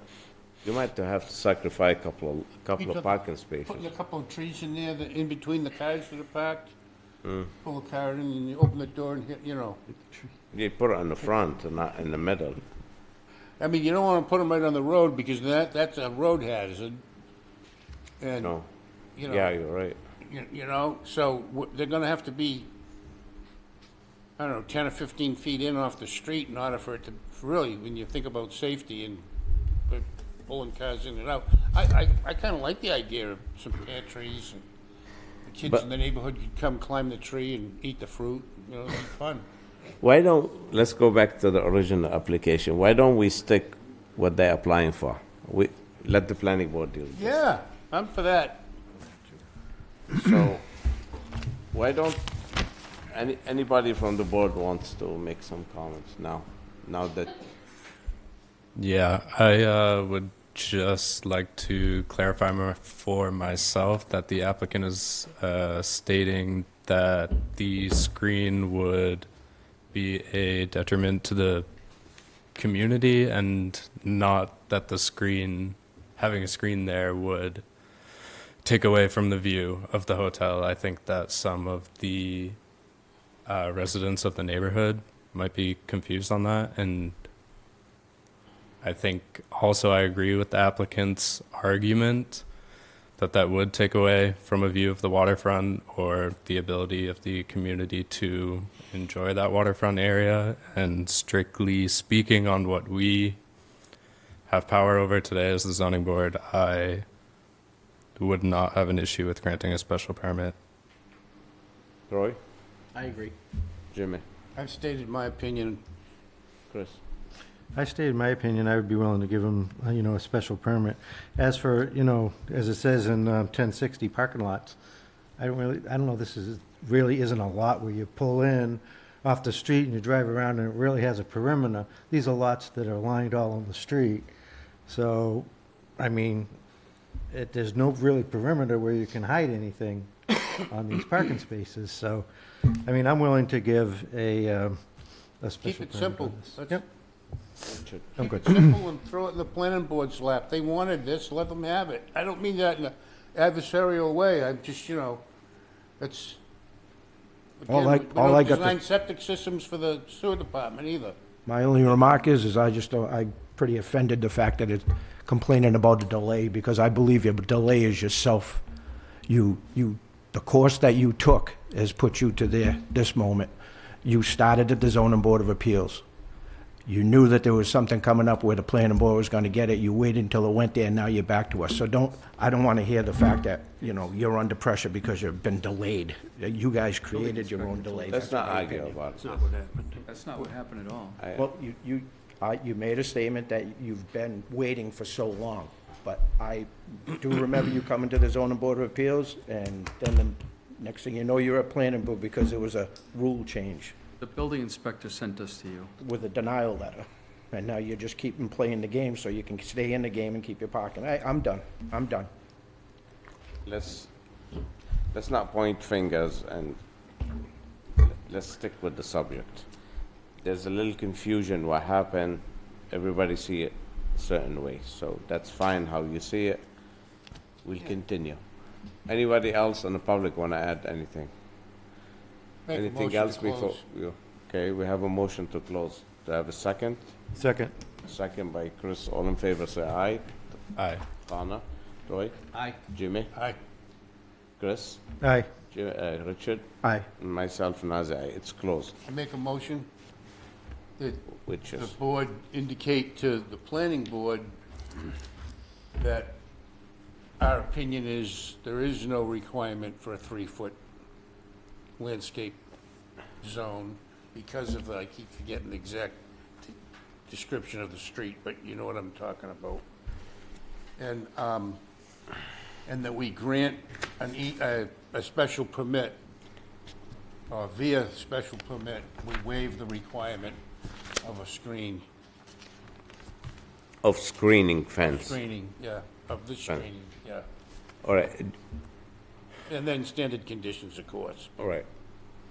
You might have to sacrifice a couple of parking spaces. Putting a couple of trees in there, in between the cars that are parked. Pull a car in and you open the door and hit, you know. You put it in the front and not in the middle. I mean, you don't want to put them right on the road because that's a road hazard. And, No. you know. Yeah, you're right. You know, so they're gonna have to be, I don't know, 10 or 15 feet in off the street in order for it to, really, when you think about safety and pulling cars in and out. I kind of like the idea of some pear trees and the kids in the neighborhood could come climb the tree and eat the fruit, you know, it'd be fun. Let's go back to the original application. Why don't we stick what they're applying for? Let the planning board deal with this. Yeah, I'm for that. So, why don't, anybody from the board wants to make some comments now that, Yeah, I would just like to clarify for myself that the applicant is stating that the screen would be a detriment to the community and not that the screen, having a screen there would take away from the view of the hotel. I think that some of the residents of the neighborhood might be confused on that, and I think also I agree with the applicant's argument that would take away from a view of the waterfront or the ability of the community to enjoy that waterfront area. And strictly speaking on what we have power over today as the zoning board, I would not have an issue with granting a special permit. Roy? I agree. Jimmy? I've stated my opinion. Chris? I stated my opinion, I would be willing to give them, a special permit. As for, as it says in 1060 parking lots, I don't know, really isn't a lot where you pull in off the street and you drive around and it really has a perimeter. These are lots that are lined all on the street. So, I mean, there's no really perimeter where you can hide anything on these parking spaces. So, I mean, I'm willing to give a special Keep it permit simple. for this. Let's Yep. I'm Keep good. it simple and throw it in the planning board's lap. They wanted this, let them have it. I don't mean that in an adversarial way. I'm just, it's. All I- Again, we all I don't got to- design septic systems for the sewer department either. My only remark is I just don't, I'm pretty offended the fact that it's complaining about a delay, because I believe your delay is yourself. The course that you took has put you to this moment. You started at the zoning board of appeals. You knew that there was something coming up where the planning board was gonna get it. You waited until it went there, and now you're back to us. So I don't wanna hear the fact that, you're under pressure because you've been delayed. You guys created your own delay. Let's not my argue opinion. about it. That's not what happened. That's not what happened at all. Well, you made a statement that you've been waiting for so long, but I do remember you coming to the zoning board of appeals, and then the next thing you know, you're at planning board because there was a rule change The building inspector sent us to you. with a denial letter. And now you're just keeping playing the game so you can stay in the game and keep your parking. I'm done. Let's not point fingers and let's stick with the subject. There's a little confusion what happened everybody see it a certain way, so that's fine how you see it. We'll continue. Anybody else in the public want to add anything? Make a Anything motion to else before? close. Okay, we have a motion to close. Do I have a second? Second. Second by Chris. All in favor, say aye. Aye. Donna? Troy? Aye. Jimmy? Aye. Chris? Aye. Richard? Aye. And myself, Nazir, aye. It's closed. I make a motion that Which the is, board indicate to the planning board that our opinion is there is no requirement for a 3-foot landscape zone because of the, I keep forgetting the exact description of the street, but you know what I'm talking about. And that we grant a special permit, or via special permit, we waive the requirement of a of screening fence. screening, yeah, of the screening, yeah. All right, And then standard conditions, of course. all right.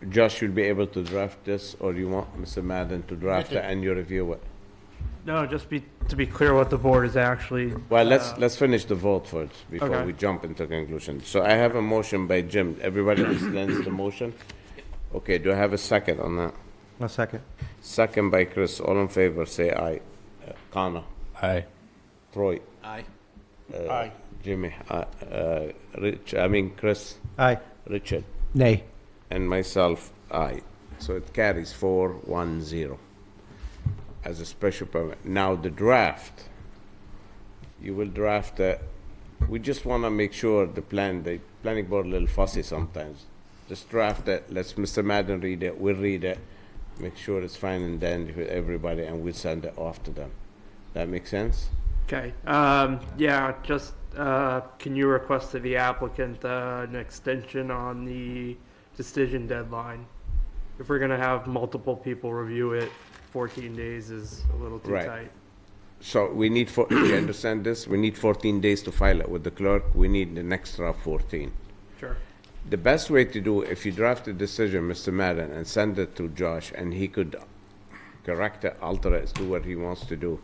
Josh, you'll be able to draft this, or do you want Mr. Madden to draft it and you review it? No, to be clear what the board is actually. Well, let's finish the vote first before Okay. we jump into conclusion. So I have a motion by Jim. Everybody understands the motion? Okay, do I have a second on that? A second. Second by Chris. All in favor, say aye. Connor? Aye. Troy? Aye. Aye. Jimmy? Chris? Aye. Richard? Nay. And myself, aye. So it carries 4-1-0 as a special permit. Now, the draft, you will draft we just want to make sure the planning board a little fussy sometimes. Just draft it, let Mr. Madden read it, we'll read it, make sure it's fine and dandy with everybody, and we'll send it off to them. That make sense? Okay, yeah, just, can you request to the applicant, an extension on the decision deadline? If we're gonna have multiple people review it, 14 days is a little too Right. tight. So we need, you understand this? We need 14 days to file it with the clerk. We need an extra 14. Sure. The best way to do, if you draft a decision, Mr. Madden, and send it to Josh, and he could correct it, alter it, do what he wants to do,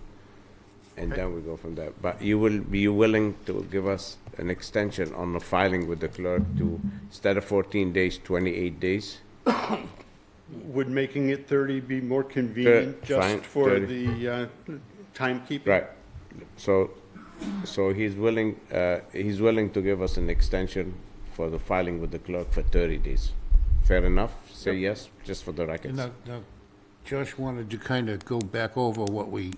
and then we go from there. But you will be willing to give us an extension on the filing with the clerk to, instead of 14 days, 28 days? Would making it 30 be more convenient fine, just for 30. the timekeeping? Right. So he's willing to give us an extension for the filing with the clerk for 30 days. Fair enough? Say yes, just for the record. Now, Josh wanted to kind of go back over what we,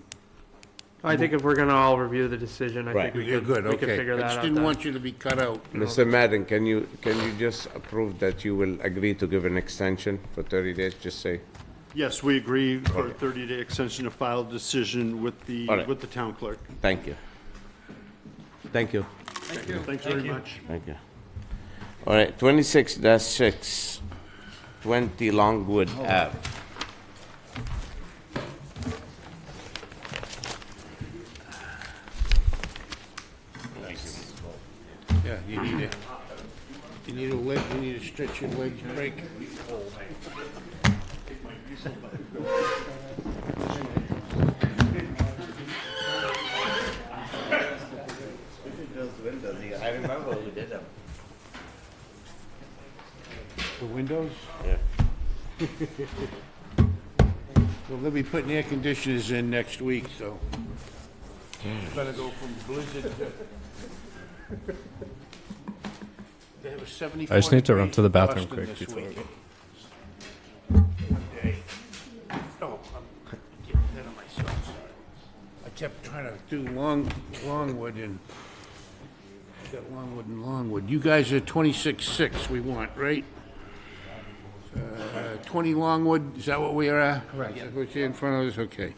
I think if we're gonna all review the decision, I Right. think we you're could, good, we could okay. figure I that just out didn't then. want you to be cut out. you know. Mr. Madden, can you just approve that you will agree to give an extension for 30 days? Just say, Yes, we agree for a 30-day extension to file a decision with the, All right. with the town clerk. thank you. Thank you. Thanks very much. Thank you. All right, 26-6, 20 Longwood Ave. Yeah, you need it. You need a leg, you need to stretch your legs, break. I remember we did them. The windows? Yeah. Well, they'll be putting air conditioners in next week, so. Better go from blizzard to. They have a 74 I just need to run to the degree bathroom Boston quick this before I week. go. One day. Oh, I'm getting ahead of myself. I kept trying to do Longwood and got Longwood. You guys are 26-6 we want, right? 20 Longwood, is that what we are at? Correct. Is that what's in front of us? Okay.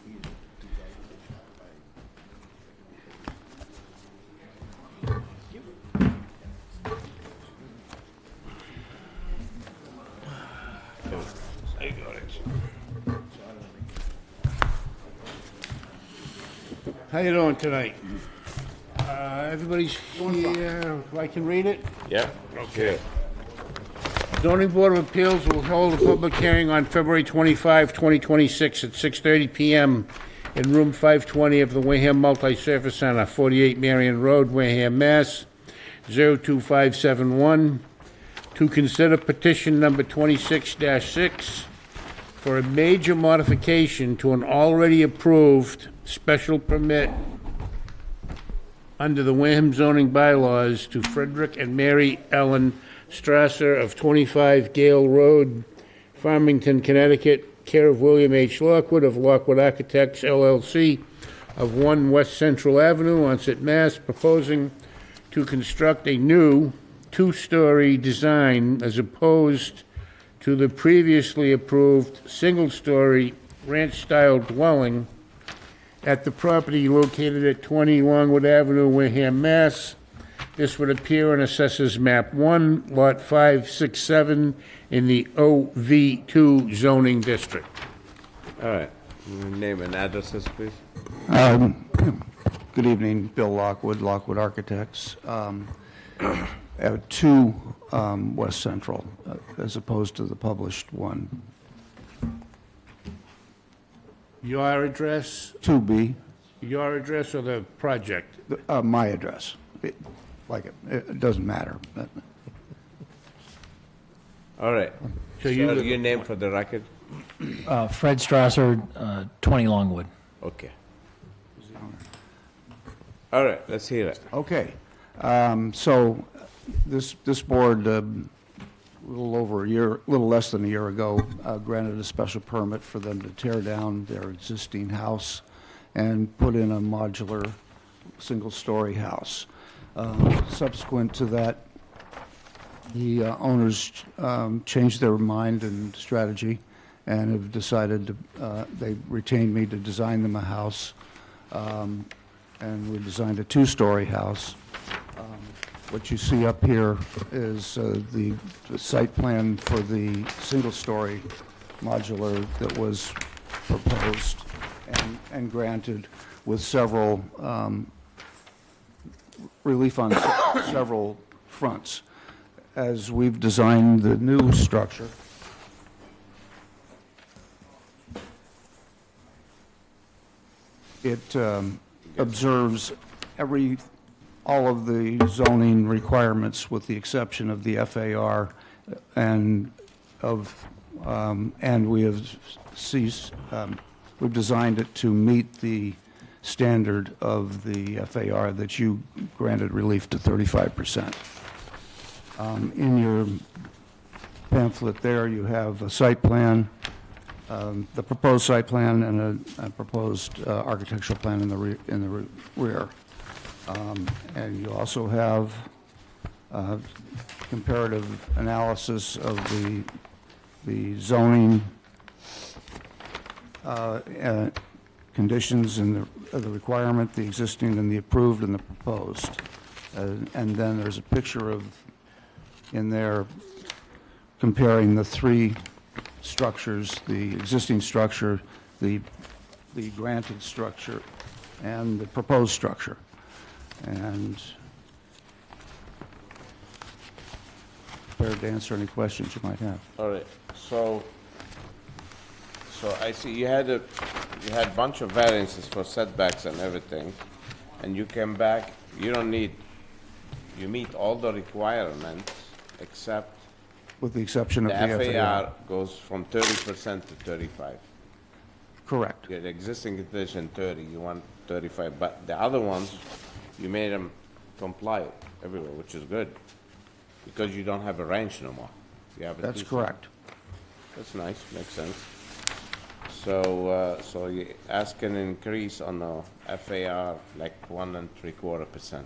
I got it. How you doing tonight? Everybody's here, I can read it? Yeah? Okay. Zoning Board of Appeals will hold a public hearing on February 25, 2026 at 6:30 PM in room 520 of the Wareham Multi-Service Center, 48 Marion Road, Wareham, Mass. 02571, to consider petition number 26-6 for a major modification to an already approved special permit under the Wareham zoning bylaws to Frederick and Mary Ellen Strasser of 25 Gale Road, Farmington, Connecticut, care of William H. Lockwood of Lockwood Architects, LLC, of 1 West Central Avenue, Onset, Mass., proposing to construct a new two-story design as opposed to the previously approved single-story ranch-style dwelling at the property located at 20 Longwood Avenue, Wareham, Mass. This would appear in Assessors Map 1, Lot 567, in the OV2 zoning district. All right. Name and addresses, please. Good evening, Bill Lockwood, Lockwood Architects. 2 West Central, as opposed to the published one. Your address, 2B, your address or the project? my address. It doesn't matter. All right. So you live your name for the record? Fred Strasser, 20 Longwood. Okay. All right, let's hear it. Okay. So this board, a little less than a year ago, granted a special permit for them to tear down their existing house and put in a modular single-story house. Subsequent to that, the owners changed their mind and strategy and have decided to, they retained me to design them a house. And we designed a two-story house. What you see up here is the site plan for the single-story modular that was proposed and granted with several relief on several fronts. As we've designed the new structure, it observes all of the zoning requirements with the exception of the FAR and we have we've designed it to meet the standard of the FAR that you granted relief to 35%. In your pamphlet there, you have a site plan, the proposed site plan, and a proposed architectural plan in the rear. And you also have comparative analysis of the zoning conditions and the requirement, the existing and the approved and the proposed. And then there's a picture in there comparing the 3 structures, the existing structure, the granted structure, and the proposed structure. And prepared to answer any questions you might have. All right, so I see you had a bunch of variances for setbacks and everything, and you came back, you meet all the requirements except With the exception of the the FAR. FAR goes from 30% to 35. Correct. The existing condition 30, you want 35, but the other ones, you made them comply everywhere, which is good, because you don't have a range no more. You have a That's two-story. correct. That's nice, makes sense. So you ask an increase on the FAR like 1.75%.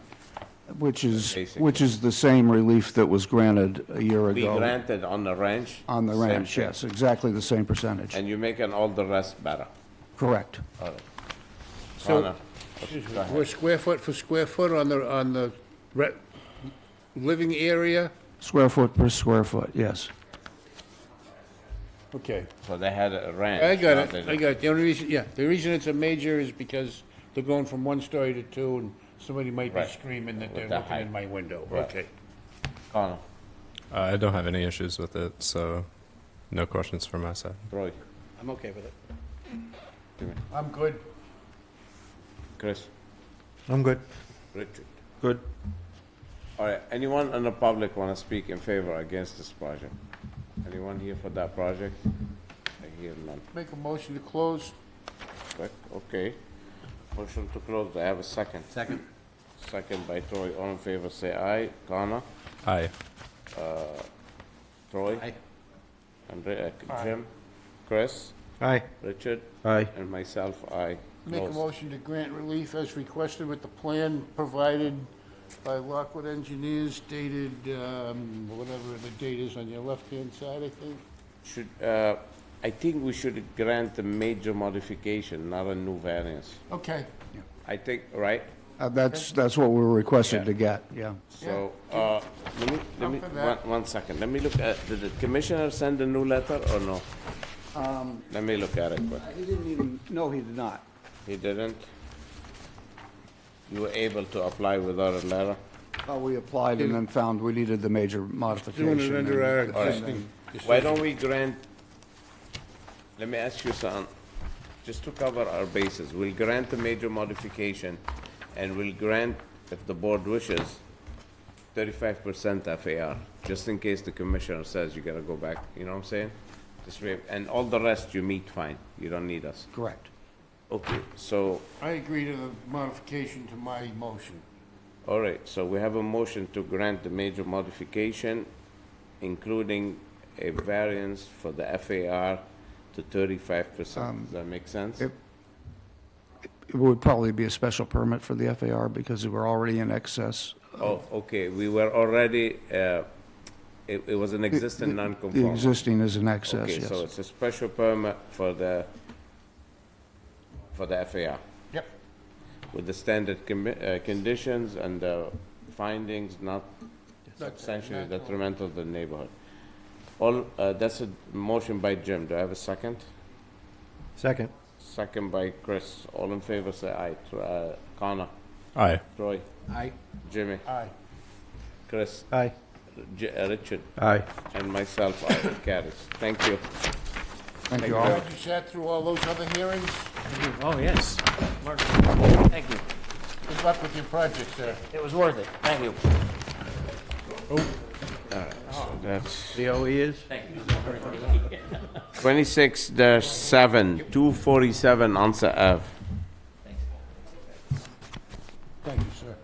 Which is Basically. the same relief that was granted a year Be ago. granted on the ranch? On the same ranch, thing. yes, exactly the same percentage. And you're making all the rest better? Correct. All right. So, Connor, go ahead. we're square foot for square foot on the living area? Square foot per square foot, yes. Okay. So they had a ranch. I got not it, a- I got it. The only reason, the reason it's a major is because they're going from 1 story to 2, and somebody might be Right. screaming that With they're the looking in height. my window. Right. Okay. Connor, I don't have any issues with it, so no questions from my side. Troy, I'm okay with it. I'm good. Chris? I'm good. Richard? Good. All right, anyone in the public want to speak in favor or against this project? Anyone here for that project? I hear none. Make a motion to close. Correct, okay. Motion to close, do I have a second? Second. Second by Troy, all in favor, say aye. Connor? Aye. Troy? Aye. And Jim? Chris? Aye. Richard? Aye. And myself, aye. Make a Close. motion to grant relief as requested with the plan provided by Lockwood Engineers dated, whatever the date is on your left-hand side, I think. Should, I think we should grant a major modification, not a new variance. Okay. I think, right? That's what we were requested Yeah. to get, yeah. So, let me, I'm for that. one second, let me look at, did the commissioner send a new letter or no? Let me look at it quick. He didn't even, no, he did not. He didn't? You were able to apply without a letter? We applied and then found we needed the major modification. Doing it under our All right. existing. Why don't we grant, let me ask you something, just to cover our bases, we'll grant a major modification, and we'll grant, if the board wishes, 35% FAR, just in case the commissioner says you gotta go back, you know what I'm saying? Just waive, and all the rest you meet fine, you don't need us. Correct. Okay, so, I agree to the modification to my motion. all right, so we have a motion to grant the major modification, including a variance for the FAR to 35%. Does that make sense? It would probably be a special permit for the FAR because we're already in excess. Oh, okay, we were already, it was an existing The non-conforming. existing is in excess, Okay, so yes. it's a special permit for the FAR, Yep. with the standard conditions and the findings not substantially detrimental to the neighborhood. All, that's a motion by Jim, do I have a second? Second. Second by Chris, all in favor say aye. Connor? Aye. Troy? Aye. Jimmy? Aye. Chris? Aye. Richard? Aye. And myself, aye, it carries. Thank you. Thank you I'm all. glad you sat through all those other hearings. Oh, yes. Thank you. Good luck with your project, sir. It was worth it. Thank you. That's See how he is? 26-7, 247 Onset Ave. Thank you, sir.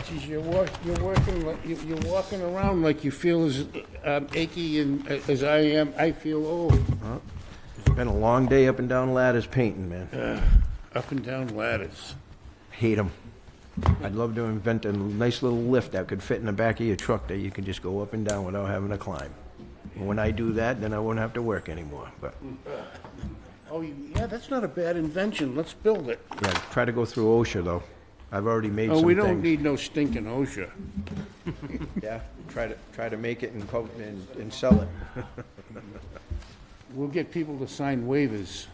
Geez, you're walking around like you feel as achy and as I am. I feel old. It's been a long day up and down ladders painting, man. Up and down ladders. Hate them. I'd love to invent a nice little lift that could fit in the back of your truck that you can just go up and down without having to climb. And when I do that, then I won't have to work anymore, but, Oh, yeah, that's not a bad invention. Let's build it. yeah, try to go through OSHA, though. I've already made some Oh, things. we don't need no stinking OSHA. Yeah, try to make it and sell it. We'll get people to sign waivers.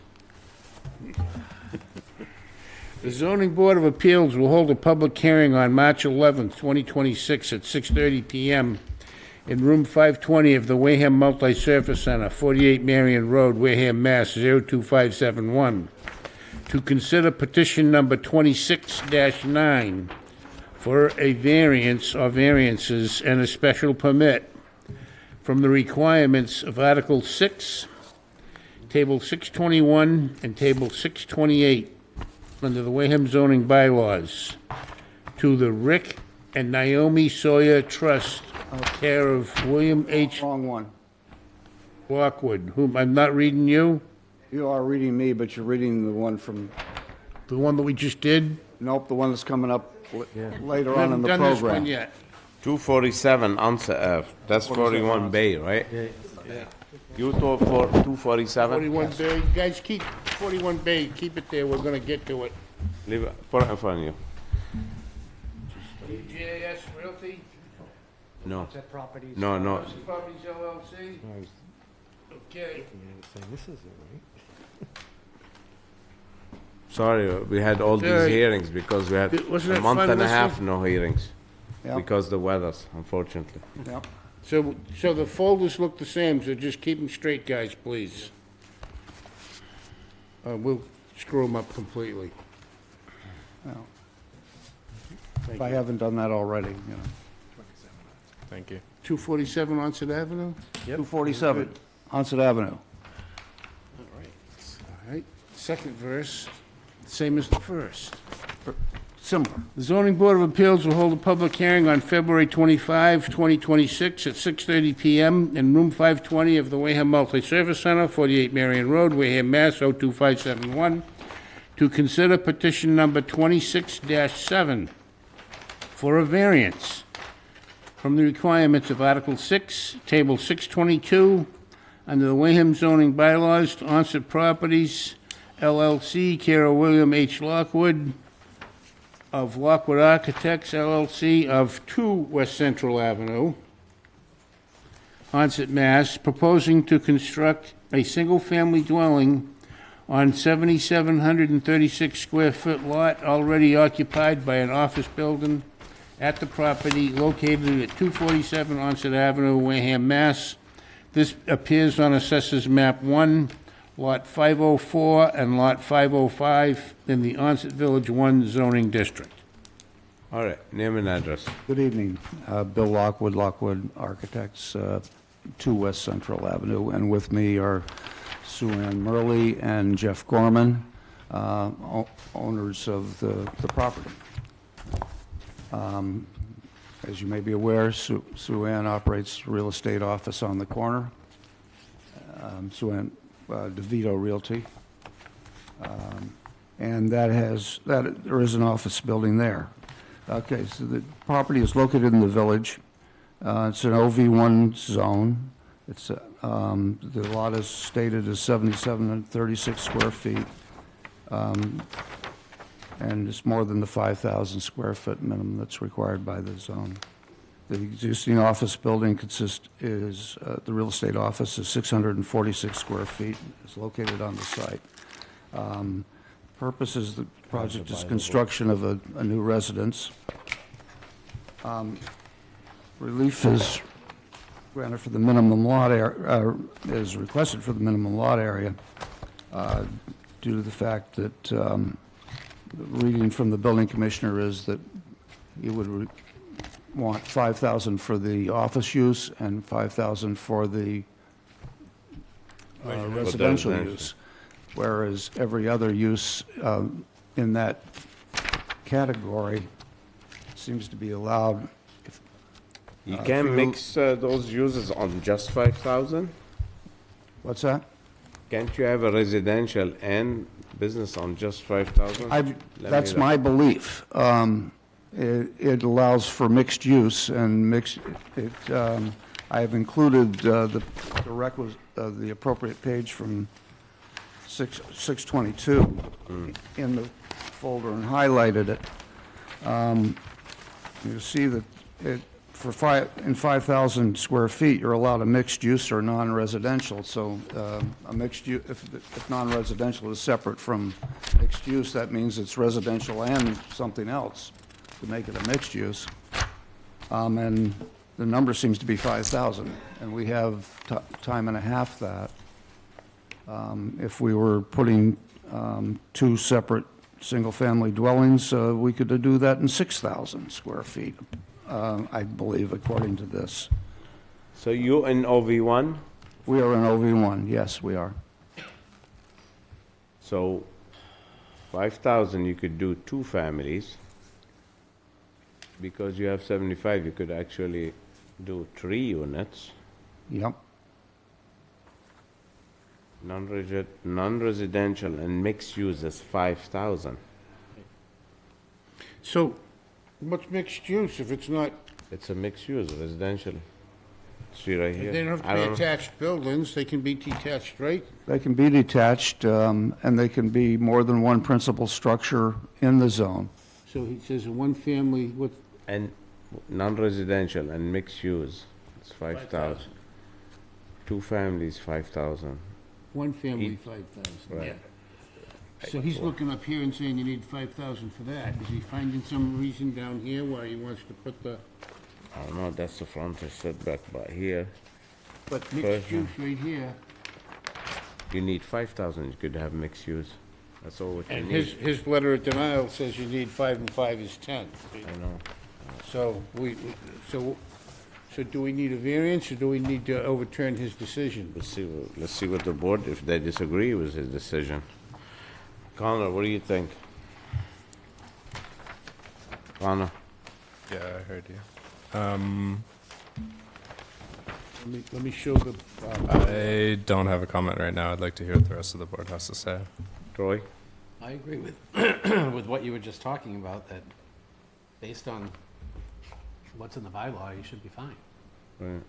The Zoning Board of Appeals will hold a public hearing on March 11th, 2026 at 6:30 PM in Room 520 of the Wareham Multi-Service Center, 48 Marion Road, Wareham, Mass. 02571, to consider petition number 26-9 for a variance or variances and a special permit from the requirements of Article 6, Table 621, and Table 628 under the Wareham zoning bylaws to the Rick and Naomi Sawyer Trust, care of William H. Wrong one. Lockwood, whom I'm not reading you, You are reading me, but you're reading the one from, the one that we just did. nope, the one that's coming up later We on in haven't the done this one program. yet. 247 Onset Ave, that's 41 Bay, right? You told for 247? 41 Bay, you guys keep 41 Bay, keep it there, we're gonna get to it. Leave it, put it in front of you. WJS Realty, No. That properties. No, no. Properties LLC, okay. This isn't right. Sorry, we had all these Sorry. hearings because we had Wasn't a it month fun and a half listening? no hearings. Yeah. Because the weathers, unfortunately. Yep. So the folders look the same, so just keep them straight, guys, please. We'll screw them up completely. Well, Thank If I you. haven't done that already, you know. Thank you. 247 Onset Avenue? 247, Onset Avenue. All right. Second verse, same as the first. Similar. The zoning board of appeals will hold a public hearing on February 25, 2026 at 6:30 PM in room 520 of the Wareham Multi-Service Center, 48 Marion Road, Wareham, Mass. 02571, to consider petition number 26-7 for a variance from the requirements of Article 6, Table 622, under the Wareham zoning bylaws to Onset Properties LLC, care of William H. Lockwood, of Lockwood Architects LLC of 2 West Central Avenue, Onset, Mass., proposing to construct a single-family dwelling on 7,736 square foot lot already occupied by an office building at the property located at 247 Onset Avenue, Wareham, Mass. This appears on Assessors Map 1, Lot 504 and Lot 505 in the Onset Village 1 zoning district. All right, name and address. Good evening. Bill Lockwood, Lockwood Architects, 2 West Central Avenue, and with me are Sue Ann Murley and Jeff Gorman, owners of the property. As you may be aware, Sue Ann operates a real estate office on the corner. Sue Ann DeVito Realty. And there is an office building there. Okay, so the property is located in the village. It's an OV1 zone. It's, the lot is stated as 7,736 square feet. And it's more than the 5,000 square foot minimum that's required by the zone. The existing office building the real estate office is 646 square feet. It's located on the site. Purpose is the project is construction of a new residence. Relief is granted for the minimum lot area, is requested for the minimum lot area due to the fact that the reading from the building commissioner is that he would want 5,000 for the office use and 5,000 for the residential use, whereas every other use in that category seems to be allowed. You can mix those uses on just 5,000? What's that? Can't you have a residential and business on just 5,000? That's my belief. It allows for mixed use and I have included the appropriate page from 622 in the folder and highlighted it. You see that in 5,000 square feet, you're allowed a mixed use or non-residential. So a mixed use, if non-residential is separate from mixed use, that means it's residential and something else to make it a mixed use. And the number seems to be 5,000, and we have time and a half that. If we were putting 2 separate single-family dwellings, we could do that in 6,000 square feet. I believe, according to this. So you in OV1? We are in OV1, yes, we are. So 5,000, you could do 2 families. Because you have 75, you could actually do 3 units. Yep. Non-residential and mixed use is 5,000. So, what's mixed use if it's not, It's a mixed use, residential. See right here. they don't have I to be don't know. attached buildings, they can be detached, right? They can be detached, and they can be more than one principal structure in the zone. So he says a one-family with And non-residential and mixed use, it's 5,000. 2 families, 5,000. one family, He- 5,000. Right. So he's looking up here and saying you need 5,000 for that. Is he finding some reason down here why he wants to put the, I don't know, that's the frontage setback, but here, but mixed use right here? you need 5,000, you could have mixed use. That's all what you And need. his letter of denial says you need 5 and 5 is 10. I know. So so do we need a variance, or do we need to overturn his decision? Let's see what the board, if they disagree with his decision. Connor, what do you think? Connor? Yeah, I heard you. Let me show the, I don't have a comment right now. I'd like to hear what the rest of the board has to say. Troy? I agree with, with what you were just talking about, that based on what's in the bylaw, you should be fine. Right.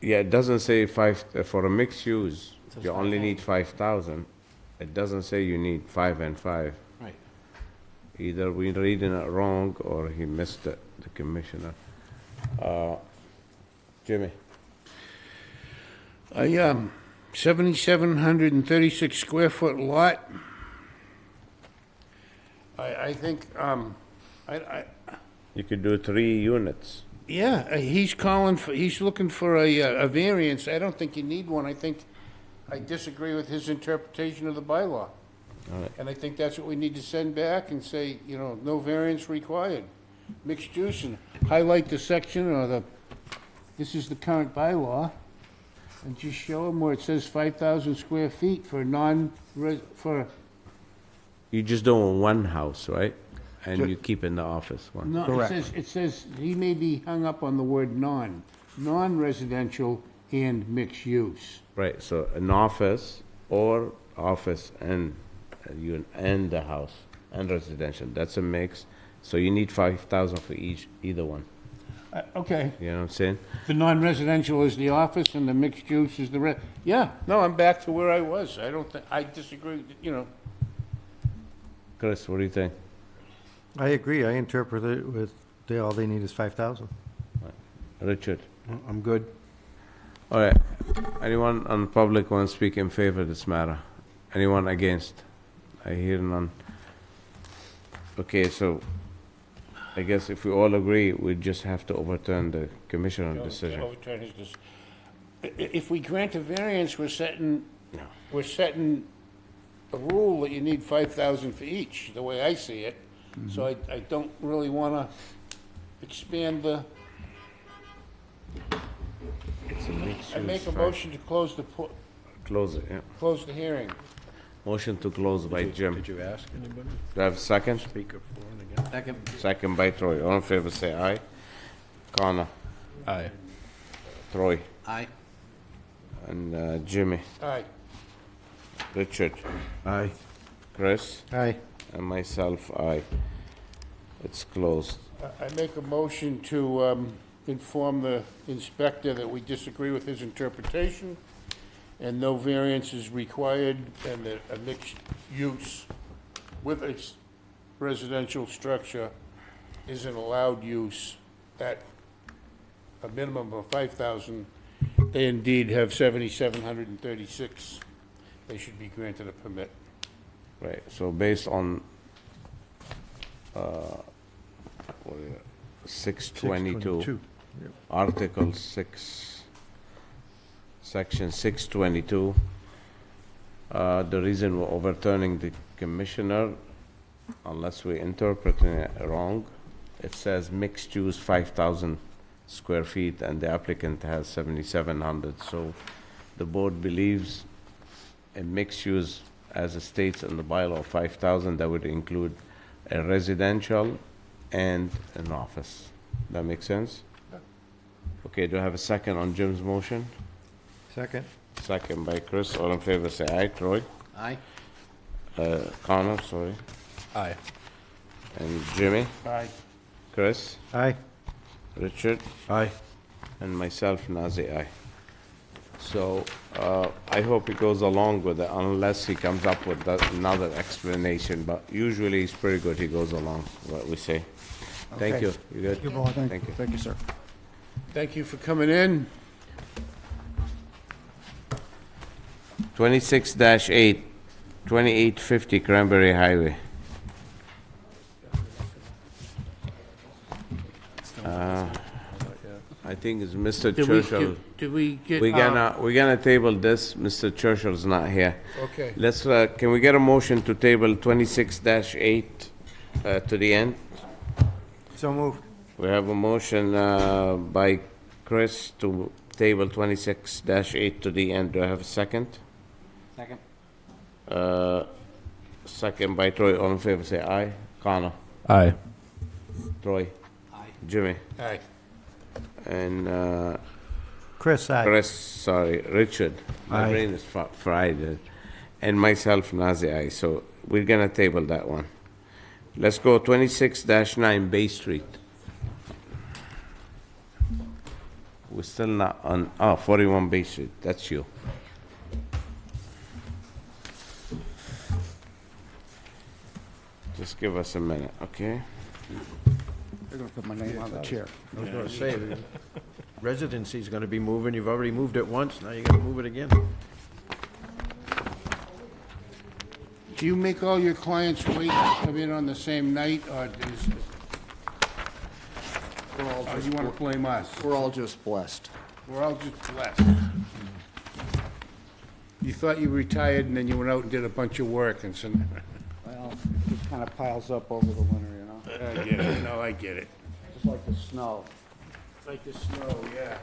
Yeah, it doesn't say for a mixed use, says you only 5,000. need 5,000. It doesn't say you need 5 and 5. Right. Either we're reading it wrong or he missed it, the commissioner. Jimmy? 7,736 square foot lot. I think, You could do 3 units. yeah, he's looking for a variance. I don't think you need one. I think, I disagree with his interpretation of the bylaw. All right. And I think that's what we need to send back and say, no variance required. Mixed use, and highlight the section this is the current bylaw, and just show him where it says 5,000 square feet for for, You just doing one house, right? And you keep in the office one. no, it says, he may be hung up on the word non-residential and mixed use. Right, so an office or office and the house and residential, that's a mix. So you need 5,000 for either one. Okay. You know what I'm saying? The non-residential is the office and the mixed use is the yeah, no, I'm back to where I was. I disagree, Chris, what do you think? I agree. I interpret it with, all they need is 5,000. Richard? I'm good. All right. Anyone on public want to speak in favor of this matter? Anyone against? I hear none. Okay, so I guess if we all agree, we just have to overturn the commissioner decision. Overturn his if we grant a variance, we're setting a rule that you need 5,000 for each, the way I see it. So I don't really want to expand the, I make a motion to close Close it, yeah. close the hearing. Motion to close by Jim. Did you ask anybody? Do I have a second? Speaker for and against? Second. Second by Troy. All in favor, say aye. Connor, Aye. Troy, Aye. and Jimmy. Aye. Richard, Aye. Chris, Aye. and myself, aye. It's closed. I make a motion to inform the inspector that we disagree with his interpretation, and no variance is required, and that a mixed use with a residential structure is an allowed use at a minimum of 5,000. They indeed have 7,736. They should be granted a permit. Right, so based on, 622, Article 6, Section 622, the reason we're overturning the commissioner, unless we're interpreting it wrong, it says mixed use 5,000 square feet, and the applicant has 7,700, so the board believes a mixed use, as it states in the bylaw, 5,000, that would include a residential and an office. That makes sense? Okay, do I have a second on Jim's motion? Second. Second by Chris. All in favor, say aye. Troy? Aye. Connor, sorry. Aye. And Jimmy? Aye. Chris? Aye. Richard? Aye. And myself, Nazir, aye. So, I hope he goes along with it, unless he comes up with another explanation, but usually he's pretty good, he goes along, what we say. Thank Okay. you. You good? Thank you. Thank you, sir. Thank you for coming in. 26-8, 2850 Cranberry Highway. I I think it's Mr. Did we- Churchill. did we get? We're gonna table this. Mr. Churchill's not here. Okay. Let's, can we get a motion to table 26-8 to the end? So moved. We have a motion by Chris to table 26-8 to the end. Do I have a second? Second. Second by Troy. All in favor, say aye. Connor? Aye. Troy? Aye. Jimmy? Aye. And Chris, aye. Chris, sorry, Richard. My Aye. brain is fried. And myself, Nazi, aye. So we're gonna table that one. Let's go 26-9 Bay Street. We're still not on, 41 Bay Street, that's you. Just give us a minute, okay? They're gonna put my name on the chair. I was gonna say, the residency's gonna be moving, you've already moved it once, now you gotta move it again. Do you make all your clients wait to come in on the same night, or you want to blame us? We're all just blessed. We're all just blessed. You thought you retired and then you went out and did a bunch of work and so. Well, it kind of piles up over the winter, you know? I get it, no, I get it. Just like the snow. Like the snow, yeah.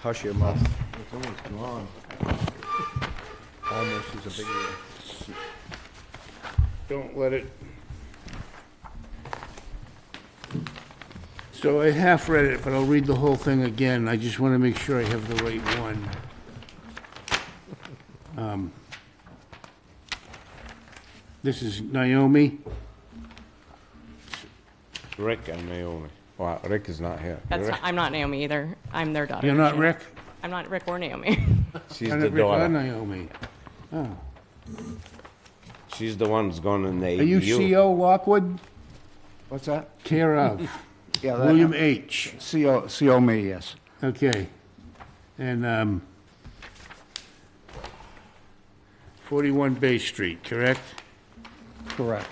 Hush your mouth. It's almost gone. Almost is a big word. Don't let it. So I half read it, but I'll read the whole thing again. I just want to make sure I have the right one. This is Naomi. Rick and Naomi. Wow, Rick is not here. That's not, I'm not Naomi either. I'm their daughter. You're not Shannon. Rick? I'm not Rick or Naomi. She's You're the not Rick or daughter. Naomi. Oh. She's the one who's going in the ADU. Are you CO Lockwood? What's that? Care of. Yeah, that- William H. CO me, yes. Okay. And 41 Bay Street, correct? Correct.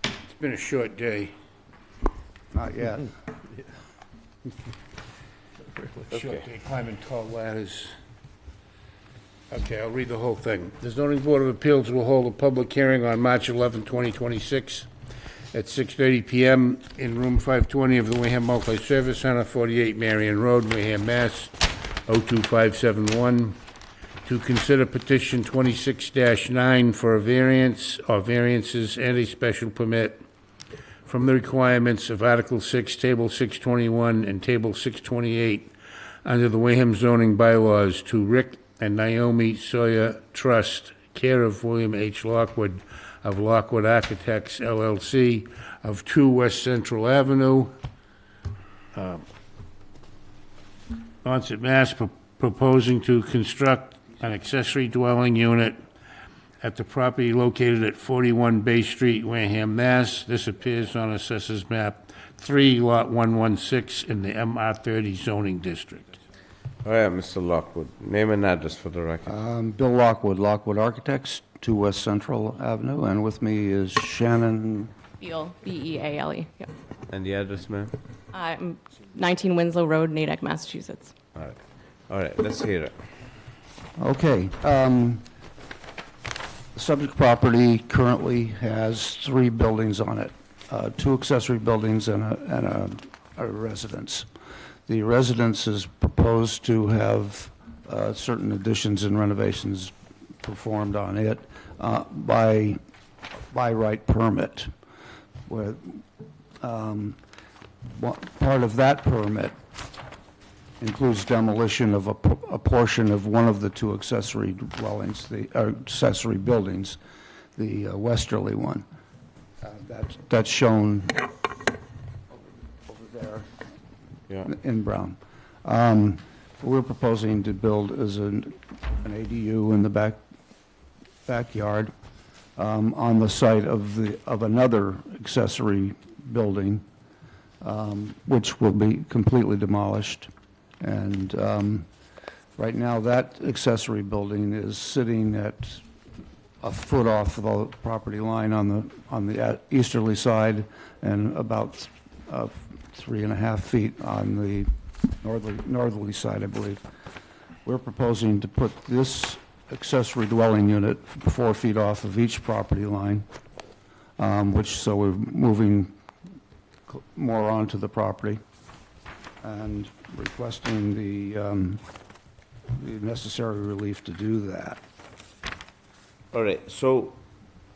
It's been a short day. Not yet. Short day climbing tall ladders. Okay, I'll read the whole thing. The zoning board of appeals will hold a public hearing on March 11, 2026 at 6:30 PM in room 520 of the Wareham Multi-Service Center, 48 Marion Road, Wareham, Mass. 02571, to consider petition 26-9 for a variance or variances and a special permit from the requirements of Article 6, Table 621, and Table 628 under the Wareham zoning bylaws to Rick and Naomi Sawyer Trust, care of William H. Lockwood of Lockwood Architects LLC of 2 West Central Avenue, Onset, Mass., proposing to construct an accessory dwelling unit at the property located at 41 Bay Street, Wareham, Mass. This appears on Assessors Map 3, Lot 116 in the MR30 zoning district. Oh, yeah, Mr. Lockwood. Name and address for the record. Bill Lockwood, Lockwood Architects, 2 West Central Avenue, and with me is Shannon. Beale, B-E-A-L-E. Yep. And the address, ma'am? 19 Winslow Road, Natick, Massachusetts. All right, let's hear it. Okay. The subject property currently has 3 buildings on it, 2 accessory buildings and a residence. The residence is proposed to have certain additions and renovations performed on it by right permit, where part of that permit includes demolition of a portion of one of the 2 accessory dwellings, accessory buildings, the westerly one. That's shown over there in brown. We're proposing to build as an ADU in the backyard on the site of another accessory building, which will be completely demolished. And right now, that accessory building is sitting at a foot off the property line on the easterly side, and about of 3.5 feet on the northerly side, I believe. We're proposing to put this accessory dwelling unit 4 feet off of each property line, so we're moving more onto the property and requesting the necessary relief to do that. All right, so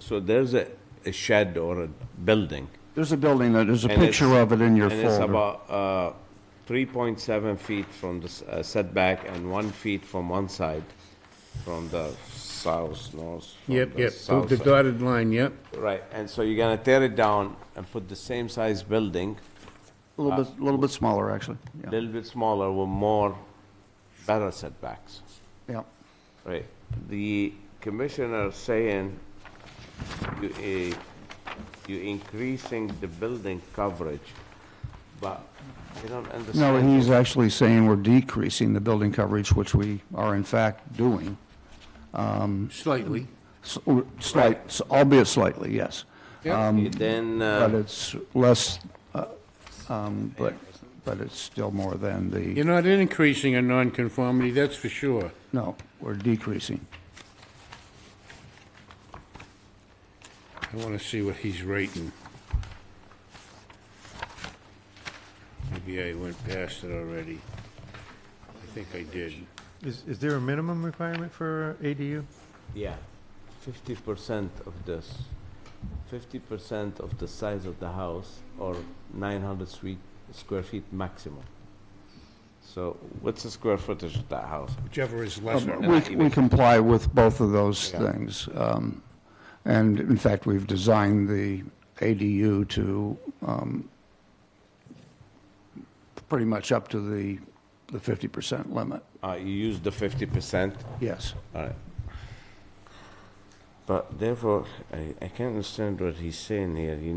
there's a shed or a building. There's a building, there's a and picture it's- of it in your And it's folder. about 3.7 feet from the setback and 1 feet from one side, from the south, north. from Yep, the yep, south the side. dotted line, yep. Right, and so you're gonna tear it down and put the same size building, A little bit smaller, actually. a little bit smaller with more, better setbacks. Yeah. Right. The commissioner saying you increasing the building coverage, but I don't No, understand. he's actually saying we're decreasing the building coverage, which we are in fact doing. Slightly. Albeit slightly, yes. Okay, then, But it's less, but it's still more than the, You're not increasing a nonconformity, that's for sure. no, we're decreasing. I want to see what he's rating. Maybe I went past it already. I think I did. Is there a minimum requirement for ADU? yeah, 50% of this, 50% of the size of the house or 900 square feet maximum. So what's the square footage of that house? Whichever is lesser. We comply with both of those Yeah. things. And in fact, we've designed the ADU to pretty much up to the 50% limit. You use the 50%? Yes. All right. But therefore, I can't understand what he's saying here. He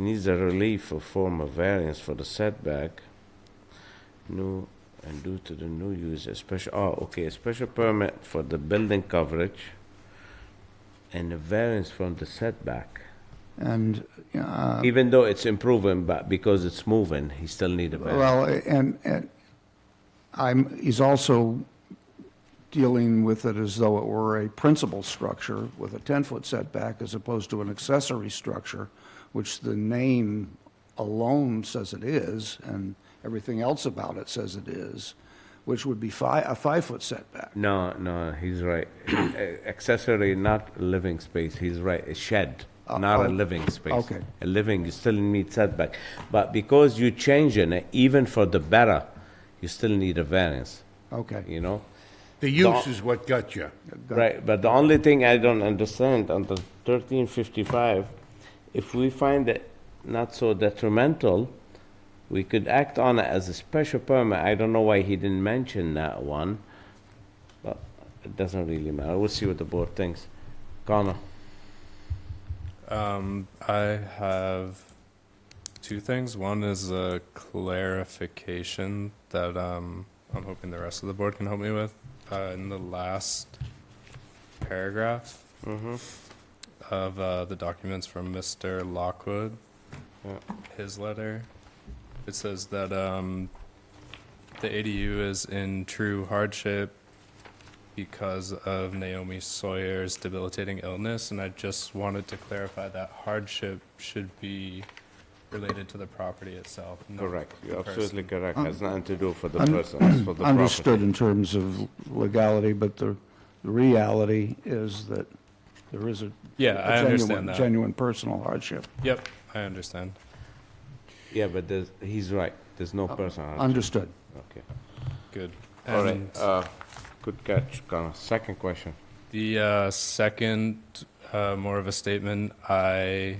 needs a relief or form of variance for the setback. New, and due to the new use, a special permit for the building coverage and a variance from the setback. And, Even though it's improving, but because it's moving, he still need a variance. well, and he's also dealing with it as though it were a principal structure with a 10-foot setback as opposed to an accessory structure, which the name alone says it is, and everything else about it says it is, which would be a 5-foot setback. No, he's right. Accessory, not a living space, he's right, a shed, not a living space. okay. A living, you still need setback. But because you're changing it, even for the better, you still need a variance, Okay. you know? The use is what got you. Right, but the only thing I don't understand, under 1355, if we find it not so detrimental, we could act on it as a special permit. I don't know why he didn't mention that one, but it doesn't really matter. We'll see what the board thinks. Connor? I have two things. One is a clarification that I'm hoping the rest of the board can help me with. In the last paragraph of the documents from Mr. Lockwood, his letter, it says that the ADU is in true hardship because of Naomi Sawyer's debilitating illness, and I just wanted to clarify that hardship should be related to the property itself. not Correct, the you're absolutely person. correct. Has nothing to do for the person, it's for the property. Understood in terms of legality, but the reality is that there is a Yeah, I understand that. genuine personal hardship. Yep, I understand. Yeah, but he's right. There's no person. Understood. Okay. Good. All right. And Good catch, Connor. Second question. the second, more of a statement, I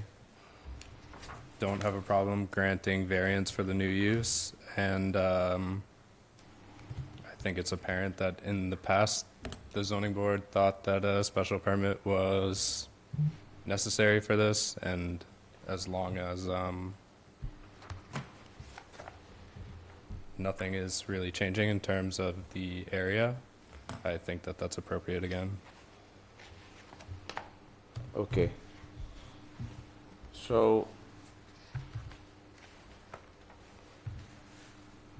don't have a problem granting variance for the new use, and I think it's apparent that in the past, the zoning board thought that a special permit was necessary for this, and as long as nothing is really changing in terms of the area, I think that that's appropriate again. Okay. So,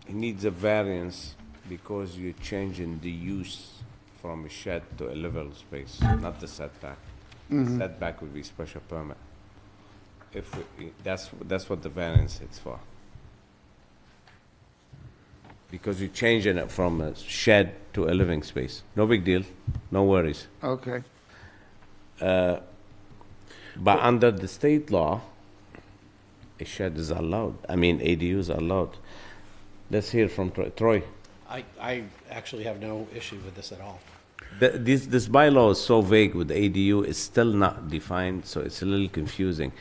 he needs a variance because you're changing the use from a shed to a livable space, not the setback. Mhm. Setback would be special permit. That's what the variance is for. Because you're changing it from a shed to a living space. No big deal, no worries. Okay. But under the state law, a shed is allowed. I mean, ADUs are allowed. Let's hear from Troy. I actually have no issue with this at all. This bylaw is so vague with ADU, it's still not defined, so it's a little confusing.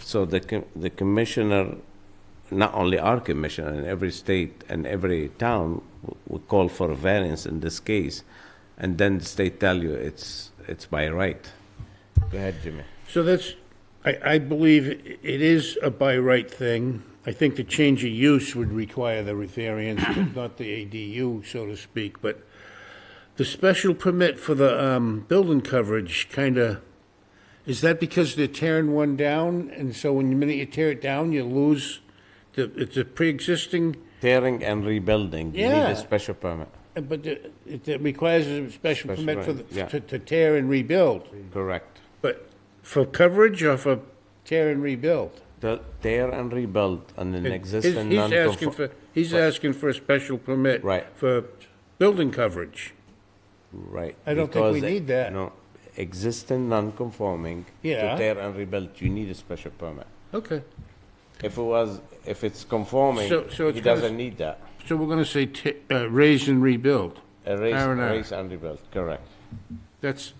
So the commissioner, not only our commissioner, in every state and every town would call for a variance in this case, and then the state tell you it's by right. Go ahead, Jimmy. So that's, I believe it is a by right thing. I think the change of use would require the variance, but not the ADU, so to speak. But the special permit for the building coverage kind of, is that because they're tearing one down? And so when the minute you tear it down, you lose it's a pre-existing? Tearing and rebuilding, you need Yeah. a special permit. But it requires a special permit for permit, yeah. to tear and rebuild. Correct. But for coverage or for tear and rebuild? The tear and rebuild on an existing He's asking for a special permit. Right. For building coverage. Right. I don't think we because need that. No, existing non-conforming Yeah. to tear and rebuild, you need a special permit. Okay. If it's conforming, So it's he doesn't need that. So we're gonna say raise and rebuild. Erase, R&R. erase and rebuild, correct. That's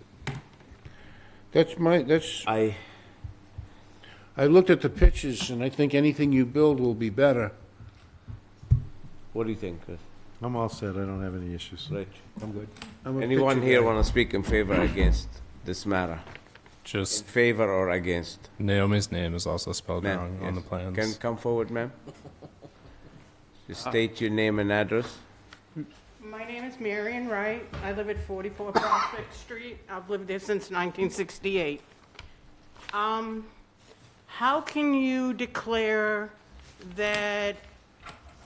I looked at the pictures and I think anything you build will be better. What do you think, Chris? I'm all set, I don't have any issues. Rich? I'm good. I'm a Anyone picture here guy. want to speak in favor or against this matter? In Just favor or against? Naomi's name is also spelled Ma'am, wrong on the yes. plans. Can come forward, ma'am? Just state your name and address. My name is Marion Wright. I live at 44 Prospect Street. I've lived there since 1968. How can you declare that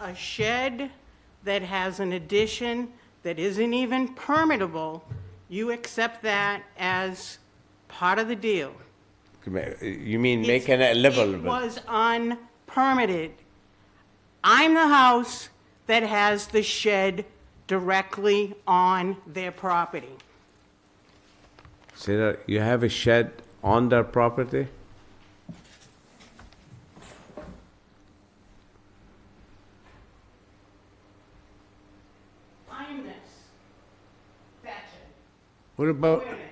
a shed that has an addition that isn't even permittable, you accept that as part of the deal? You mean making it livable? It was unpermitted. I'm the house that has the shed directly on their property. Say that you have a shed on their property? I'm this. That shed. What about, Wait a minute.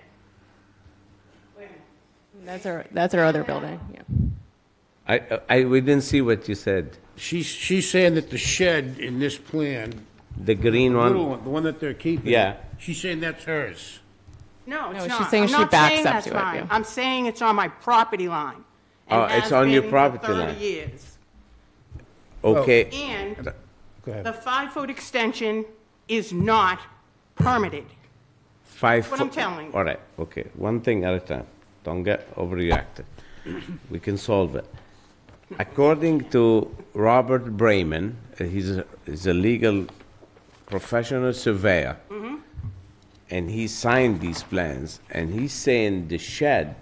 Wait a minute. That's our other building, yeah. We didn't see what you said. she's saying that the shed in this plan, The green the little one? one, the one that they're keeping. Yeah. She's saying that's hers. No, it's No, not. she's saying I'm she not backs saying up that's to it, mine. yeah. I'm saying it's on my property line. and Oh, it's has on your been for property 30 line. years. Okay. And Go ahead. the 5-foot extension is not permitted. 5 what I'm foot- telling you. All right, okay, one thing at a time. Don't get overreacted. We can solve it. According to Robert Brayman, he's a legal professional surveyor, Mm-hmm. and he signed these plans, and he's saying the shed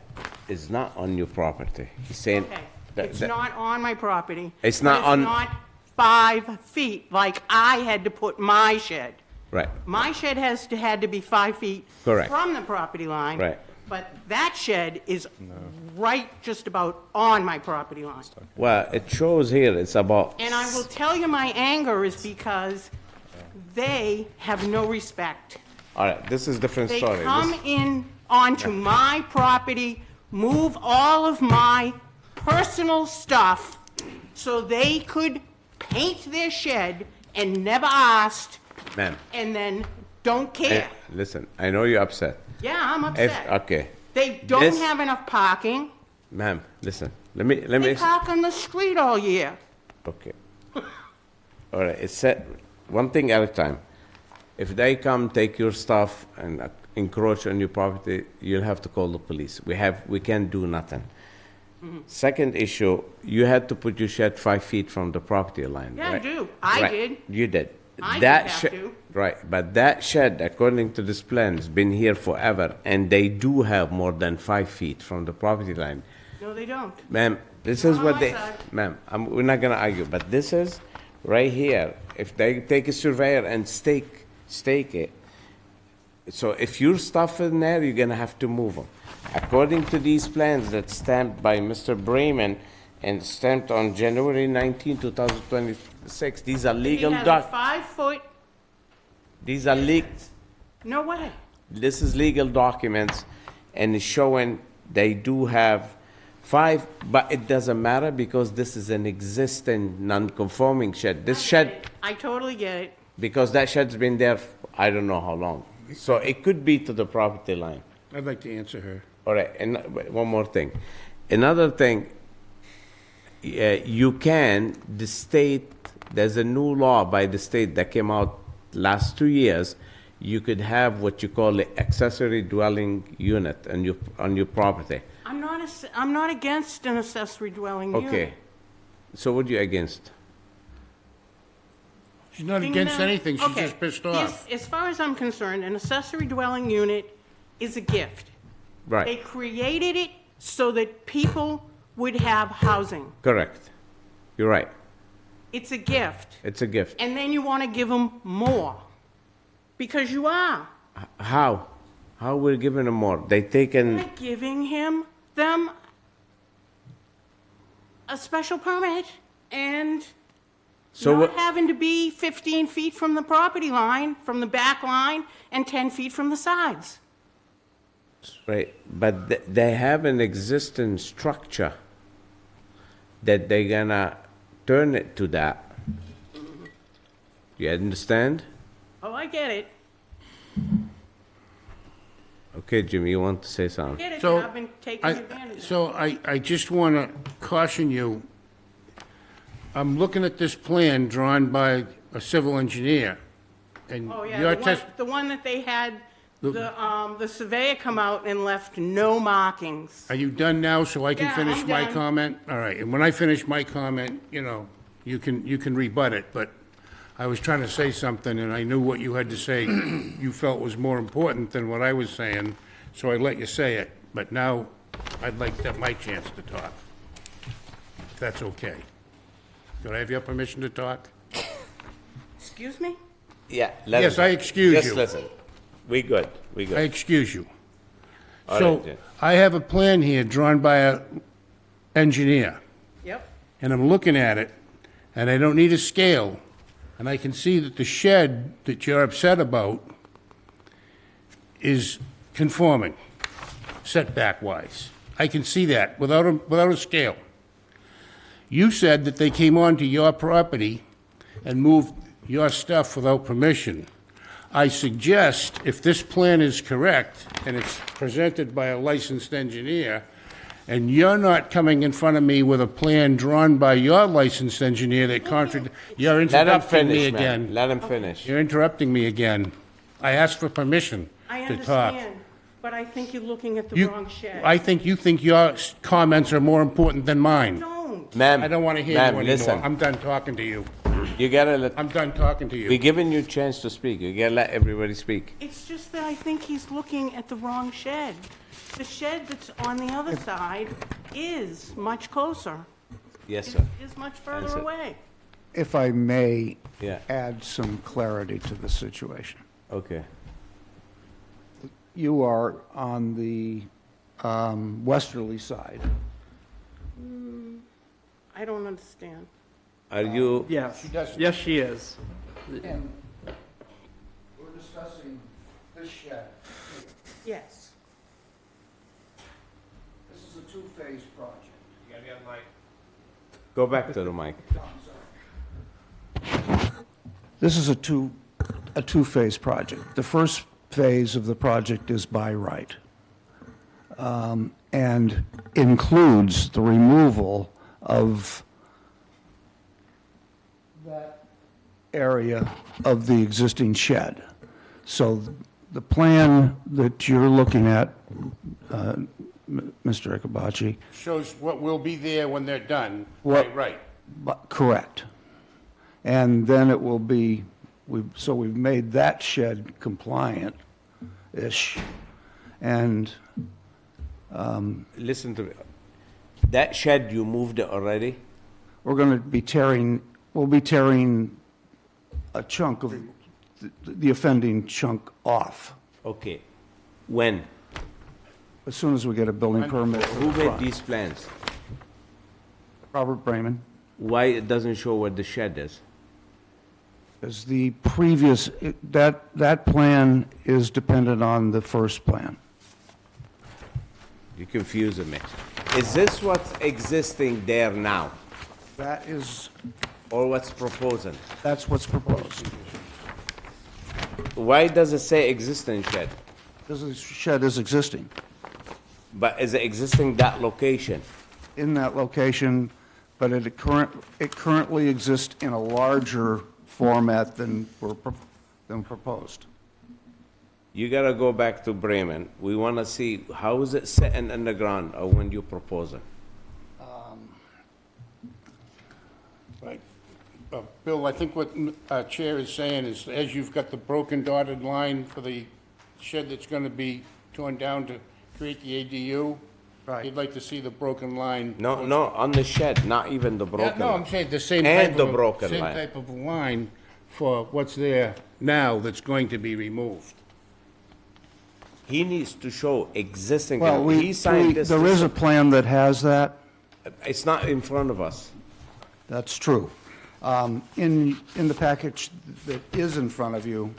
is not on your property. He's saying Okay, that- it's that- not on my property. It's but not on- It's not 5 feet like I had to put my shed. Right, My shed had to be 5 feet Correct. from the property line. Right. But that shed is right just about on my property line. well, it shows here, it's about, And I will tell you my anger is because they have no respect. all right, this is a different They story. come This- in onto my property, move all of my personal stuff so they could paint their shed and never asked, Ma'am, and then don't eh, care. listen, I know you're upset. Yeah, I'm If, upset. okay, They don't this- have enough parking. ma'am, listen, let me, They park on the street all year. okay. All right, it's set, one thing at a time. If they come, take your stuff and encroach on your property, you'll have to call the police. We can't do nothing. Second issue, you had to put your shed 5 feet from the property line, Yeah, I right? do. I Right. did. You did. I did That have shed- to. Right, but that shed, according to this plan, has been here forever, and they do have more than 5 feet from the property line. No, they don't. Ma'am, this is Not on what my they, side. ma'am, we're not gonna argue, but this is right here. If they take a surveyor and stake it, so if your stuff in there, you're gonna have to move them. According to these plans that's stamped by Mr. Bremen and stamped on January 19, 2026, these are legal He has a doc, 5-foot, these are no way. this is legal documents, and it's showing they do have 5, but it doesn't matter because this is an existing non-conforming shed. This shed, I totally get it. because that shed's been there, I don't know how long. So it could be to the property line. I'd like to answer her. All right, and one more thing. Another thing, you can, the state, there's a new law by the state that came out last 2 years. You could have what you call an accessory dwelling unit on your property. I'm not against an accessory dwelling unit. Okay. So what are you against? She's not against anything, she's just pissed off. As far as I'm concerned, an accessory dwelling unit is a gift. They Right, created it so that people would have housing. correct. You're right. It's a gift. It's a gift. And then you want to give them more. Because you are. How? How we're giving them more? They taken, You're giving them a special permit and so not what, having to be 15 feet from the property line, from the back line, and 10 feet from the sides. right, but they have an existing structure that they're gonna turn it to that. You understand? Oh, I get it. Okay, Jimmy, you want to say I something? get it. So, I've been taking advantage of it. So I just want to caution you, I'm looking at this plan drawn by a civil engineer, and Oh, your yeah, test, the one that they had, the surveyor come out and left no markings. are you done now so I can Yeah, finish I'm my done. comment? All right, and when I finish my comment, you can rebut it, but I was trying to say something, and I knew what you had to say you felt was more important than what I was saying, so I let you say it. But now, I'd like to have my chance to talk, if that's okay. Could I have your permission to talk? Excuse me? Yeah. Yes, I excuse Just you. listen. We good, we I good. excuse you. All So, right, Jim. I have a plan here drawn by a engineer, Yep. and I'm looking at it, and I don't need a scale, and I can see that the shed that you're upset about is conforming, setback-wise. I can see that without a scale. You said that they came onto your property and moved your stuff without permission. I suggest, if this plan is correct, and it's presented by a licensed engineer, and you're not coming in front of me with a plan drawn by your licensed engineer that you're Let him interrupting me finish, man. again. Let him finish. You're interrupting me again. I asked for permission I to talk. understand, but I think you're looking at the You- wrong shed. I think you think your comments are more important than mine. Don't. Ma'am. I don't want to hear you Ma'am, anymore. listen. I'm done talking to you. You gotta let, I'm done talking to you. we're giving you a chance to speak. You gotta let everybody speak. It's just that I think he's looking at the wrong shed. The shed that's on the other side is much closer, Yes, sir. is much further That's it. away. If I may Yeah. add some clarity to the situation. Okay. You are on the westerly side. I don't understand. Are you, Yes, does. yes, she is. And we're discussing this shed. Yes. This is a two-phase project. go back to the mic. This is a two-phase project. The first phase of the project is by right, and includes the removal of that area of the existing shed. So the plan that you're looking at, Mr. Akabachi. Shows what will be there when they're done. What- Right. Correct. And then it will be, so we've made that shed compliant-ish, and Listen to me. That shed, you moved it already? we're going to be we'll be tearing a chunk of the offending chunk off Okay. When? as soon as we get a building permit. for Who the made front. these plans? Robert Bremen. Why it doesn't show where the shed is? As the previous, that plan is dependent on the first plan. You're confusing me. Is this what's existing there now, That is, or what's proposing? that's what's proposed. Why does it say existing shed? This shed is existing. But is it existing that location? In that location, but it currently exists in a larger format than proposed. You gotta go back to Bremen. We wanna see, how is it sitting in the ground, or when you propose it? Right. Bill, I think what our chair is saying is, as you've got the broken dotted line for the shed that's going to be torn down to create the ADU, Right. you'd like to see the broken line. No, on the shed, not even the Yeah, broken no, line. I'm saying the same And type the of, broken same line. type of line for what's there now that's going to be removed. He needs to show existing. Well, He signed this. there is a plan that has that. It's not in front of us. That's true. In the package that is in front of you,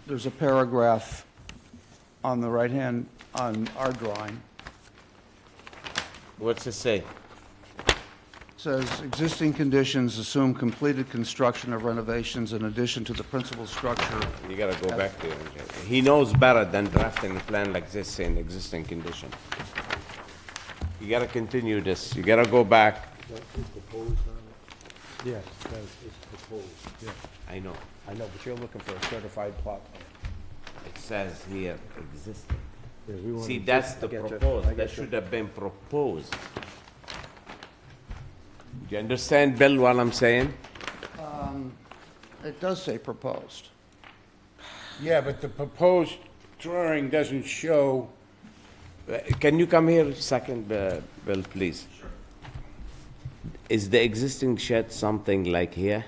there's a paragraph on the right hand, on our drawing. What's it say? It says, "Existing conditions assume completed construction of renovations in addition to the principal structure." You gotta go back to it. He knows better than drafting a plan like this saying existing condition. You gotta continue this. You gotta go back. Yes, it's proposed, yeah. I know. I know, but you're looking for a certified plot plan. It says here existing. Yeah, we want See, to- that's I the get you. proposed. I That get you. should have been proposed. Do you understand, Bill, what I'm saying? It does say proposed. Yeah, but the proposed drawing doesn't show. Can you come here a second, Bill, please? Sure. Is the existing shed something like here?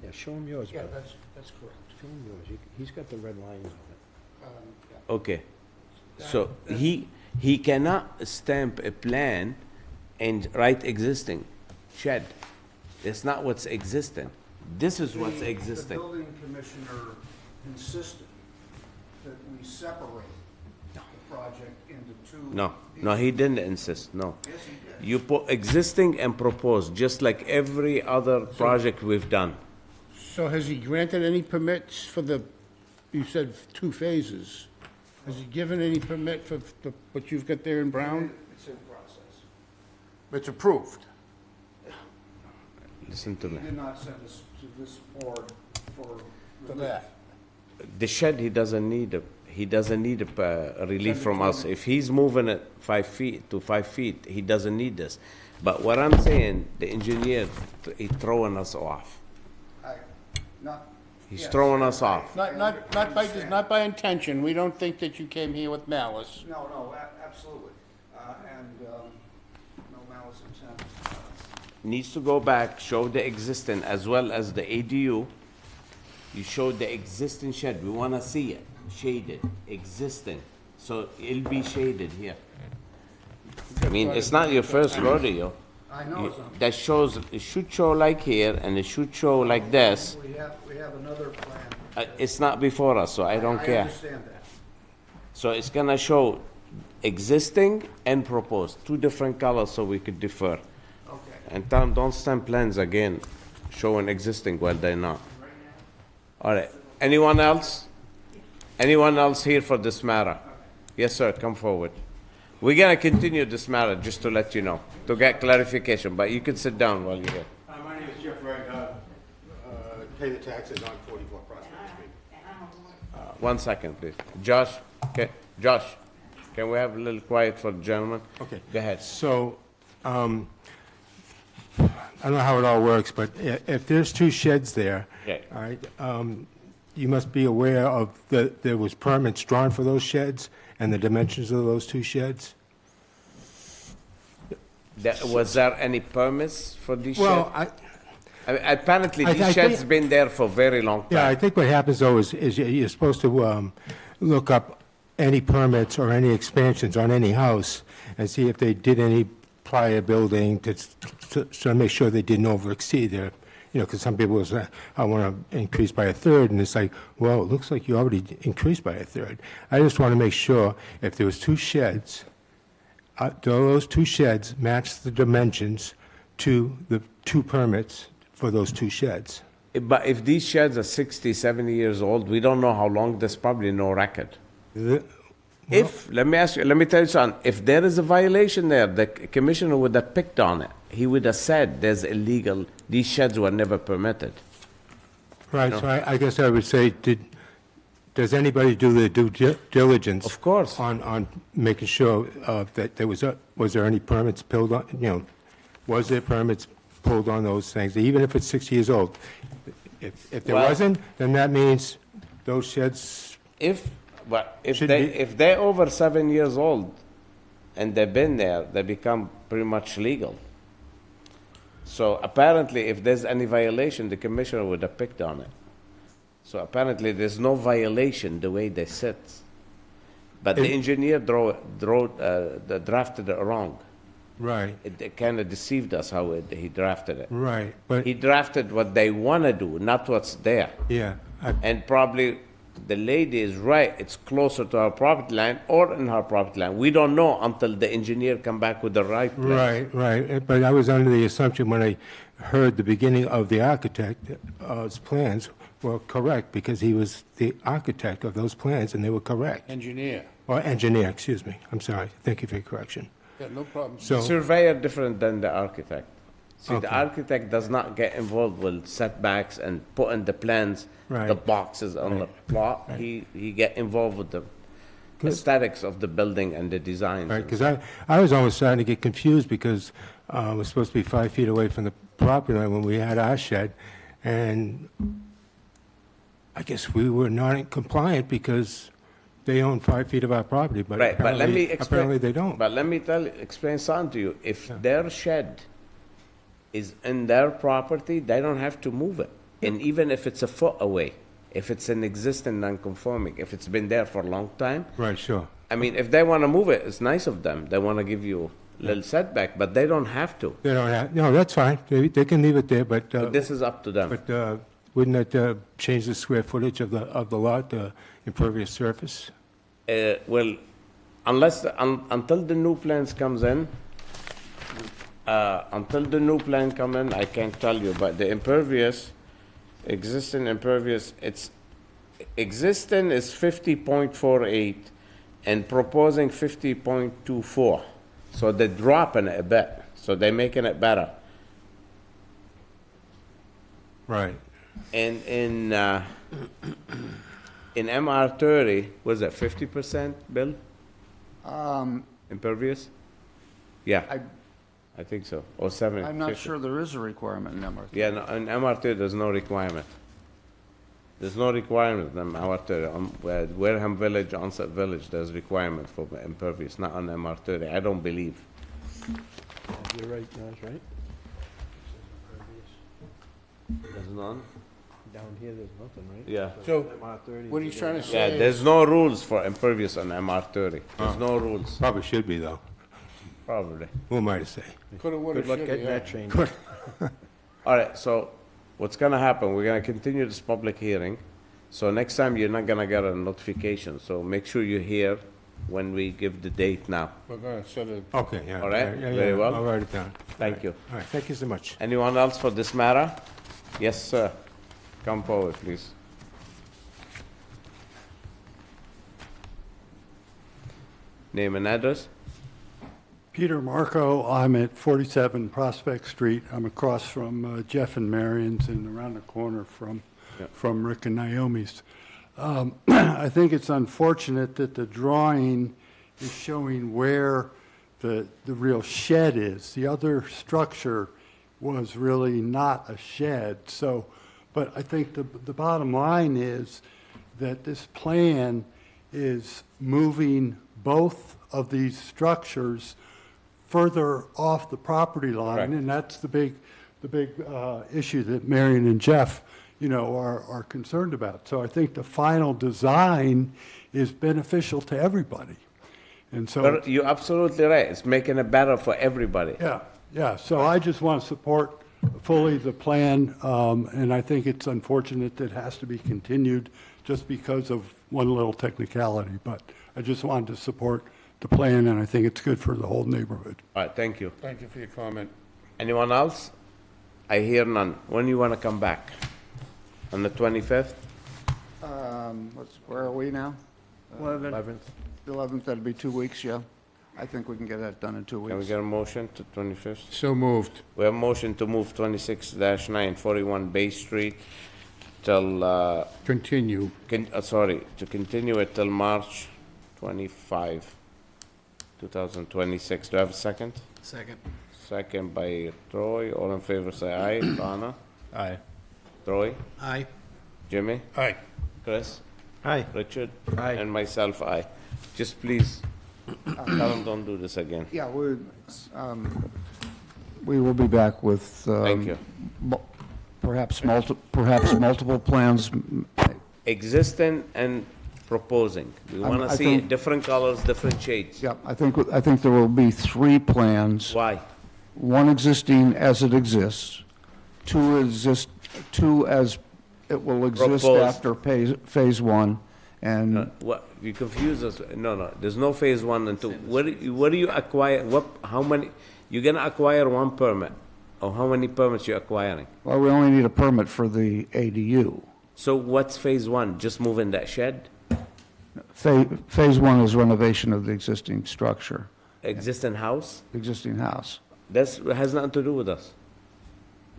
Yeah, show him yours, Yeah, Bill. that's correct. Show him yours. He's got the red lines on it. Okay. So he cannot stamp a plan and write existing shed. It's not what's existing. This is what's existing. The building commissioner insisted that we separate the project into two. No, he didn't insist, no. Yes, he did. You put existing and proposed, just like every other project we've done. So has he granted any permits for the, you said 2 phases? Has he given any permit for what you've got there in Brown? It's in process. It's approved. Listen to me. He did not send us to this board for For relief. that. The shed, he doesn't need a relief from us. If he's moving it 5 feet to 5 feet, he doesn't need this. But what I'm saying, the engineer, he's throwing us off. He's throwing us off. Not by intention. We don't think that you came here with malice. No, absolutely. And no malice intent. Needs to go back, show the existing as well as the ADU. You showed the existing shed. We want to see it shaded, existing. So it'll be shaded here. I mean, it's not your first rodeo. I know it's not. That shows, it should show like here and it should show like this. We have another plan. It's not before us, so I don't I care. understand that. So it's gonna show existing and proposed, 2 different colors so we could defer. Okay. And Tom, don't stamp plans again showing existing while they're not. All right, anyone else? Anyone else here for this matter? Yes, sir, come forward. We're gonna continue this matter, just to let you know, to get clarification, but you can sit down while you're here. My name is Jeff Wright. Pay the taxes on 44 Prospect Street. 1 second, please. Josh, okay, Josh, Can we have a little quiet for the gentleman? Okay. Go ahead. So, I don't know how it all works, but if there's two sheds there, Okay. all right, you must be aware of there was permits drawn for those sheds and the dimensions of those two sheds? Was there any permits for these sheds? Well, I mean, apparently, I these think- sheds been there for a very long time. yeah, I think what happens though is you're supposed to look up any permits or any expansions on any house and see if they did any prior building to make sure they didn't overexceed their, because some people will say, I want to increase by a third, and it's like, well, it looks like you already increased by a third. I just want to make sure if there was two sheds, do those two sheds match the dimensions to the two permits for those two sheds? But if these sheds are 60, 70 years old, we don't know how long, there's probably no record. Let me tell you something, if there is a violation there, the commissioner would have picked on it. He would have said there's illegal, these sheds were never permitted. Right, so I guess I would say, does anybody do their due diligence? Of course. On making sure that was there any permits pulled on, was there permits pulled on those things, even if it's 6 years old? If there Well- wasn't, then that means those sheds, If Should be- if they're over 7 years old and they've been there, they become pretty much legal. So apparently, if there's any violation, the commissioner would have picked on it. So apparently, there's no violation the way they sit. But the engineer drafted it wrong. right, It kind of deceived us how he drafted it. right, but, He drafted what they want to do, not what's there. yeah, And probably the lady is right, it's closer to our property line or in her property line. We don't know until the engineer come back with the right plan. right, but I was under the assumption when I heard the beginning of the architect's plans were correct, because he was the architect of those plans, and they were correct. Engineer. Or engineer, excuse me, I'm sorry, thank you for your correction. Yeah, no problem. So, Surveyor different than the architect. See, the Okay. architect does not get involved with setbacks and putting the plans, the Right. boxes on the plot. He get involved with the aesthetics of the building and the designs. right, and because I was almost starting to get confused, because we're supposed to be 5 feet away from the property line when we had our shed, and I guess we were not in compliant because they own 5 feet of our property, but Right, but let me explain. apparently they don't. But let me explain something to you. If their shed is in their property, they don't have to move it. And even if it's a foot away, if it's an existing non-conforming, if it's been there for a long time, Right, sure. I mean, if they want to move it, it's nice of them. They want to give you a little setback, but they don't have to. They don't have, no, that's fine, they can leave it there, but, But this is up to them. but wouldn't that change the square footage of the lot, the impervious surface? Well, until the new plans comes in, I can't tell you, but the impervious, existing impervious, existing is 50.48 and proposing 50.24. So they're dropping it a bit, so they're making it better. Right. And in MR30, was that 50%, Bill? Impervious? Yeah, I think so, or 70. I'm not 50. sure there is a requirement in MRT. Yeah, no, in MR30, there's no requirement. There's no requirement in MR30. Wareham Village, Onset Village, there's requirement for impervious, not on MR30, I don't believe. You're right, John's right. There's none? Down here, there's nothing, right? Yeah. So, MR30, what he's trying to Yeah, say, there's no rules for impervious on MR30. There's no rules, Probably should be, though. probably. Who am I to say? coulda, woulda, Good luck shoulda, getting yeah. that changed. All right, so what's gonna happen, we're gonna continue this public hearing. So next time, you're not gonna get a notification, so make sure you're here when we give the date now. We're gonna set a, Okay, yeah. All right, yeah, very well. I'll write it down. Thank you. All right, thank you so much. Anyone else for this matter? Yes, sir. Come forward, please. Name and address? Peter Marco, I'm at 47 Prospect Street. I'm across from Jeff and Marion's and around the corner from Rick and Naomi's. I think it's unfortunate that the drawing is showing where the real shed is. The other structure was really not a shed, so, but I think the bottom line is that this plan is moving both of these structures further off the property line, Correct. and that's the big issue that Marion and Jeff, you know, are concerned about. So I think the final design is beneficial to everybody. And so, You're absolutely right. It's making it better for everybody. yeah, so I just want to support fully the plan, and I think it's unfortunate that it has to be continued just because of one little technicality, but I just wanted to support the plan, and I think it's good for the whole neighborhood. All right, thank you. Thank you for your comment. Anyone else? I hear none. When you want to come back? On the 25th? Where are we now? 11th? 11th, that'd be 2 weeks, yeah. I think we can get that done in 2 Can we weeks. get a motion to 25th? So moved. We have a motion to move 26-9, 41 Bay Street till, Continue. to continue it till March 25, 2026. Do I have a second? Second. Second by Troy. All in favor, say aye. Donna? Aye. Troy? Aye. Jimmy? Aye. Chris? Aye. Richard? Aye. And myself, aye. Just please, tell them don't do this again. Yeah, we will be back with. Thank you. Perhaps multiple plans. Existing and proposing. We want I to see think- different colors, different shades. Yeah, I think there will be 3 plans. Why? One existing as it exists, two as it will exist Proposed. after phase 1, and What, you confuse us. No, there's no phase 1 and 2. What do you acquire, how many, you're gonna acquire 1 permit? Or how many permits you acquiring? well, we only need a permit for the ADU. So what's phase 1? Just moving that shed? Phase 1 is renovation of the existing structure, Existing house? existing house. That has nothing to do with us.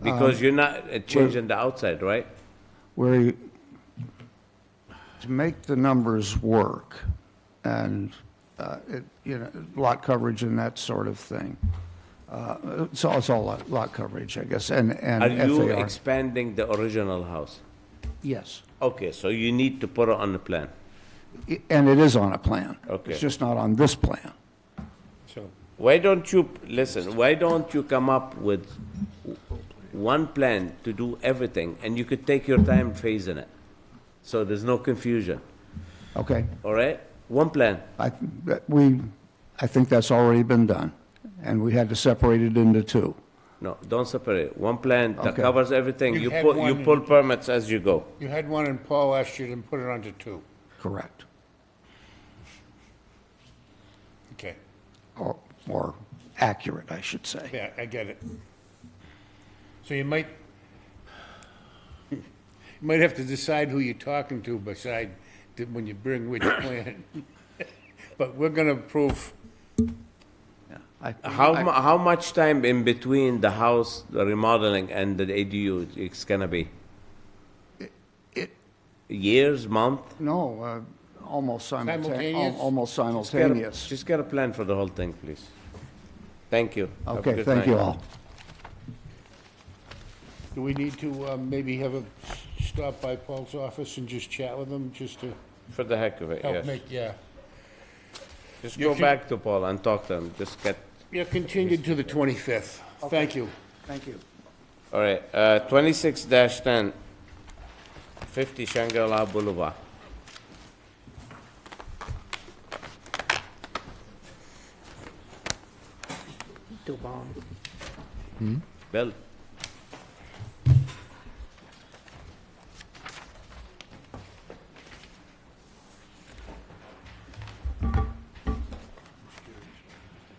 Because you're not changing the outside, right? To make the numbers work, and, lot coverage and that sort of thing. So it's all lot coverage, I guess, and Are you FAR. expanding the original house? Yes, Okay, so you need to put it on the plan. and it is on a plan. Okay. It's just not on this plan. So, Why don't you, listen, why don't you come up with one plan to do everything, and you could take your time phasing it, so there's no confusion, Okay? all right? One plan. I think that's already been done, and we had to separate it into 2. No, don't separate it. One plan that Okay. covers everything. You You had pull, one you and pull you- permits as you go. you had one and Paul asked you to put it onto 2. Correct. Okay. Or accurate, I should say. Yeah, I get it. So you might have to decide who you're talking to when you bring which plan. But we're gonna approve. How much time in between the house, the remodeling, and the ADU it's gonna be? Years, month? No, almost Simultaneous? almost Just simultaneous. Just get a plan for the whole thing, please. Thank you. Have a Okay, good thank you night. all. Do we need to maybe have a stop by Paul's office and just chat with him, just to For the heck of it, help yes. make, yeah. Just You go can- back to Paul and talk to him. Just get, Yeah, continued to the 25th. Thank you. Thank you. all right, 26-10, 50 Shangri-La Boulevard. Bill?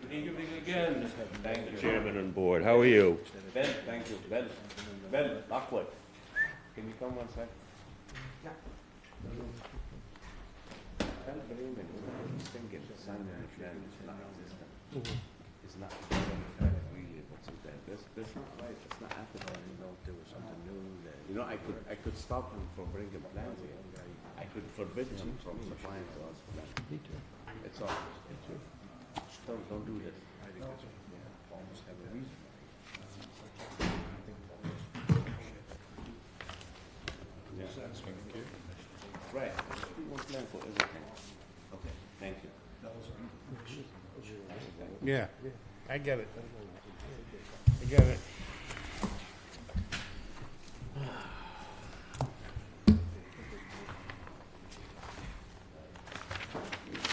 Good evening again. Thank you. Chairman and board, how are you? Ben, thank you. Ben, Lockwood. Can you come one sec? Yeah. Ben, believe me, this thing gets signed and it's not existent. It's not really what's in there. That's not right. It's not happening. You know, there was something new that. You know, I could stop him from bringing plans here. I could forbid him from supplying to us plans. Me too. It's all. Don't do this. Right. One plan for everything. Okay, thank you. Yeah, I get it. I get it.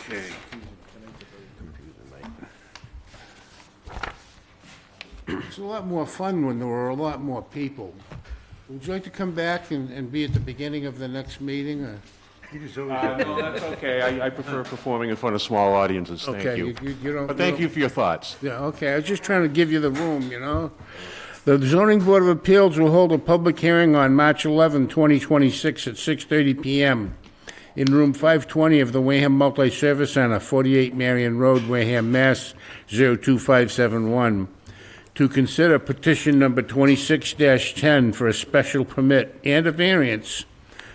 Okay. It's a lot more fun when there were a lot more people. Would you like to come back and be at the beginning of the next meeting, or? No, that's okay. I prefer performing in front of small audiences, thank Okay, you. you don't. But thank don't- you for your thoughts. Yeah, okay, I was just trying to give you the room, you know? The zoning board of appeals will hold a public hearing on March 11, 2026 at 6:30 PM in room 520 of the Wareham Multi-Service Center, 48 Marion Road, Wareham, Mass. 02571, to consider petition number 26-10 for a special permit and a variance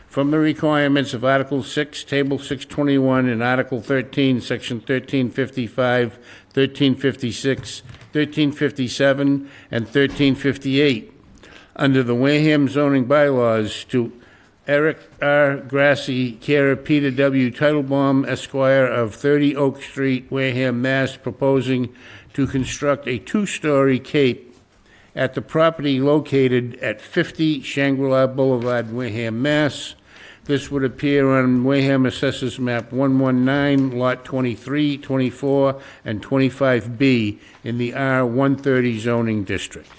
from the requirements of Article 6, Table 621, and Article 13, Section 1355, 1356, 1357, and 1358 under the Wareham zoning bylaws to Eric R. Grassi, care of Peter W. Titlebaum, Esquire of 30 Oak Street, Wareham, Mass., proposing to construct a two-story cape at the property located at 50 Shangri-La Boulevard, Wareham, Mass. This would appear on Wareham Assessors Map 119, Lot 23, 24, and 25B in the R130 zoning district.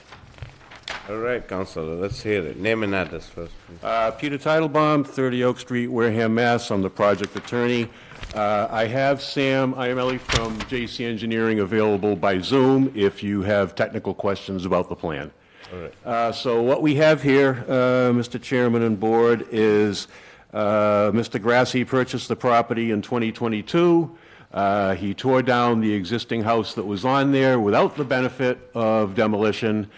All right, Counselor, let's hear it. Name and address first, please. Peter Titlebaum, 30 Oak Street, Wareham, Mass. I'm the project attorney. I have Sam Iamelli from JC Engineering available by Zoom if you have technical questions about the plan. All right. So what we have here, Mr. Chairman and Board, is Mr. Grassi purchased the property in 2022. He tore down the existing house that was on there without the benefit of demolition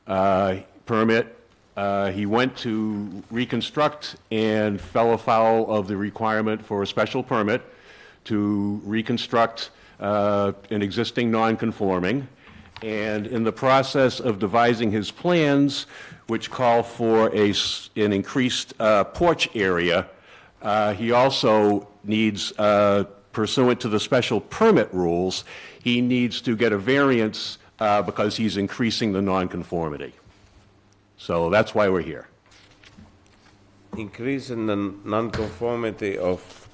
permit. He went to reconstruct and fell afoul of the requirement for a special permit to reconstruct an existing non-conforming. And in the process of devising his plans, which call for an increased porch area, he also needs, pursuant to the special permit rules, he needs to get a variance because he's increasing the nonconformity. So that's why we're here. Increase in the nonconformity of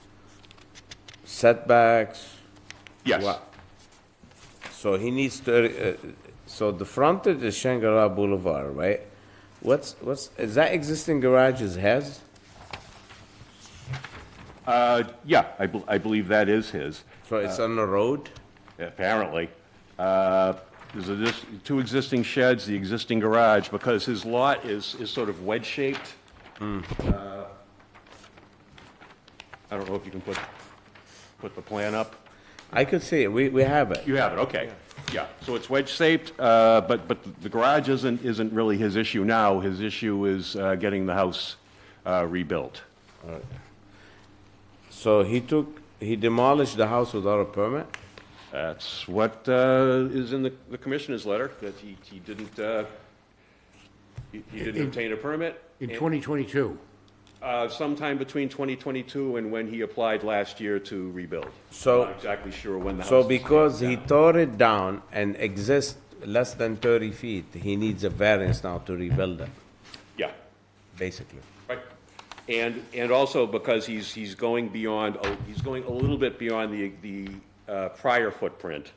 setbacks? Yes. What? So he needs to, so the frontage is Shangri-La Boulevard, right? Is that existing garage his? Yeah, I believe that is his. So it's on the road? Apparently. There's two existing sheds, the existing garage, because his lot is sort of wedge-shaped. I don't know if you can put the plan up. I could see it, we have it. You have it, okay. Yeah, so it's wedge-shaped, but the garage isn't really his issue now. His issue is getting the house rebuilt. All right. So he demolished the house without a permit? That's what is in the commissioner's letter, that he didn't obtain a permit. In 2022. Sometime between 2022 and when he applied last year to rebuild. So- I'm not exactly sure when the house. So is because he down. tore it down and exists less than 30 feet, he needs a variance now to rebuild it, Yeah, basically. right. And also because he's going beyond, he's going a little bit beyond the prior footprint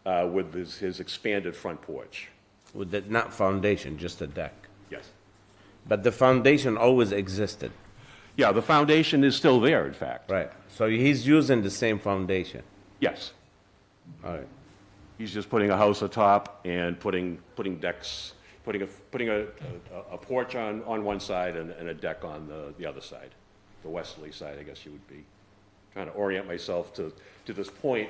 with his expanded front porch. With the, not foundation, just a deck. Yes. But the foundation always existed. Yeah, the foundation is still there, in fact. Right. So he's using the same foundation. Yes. All right. He's just putting a house atop and putting decks, putting a porch on one side and a deck on the other side, the westerly side, I guess you would be. Trying to orient myself to this point,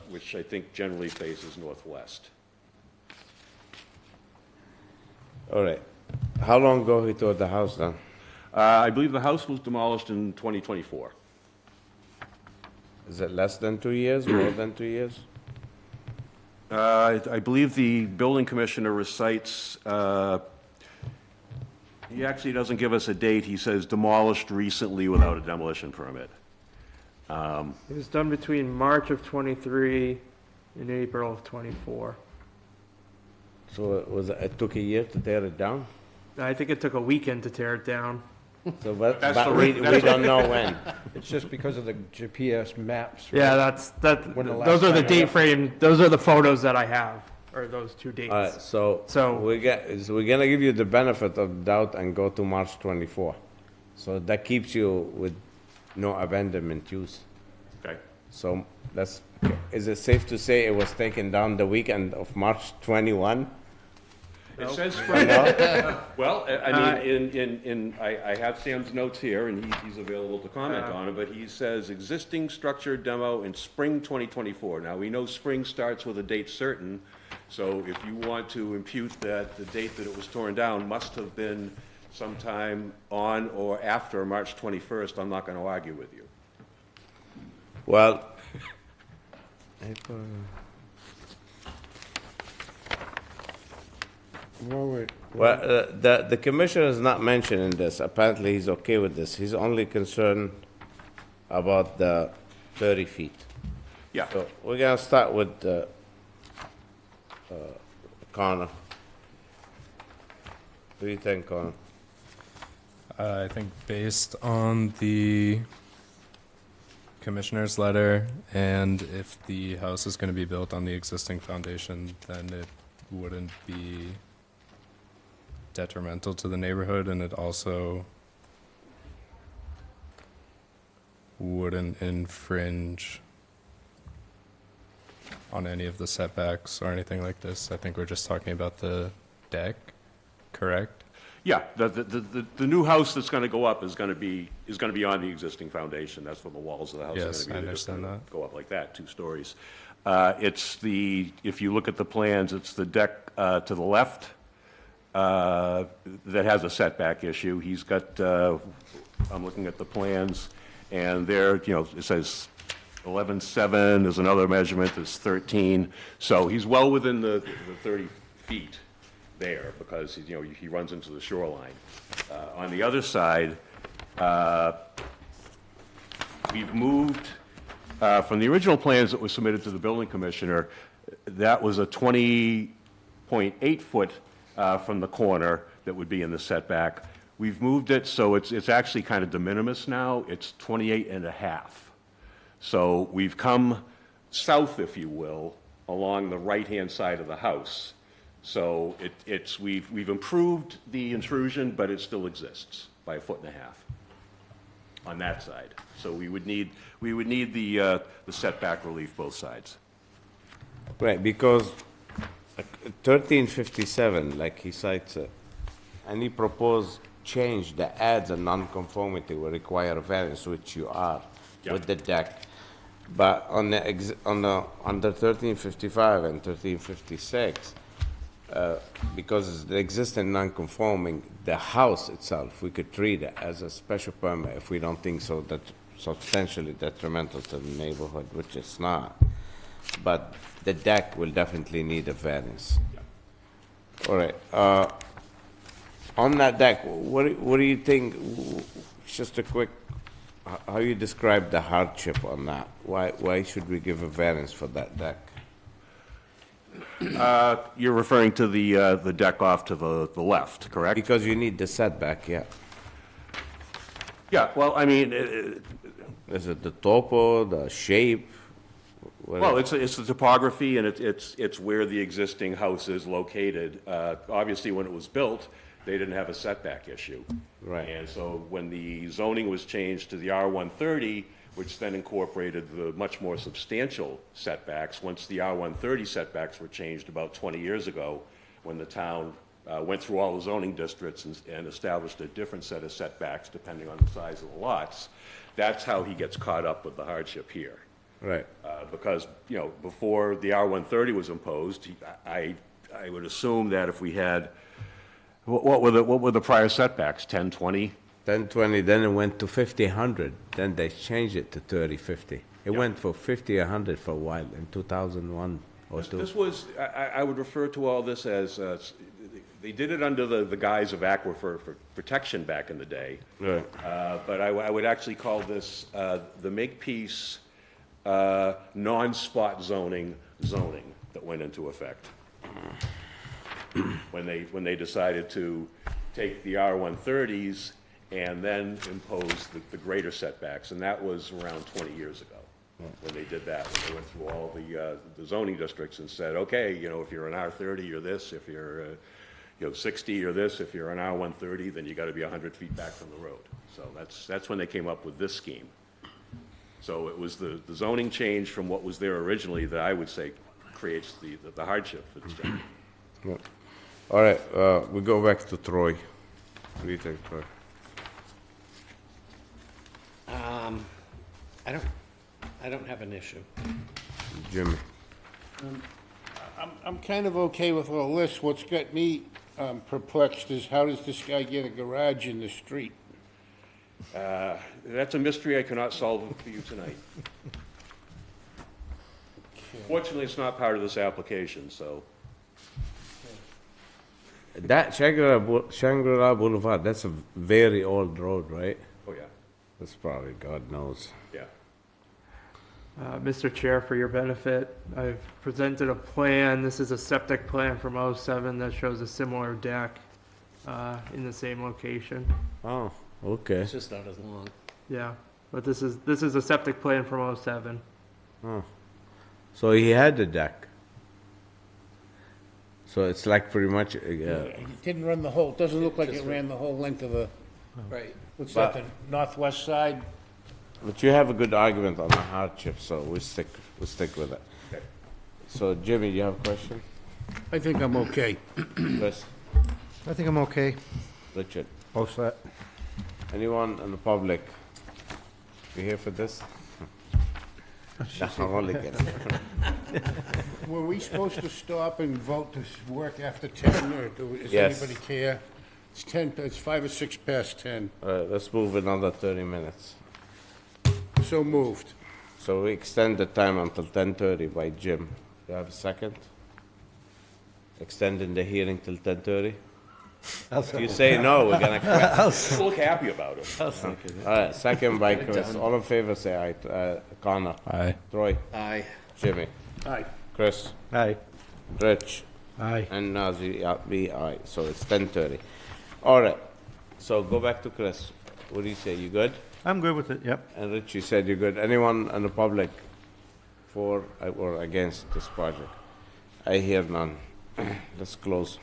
which I think generally faces northwest. All right. How long ago he tore the house down? I believe the house was demolished in 2024. Is it less than 2 years, more than 2 years? I believe the building commissioner recites, he actually doesn't give us a date. He says demolished recently without a demolition permit. It was done between March of '23 and April of '24. So it took a year to tear it down? I think it took a weekend to tear it down. So, but That's the we that's don't know when. It's just because of the GPS maps. Yeah, right? When the last those are the time I date left. frame, those are the photos that I have, or those two dates. All right, so So- we're gonna give you the benefit of doubt and go to March 24. So that keeps you with no abandonment use. Okay. So is it safe to say it was taken down the weekend of March 21? It says spring. Well, I mean, I have Sam's notes here, and he's available to comment on it, but he says existing structure demo in spring 2024. Now, we know spring starts with a date certain, so if you want to impute that the date that it was torn down must have been sometime on or after March 21st, I'm not going to argue with you. Well, the commissioner is not mentioning this. Apparently, he's okay with this. He's only concerned about the 30 feet. Yeah. So we're gonna start with Connor. What do you think, Connor? I think based on the commissioner's letter, and if the house is going to be built on the existing foundation, then it wouldn't be detrimental to the neighborhood, and it also wouldn't infringe on any of the setbacks or anything like this. I think we're just talking about the deck, correct? Yeah, the new house that's going to go up is going to be on the existing foundation. That's what the walls of the house are going to Yes, be. I They're just understand gonna that. go up like that, 2 stories. If you look at the plans, it's the deck to the left that has a setback issue. He's got, I'm looking at the plans, and there, it says 11.7, there's another measurement that's 13. So he's well within the 30 feet there, because he runs into the shoreline. On the other side, we've moved from the original plans that were submitted to the building commissioner. That was a 20.8 foot from the corner that would be in the setback. We've moved it so it's actually kind of de minimis now. It's 28 and a half. So we've come south, if you will, along the right-hand side of the house. So we've improved the intrusion, but it still exists by 1.5 feet on that side. So we would need the setback relief both sides. Right, because 1357, like he cites it, any proposed change that adds a nonconformity will require a variance, which you are with the deck. But under 1355 and 1356, because it's the existing non-conforming, the house itself, we could treat it as a special permit if we don't think so that substantially detrimental to the neighborhood, which it's not. But the deck will definitely need a variance. All right. On that deck, what do you think? Just a quick, how you describe the hardship on that? Why should we give a variance for that deck? You're referring to the deck off to the left, correct? Because you need the setback, yeah. Yeah, well, I mean, Is it the topo, the shape? well, it's the topography, and it's where the existing house is located. Obviously, when it was built, they didn't have a setback issue. Right. And so when the zoning was changed to the R130, which then incorporated the much more substantial setbacks, once the R130 setbacks were changed about 20 years ago, when the town went through all the zoning districts and established a different set of setbacks depending on the size of the lots, that's how he gets caught up with the hardship here. Right. Because, before the R130 was imposed, I would assume that if we had, what were the prior setbacks, 10, 20? 1020, then it went to 50, 100, then they changed it to 30, 50. It went for 50, 100 for a while in 2001 or two. This was, I would refer to all this as, they did it under the guise of aquifer for protection back in the day. Right. But I would actually call this the Makepeace non-spot zoning that went into effect. When they decided to take the R-130s and then impose the greater setbacks, and that was around 20 years ago. When they did that, when they went through all the zoning districts and said, okay, you know, if you're an R30, you're this, if you're, 60, you're this, if you're an R130, then you gotta be 100 feet back from the road. So that's when they came up with this scheme. So it was the zoning change from what was there originally that I would say creates the hardship for this gentleman. Yeah. All right, we go back to Troy. What do you think, Troy? I don't have an issue. Jimmy? I'm kind of okay with all this. What's got me perplexed is how does this guy get a garage in the street? That's a mystery I cannot solve for you tonight. Fortunately, it's not part of this application, so. That Shangri-La Boulevard, that's a very old road, right? Oh, yeah. That's probably, God knows. Yeah. Mr. Chair, for your benefit, I've presented a plan. This is a septic plan from '07 that shows a similar deck in the same location. Oh, okay. It's just not as long. Yeah, but this is a septic plan from '07. Oh. So he had a deck. So it's like pretty much, It didn't run the whole, doesn't look like it ran the whole length of the, Right. what's that, the northwest side? but you have a good argument on the hardship, so we stick with it. Okay. So Jimmy, you have a question? I think I'm okay. Chris? I think I'm okay. Richard? All set. Anyone in the public? You here for this? No, I'm only kidding. Were we supposed to stop and vote to work after 10, or does Yes. anybody care? It's 10, it's 5 or 6 past 10. Let's move another 30 minutes. So moved. So we extend the time until 10:30 by Jim. You have a second? Extending the hearing till 10:30? If you say no, we're gonna quit. Look happy about it. All right, second by Chris. All in favor, say aye. Connor? Aye. Troy? Aye. Jimmy? Aye. Chris? Aye. Rich? Aye. And Nazi, me, aye. So it's 10:30. All right, so go back to Chris. What do you say, you good? I'm good with it, yep. And Rich, you said you're good. Anyone in the public for or against this project? I hear none. Let's close.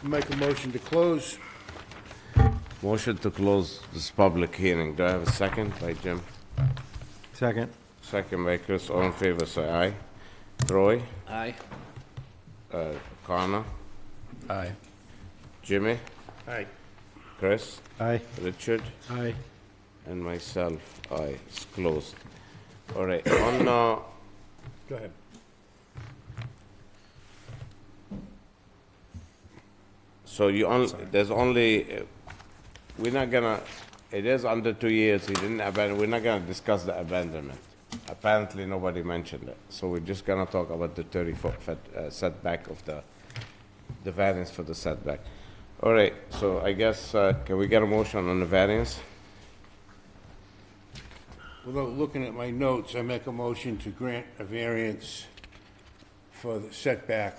Make a motion to close. Motion to close this public hearing. Do I have a second by Jim? Second. Second by Chris. All in favor, say aye. Troy? Aye. Connor? Aye. Jimmy? Aye. Chris? Aye. Richard? Aye. And myself, aye. It's closed. All right, on, Go ahead. so you only, there's only, we're not gonna, it is under 2 years, he didn't abandon, we're not gonna discuss the abandonment. Apparently, nobody mentioned it, so we're just gonna talk about the 30-foot setback of the variance for the setback. All right, so I guess, can we get a motion on the variance? Without looking at my notes, I make a motion to grant a variance for the setback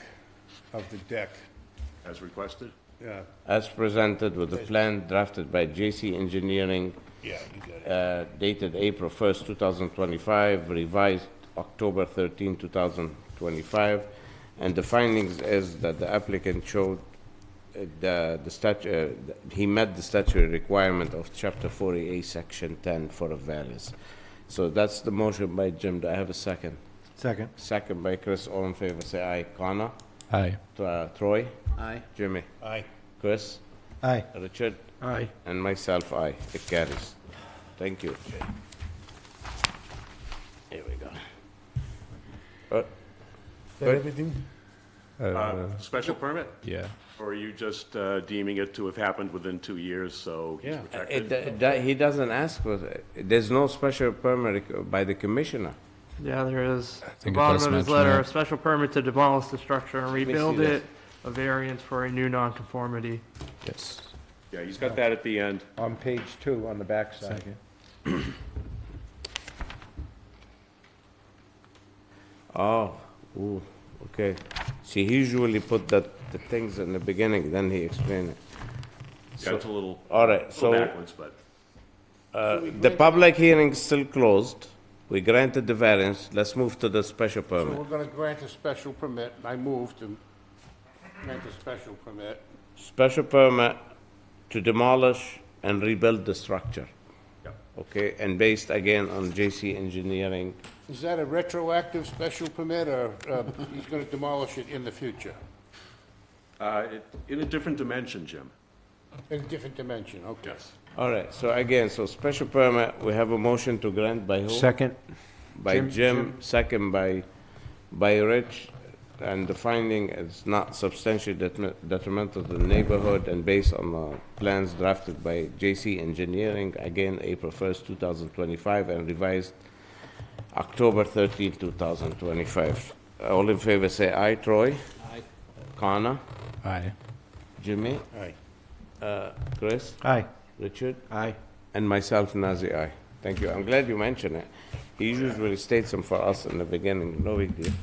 of the deck. As requested? Yeah, As presented with the plan drafted by J.C. Engineering, yeah, you got it. dated April 1st, 2025, revised October 13, 2025. And the findings is that the applicant showed he met the statutory requirement of Chapter 40A, Section 10 for a variance. So that's the motion by Jim. Do I have a second? Second. Second by Chris. All in favor, say aye. Connor? Aye. Troy? Aye. Jimmy? Aye. Chris? Aye. Richard? Aye. And myself, aye. It carries. Thank you. Here we go. Is that everything? Special permit? Yeah. Or are you just deeming it to have happened within 2 years, so he's protected? He doesn't ask for it. There's no special permit by the commissioner. Yeah, there is. The think it bottom does of his mention letter, that. a special permit to demolish the structure and me rebuild see that. it, a variance for a new nonconformity. Yes. Yeah, he's got that at the end. On page 2, on the back side. Oh, ooh, okay. See, he usually put the things in the beginning, then he explain it. Yeah, it's a little All right, so backwards, but the public hearing is still closed. We granted the variance. Let's move to the special So permit. we're gonna grant a special permit. I move to grant a special permit. Special permit to demolish and rebuild the structure. Yep. Okay, and based again on JC Engineering. Is that a retroactive special permit, or he's gonna demolish it in the future? in a different dimension, Jim. In a different dimension, okay. Yes. All right, so again, so special permit, we have a motion to grant by who? Second. By Jim, second by Rich, and the finding is not substantially detrimental to the neighborhood and based on the plans drafted by JC Engineering, again, April 1st, 2025, and revised October 13th, 2025. All in favor, say aye. Troy? Aye. Connor? Aye. Jimmy? Aye. Chris? Aye. Richard? Aye. And myself, Nazi, aye. Thank you. I'm glad you mentioned it. He usually states them for us in the beginning, no big deal.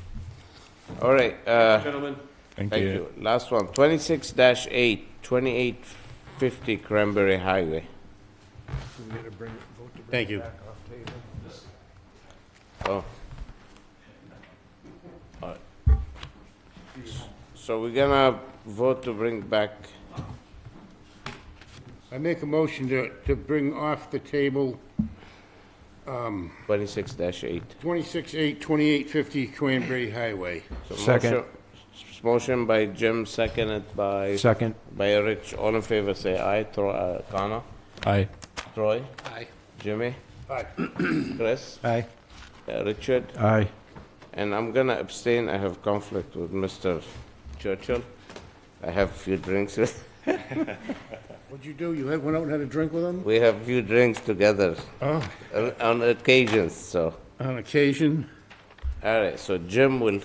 All right, Gentlemen, thank you. Last one, 26-8, 2850 Cranberry Highway. Thank you. Oh. All right. So we're gonna vote to bring back, I make a motion to bring off the table 26-8. 26-8, 2850 Cranberry Highway. So Second. Motion by Jim, seconded by... Second. By Rich. All in favor, say aye. Connor? Aye. Troy? Aye. Jimmy? Aye. Chris? Aye. Richard? Aye. And I'm gonna abstain. I have conflict with Mr. Churchill. I have a few drinks with... What'd you do? You went out and had a drink with him? We have a few drinks together Oh, on occasions, so... on occasion. All right, so Jim will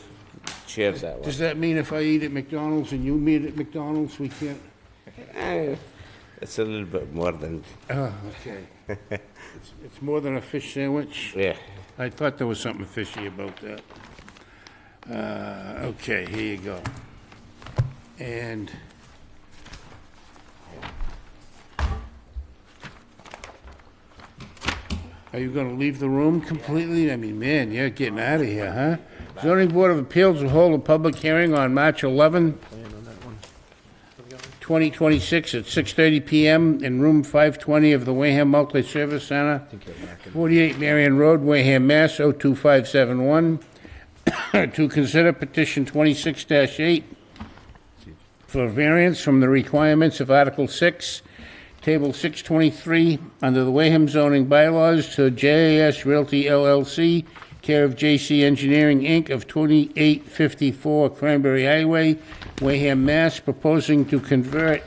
chair that one. Does that mean if I eat at McDonald's and you meet at McDonald's, we can't? It's a little bit more than... Oh, okay. It's more than a fish sandwich? Yeah. I thought there was something fishy about that. Okay, here you go. And are you gonna leave the room completely? I mean, man, you're getting out of here, huh? Zoning Board of Appeals will hold a public hearing on March 11, 2026 at 6:30 PM in room 520 of the Wareham Multi-Service Center, 48 Marion Road, Wareham, Mass. 02571, to consider petition 26-8 for variance from the requirements of Article 6, Table 623, under the Wareham zoning bylaws to JAS Realty LLC, care of JC Engineering, Inc., of 2854 Cranberry Highway, Wareham, Mass., proposing to convert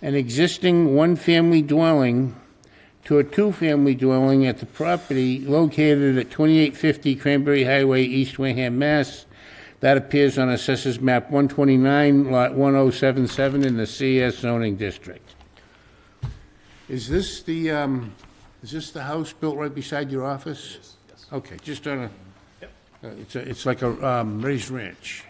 an existing one-family dwelling to a two-family dwelling at the property located at 2850 Cranberry Highway, East Wareham, Mass. That appears on Assessors Map 129, Lot 1077 in the CS zoning district. Is this the house built right beside your office? Yes. Okay, just on a, it's like a raised ranch.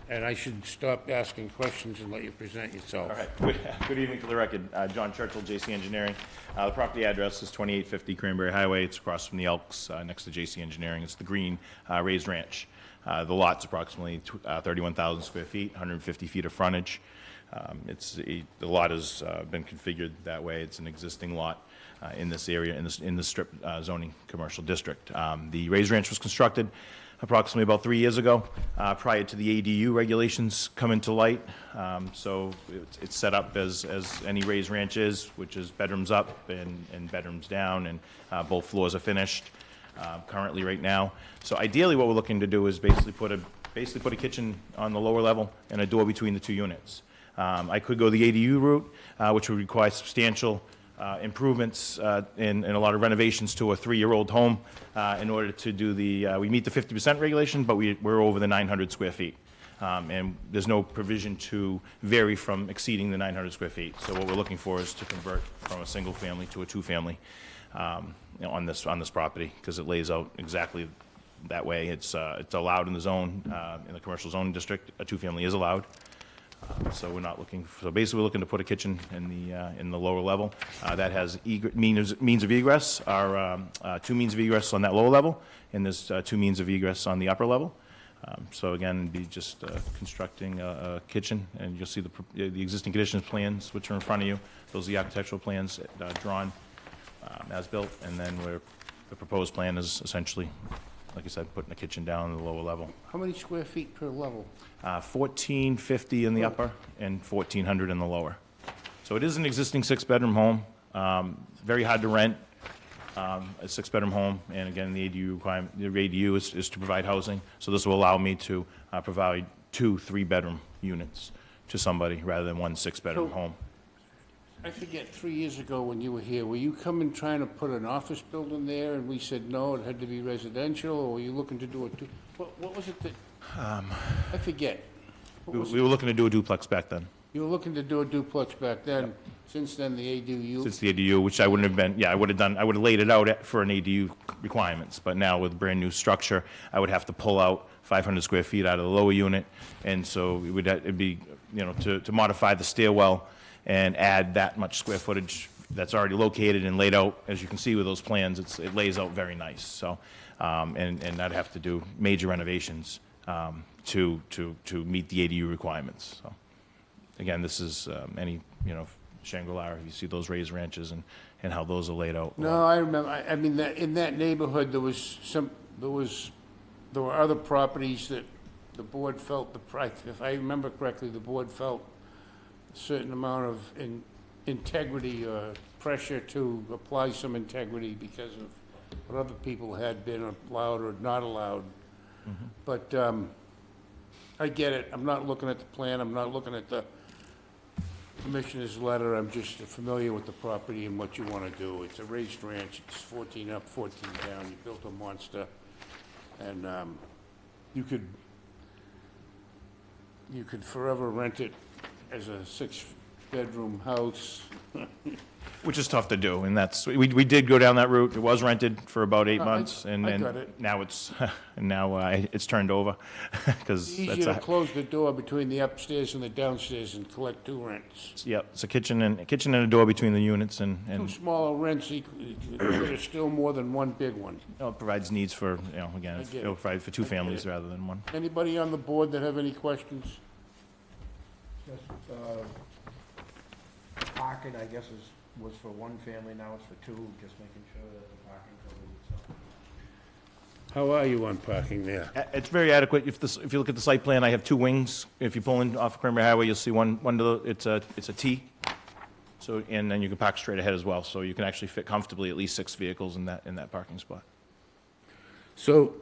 And I should stop asking questions and let you present yourself. All right. Good evening for the record. John Churchill, JC Engineering. The property address is 2850 Cranberry Highway. It's across from the Elks next to JC Engineering. It's the green raised ranch. The lot's approximately 31,000 square feet, 150 feet of frontage. The lot has been configured that way. It's an existing lot in this area, in the strip zoning commercial district. The raised ranch was constructed approximately about 3 years ago, prior to the ADU regulations come into light. So it's set up as any raised ranch is, which is bedrooms up and bedrooms down, and both floors are finished currently right now. So ideally what we're looking to do is basically put basically put a kitchen on the lower level and a door between the two units. I could go the ADU route, which would require substantial improvements and a lot of renovations to a 3-year-old home in order to do we meet the 50% regulation, but we're over the 900 square feet. And there's no provision to vary from exceeding the 900 square feet. So what we're looking for is to convert from a single family to a 2-family on this property, because it lays out exactly that way. It's allowed in the zone, in the commercial zoning district. A 2-family is allowed. So we're not looking, so basically we're looking to put a kitchen in the lower level. That has means of egress, are 2 means of egress on that lower level, and there's 2 means of egress on the upper level. So again, it'd be just constructing a kitchen, and you'll see the existing conditions plans, which are in front of you. Those are the architectural plans drawn as built, and then the proposed plan is essentially, like I said, putting a kitchen down in the lower level. How many square feet per level? 1,450 in the upper and 1,400 in the lower. So it is an existing 6-bedroom home, very hard to rent. A 6-bedroom home, and again, the ADU requirement, the ADU is to provide housing, so this will allow me to provide 2 3-bedroom units to somebody rather than 1 6-bedroom home. I forget, 3 years ago when you were here, were you coming trying to put an office building there, and we said no, it had to be residential, or were you looking to do what was it that, I forget. We were looking to do a duplex back then. You were looking to do a duplex back then. Yep. Since then, the ADU. Since the ADU, which I wouldn't have been, I would have laid it out for an ADU requirements, but now with brand new structure, I would have to pull out 500 square feet out of the lower unit, and so it'd be, to modify the stairwell and add that much square footage that's already located and laid out, as you can see with those plans, it lays out very nice, so, and I'd have to do major renovations to meet the ADU requirements, so. Again, this is Shangri-La, you see those raised ranches and how those are laid out. No, I remember, I mean, in that neighborhood, there were other properties that the board felt, if I remember correctly, the board felt a certain amount of integrity or pressure to apply some integrity because of what other people had been allowed or not allowed. Mm-hmm. But I get it. I'm not looking at the plan. I'm not looking at the commissioner's letter. I'm just familiar with the property and what you want to do. It's a raised ranch. It's 14 up, 14 down. You built a monster. And you could forever rent it as a 6-bedroom house. Which is tough to do, and we did go down that route. It was rented for about 8 months, and I got it. now it's turned over because Easier to close the door between the upstairs and the downstairs and collect 2 rents. Yep, it's a kitchen and a door between the units, and 2 smaller rents, there's still more than 1 big one. It provides needs for again, it'll provide for 2 families rather than 1. Anybody on the board that have any questions? Just, parking, I guess, was for 1 family, now it's for 2, just making sure that the parking covers itself. How are you on parking there? It's very adequate. If you look at the site plan, I have 2 wings. If you pull in off Cranberry Highway, you'll see one it's a T. So, and then you can park straight ahead as well. So you can actually fit comfortably at least 6 vehicles in that parking spot. So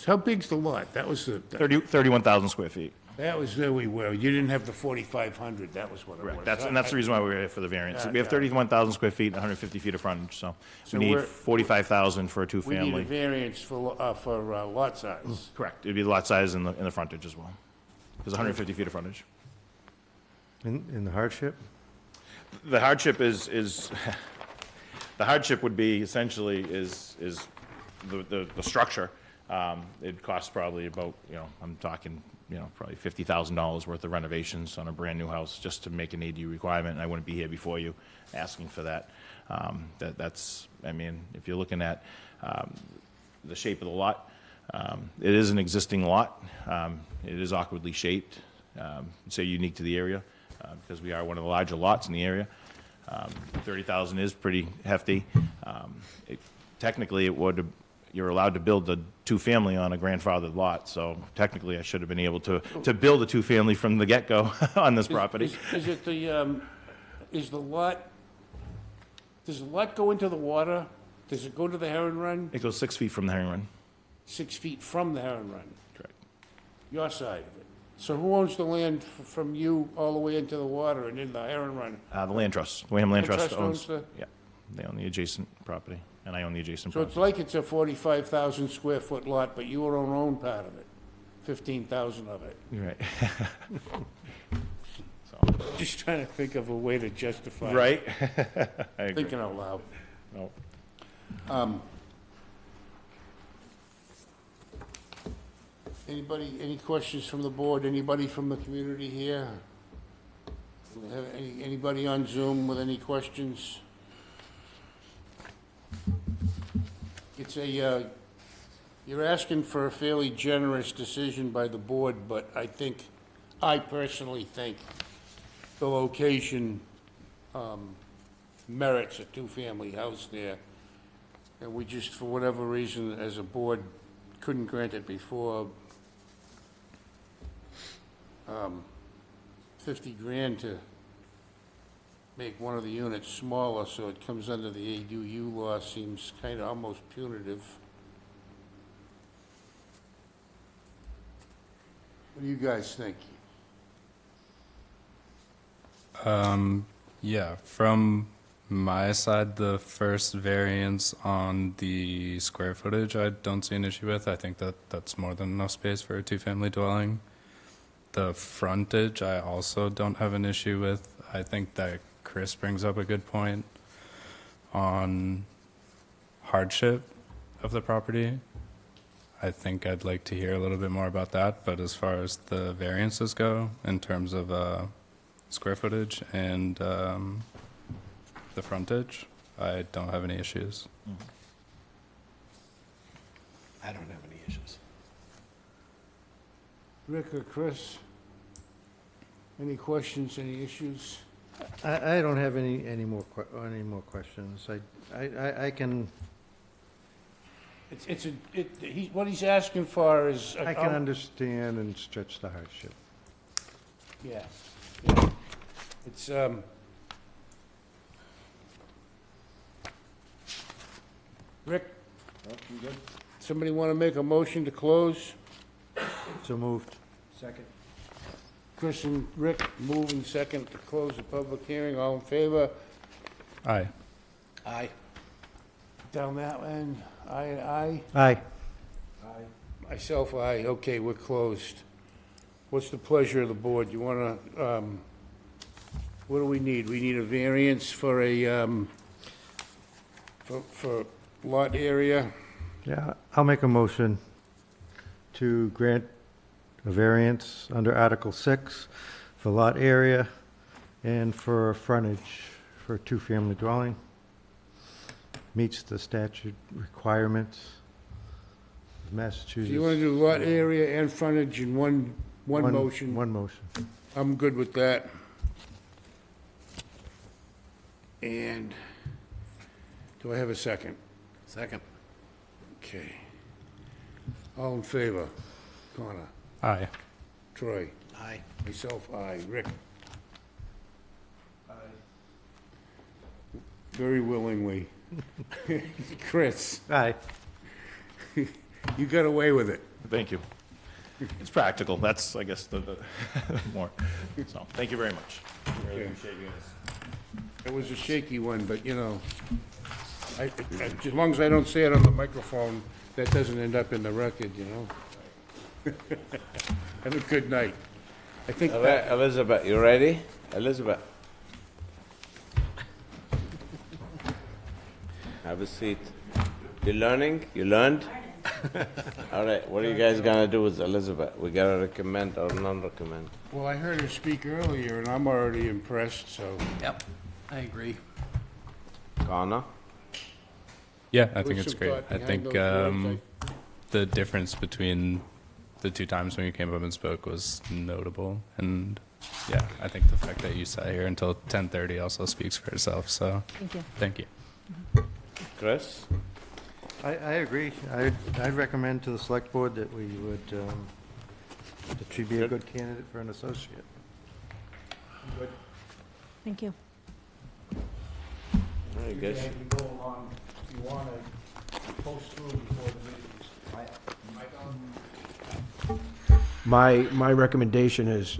how big's the lot? That was the 31,000 square feet. That was where we were. You didn't have the 4,500. That was what it was. That's the reason why we were here for the variance. We have 31,000 square feet, 150 feet of frontage, so we need 45,000 for a We 2-family. need a variance for lot size. Correct. It'd be the lot size in the frontage as well. There's 150 feet of frontage. In the hardship? The hardship is the hardship would be essentially is the structure. It costs probably about, I'm talking, probably $50,000 worth of renovations on a brand-new house just to make an ADU requirement, and I wouldn't be here before you asking for that. That's, I mean, if you're looking at the shape of the lot, it is an existing lot. It is awkwardly shaped, so unique to the area, because we are one of the larger lots in the area. 30,000 is pretty hefty. Technically, you're allowed to build a 2-family on a grandfathered lot, so technically I should have been able to build a 2-family from the get-go on this property. Does the lot go into the water? Does it go to the Heron Run? It goes 6 feet from the Herring Run. 6 feet from the Heron Run? Correct. Your side of it. So who owns the land from you all the way into the water and in the Heron Run? The Land Trust, Wareham Land Land Trust Trust owns owns, yeah, they own the adjacent property, and I own the adjacent So property. it's like it's a 45,000 square foot lot, but you own part of it, 15,000 of it. You're right. Just trying to think of a way to justify it. Right? I agree. Thinking out loud. No. Anybody, any questions from the board? Anybody from the community here? Do we have anybody on Zoom with any questions? It's a, you're asking for a fairly generous decision by the board, but I personally think the location merits a two-family house there. And we just, for whatever reason, as a board, couldn't grant it before. 50 grand to make one of the units smaller so it comes under the ADU law seems kind of almost punitive. What do you guys think? Yeah, from my side, the first variance on the square footage, I don't see an issue with. I think that that's more than enough space for a two-family dwelling. The frontage, I also don't have an issue with. I think that Chris brings up a good point on hardship of the property. I think I'd like to hear a little bit more about that, but as far as the variances go, in terms of square footage and the frontage, I don't have any issues. I don't have any issues. Rick or Chris? Any questions, any issues? I don't have any more questions. I can, What he's asking for is. I can understand and stretch the hardship. Yeah. It's, Rick? Somebody want to make a motion to close? So moved. Second. Chris and Rick move in second to close the public hearing. All in favor? Aye. Aye. Down that end, aye. Aye. Myself, aye. Okay, we're closed. What's the pleasure of the board? You want to, what do we need? We need a variance for a, for lot area? Yeah, I'll make a motion to grant a variance under Article 6 for lot area and for frontage for a two-family dwelling. Meets the statute requirements of So Massachusetts. you want to do lot area and frontage in one motion? One motion. I'm good with that. And do I have a second? Second. Okay. All in favor? Connor? Aye. Troy? Aye. Myself, aye. Rick? Aye. Very willingly. Chris? Aye. You got away with it. Thank you. It's practical, that's, I guess, the more, so, thank you very much. Really Okay. appreciate you guys. It was a shaky one, but, you know, as long as I don't say it on the microphone, that doesn't end up in the record, you know? Have a good night. I think All right, Elizabeth, you ready? Elizabeth? Have a seat. You learning? You learned? All right, what are you guys gonna do with Elizabeth? We gotta recommend or non-recommend? Well, I heard her speak earlier, and I'm already impressed, so. Yep, I agree. Connor? Yeah, I think With it's some great. thought I behind think those words, the difference between the two times when you came up and spoke was notable. And yeah, I think the fact that you sat here until 10:30 also speaks for itself. So Thank you. thank you. Chris? I agree. I'd recommend to the select board that we would, that she'd be a good candidate for an associate. Thank you. I guess. As we go along, you want to post through before the meetings. My recommendation is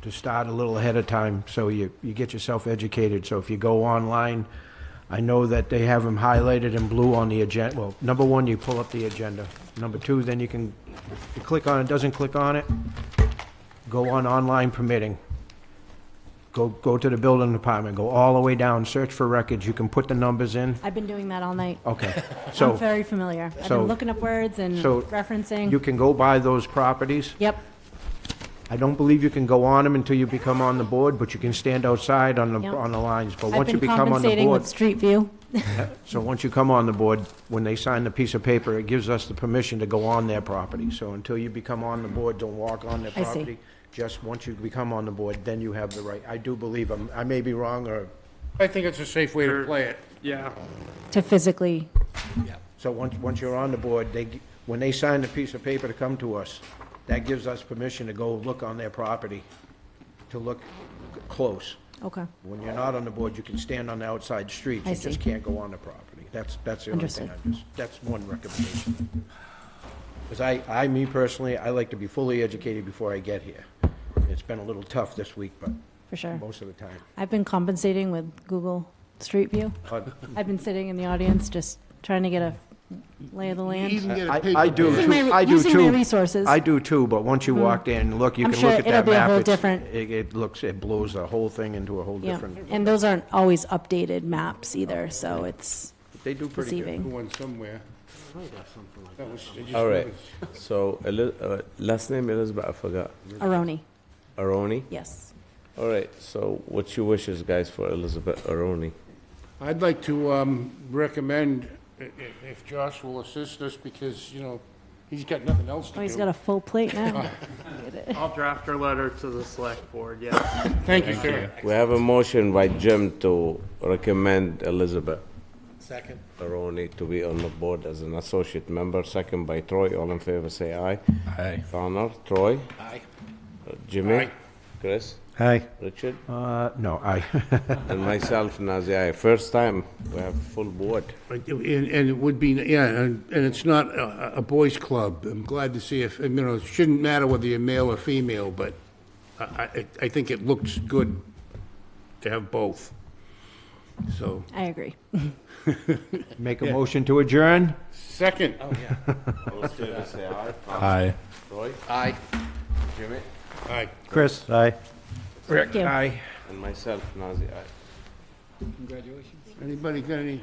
to start a little ahead of time, so you get yourself educated. So if you go online, I know that they have them highlighted in blue on the agenda. Well, number one, you pull up the agenda. Number two, then you click on it, doesn't click on it, go on online permitting. Go to the building department, go all the way down, search for records, you can put the numbers in. I've been doing that all night. Okay, so. I'm very familiar. I've so- been looking up words and so referencing. You can go by those properties. Yep. I don't believe you can go on them until you become on the board, but you can stand outside on the, Yep. on the lines. But I've once you been become on the compensating board, with Street View. so once you come on the board, when they sign the piece of paper, it gives us the permission to go on their property. So until you become on the board, don't walk on their I see. property. Just once you become on the board, then you have the right. I do believe, I may be wrong, or, I think it's a safe way to play it. Yeah. To physically, so once you're on the board, when they sign the piece of paper to come to us, that gives us permission to go look on their property, to look close. okay. When you're not on the board, you can stand on the outside streets, I you just see. can't go on the property. That's the only thing Understood. that's one recommendation. Because me personally, I like to be fully educated before I get here. It's been a little tough this week, but For sure. most of the time. I've been compensating with Google Street View. But I've been sitting in the audience just trying to get a lay of the land. Even get a I paper. do, Using too. my- I do using my too. resources. I do too, but once you walk in, look, you I'm can sure look at it'll that be a map. whole it's- different- It blows the whole thing into a whole Yeah, different, and those aren't always updated maps either, so it's they do pretty good. deceiving. One somewhere. That was, I just All right, noticed. so, last name Elizabeth, I forgot. Aroni, Aroni? yes. All right, so what's your wishes, guys, for Elizabeth Aroni? I'd like to recommend, if Josh will assist us, because, you know, he's got nothing else to do. Oh, he's got a full plate now. I'll draft our letter to the select board, yes. Thank you, sir. We have a motion by Jim to recommend Elizabeth Second. Aroni to be on the board as an associate member, second by Troy. All in favor, say aye. Aye. Connor, Troy, Aye. Jimmy, Aye. Chris, Hi. Richard, No, I. and myself, Nazi. Aye. First time we have full board. And it would be, yeah, and it's not a boys' club. I'm glad to see if, you know, it shouldn't matter whether you're male or female, but I think it looks good to have both. So, I agree. Make a motion to adjourn? second. Oh, yeah. All in favor, say aye. Aye. Troy, Aye. Jimmy, Aye. Chris? Aye. Thank you. Aye. and myself, Nazi. Aye. Anybody got any?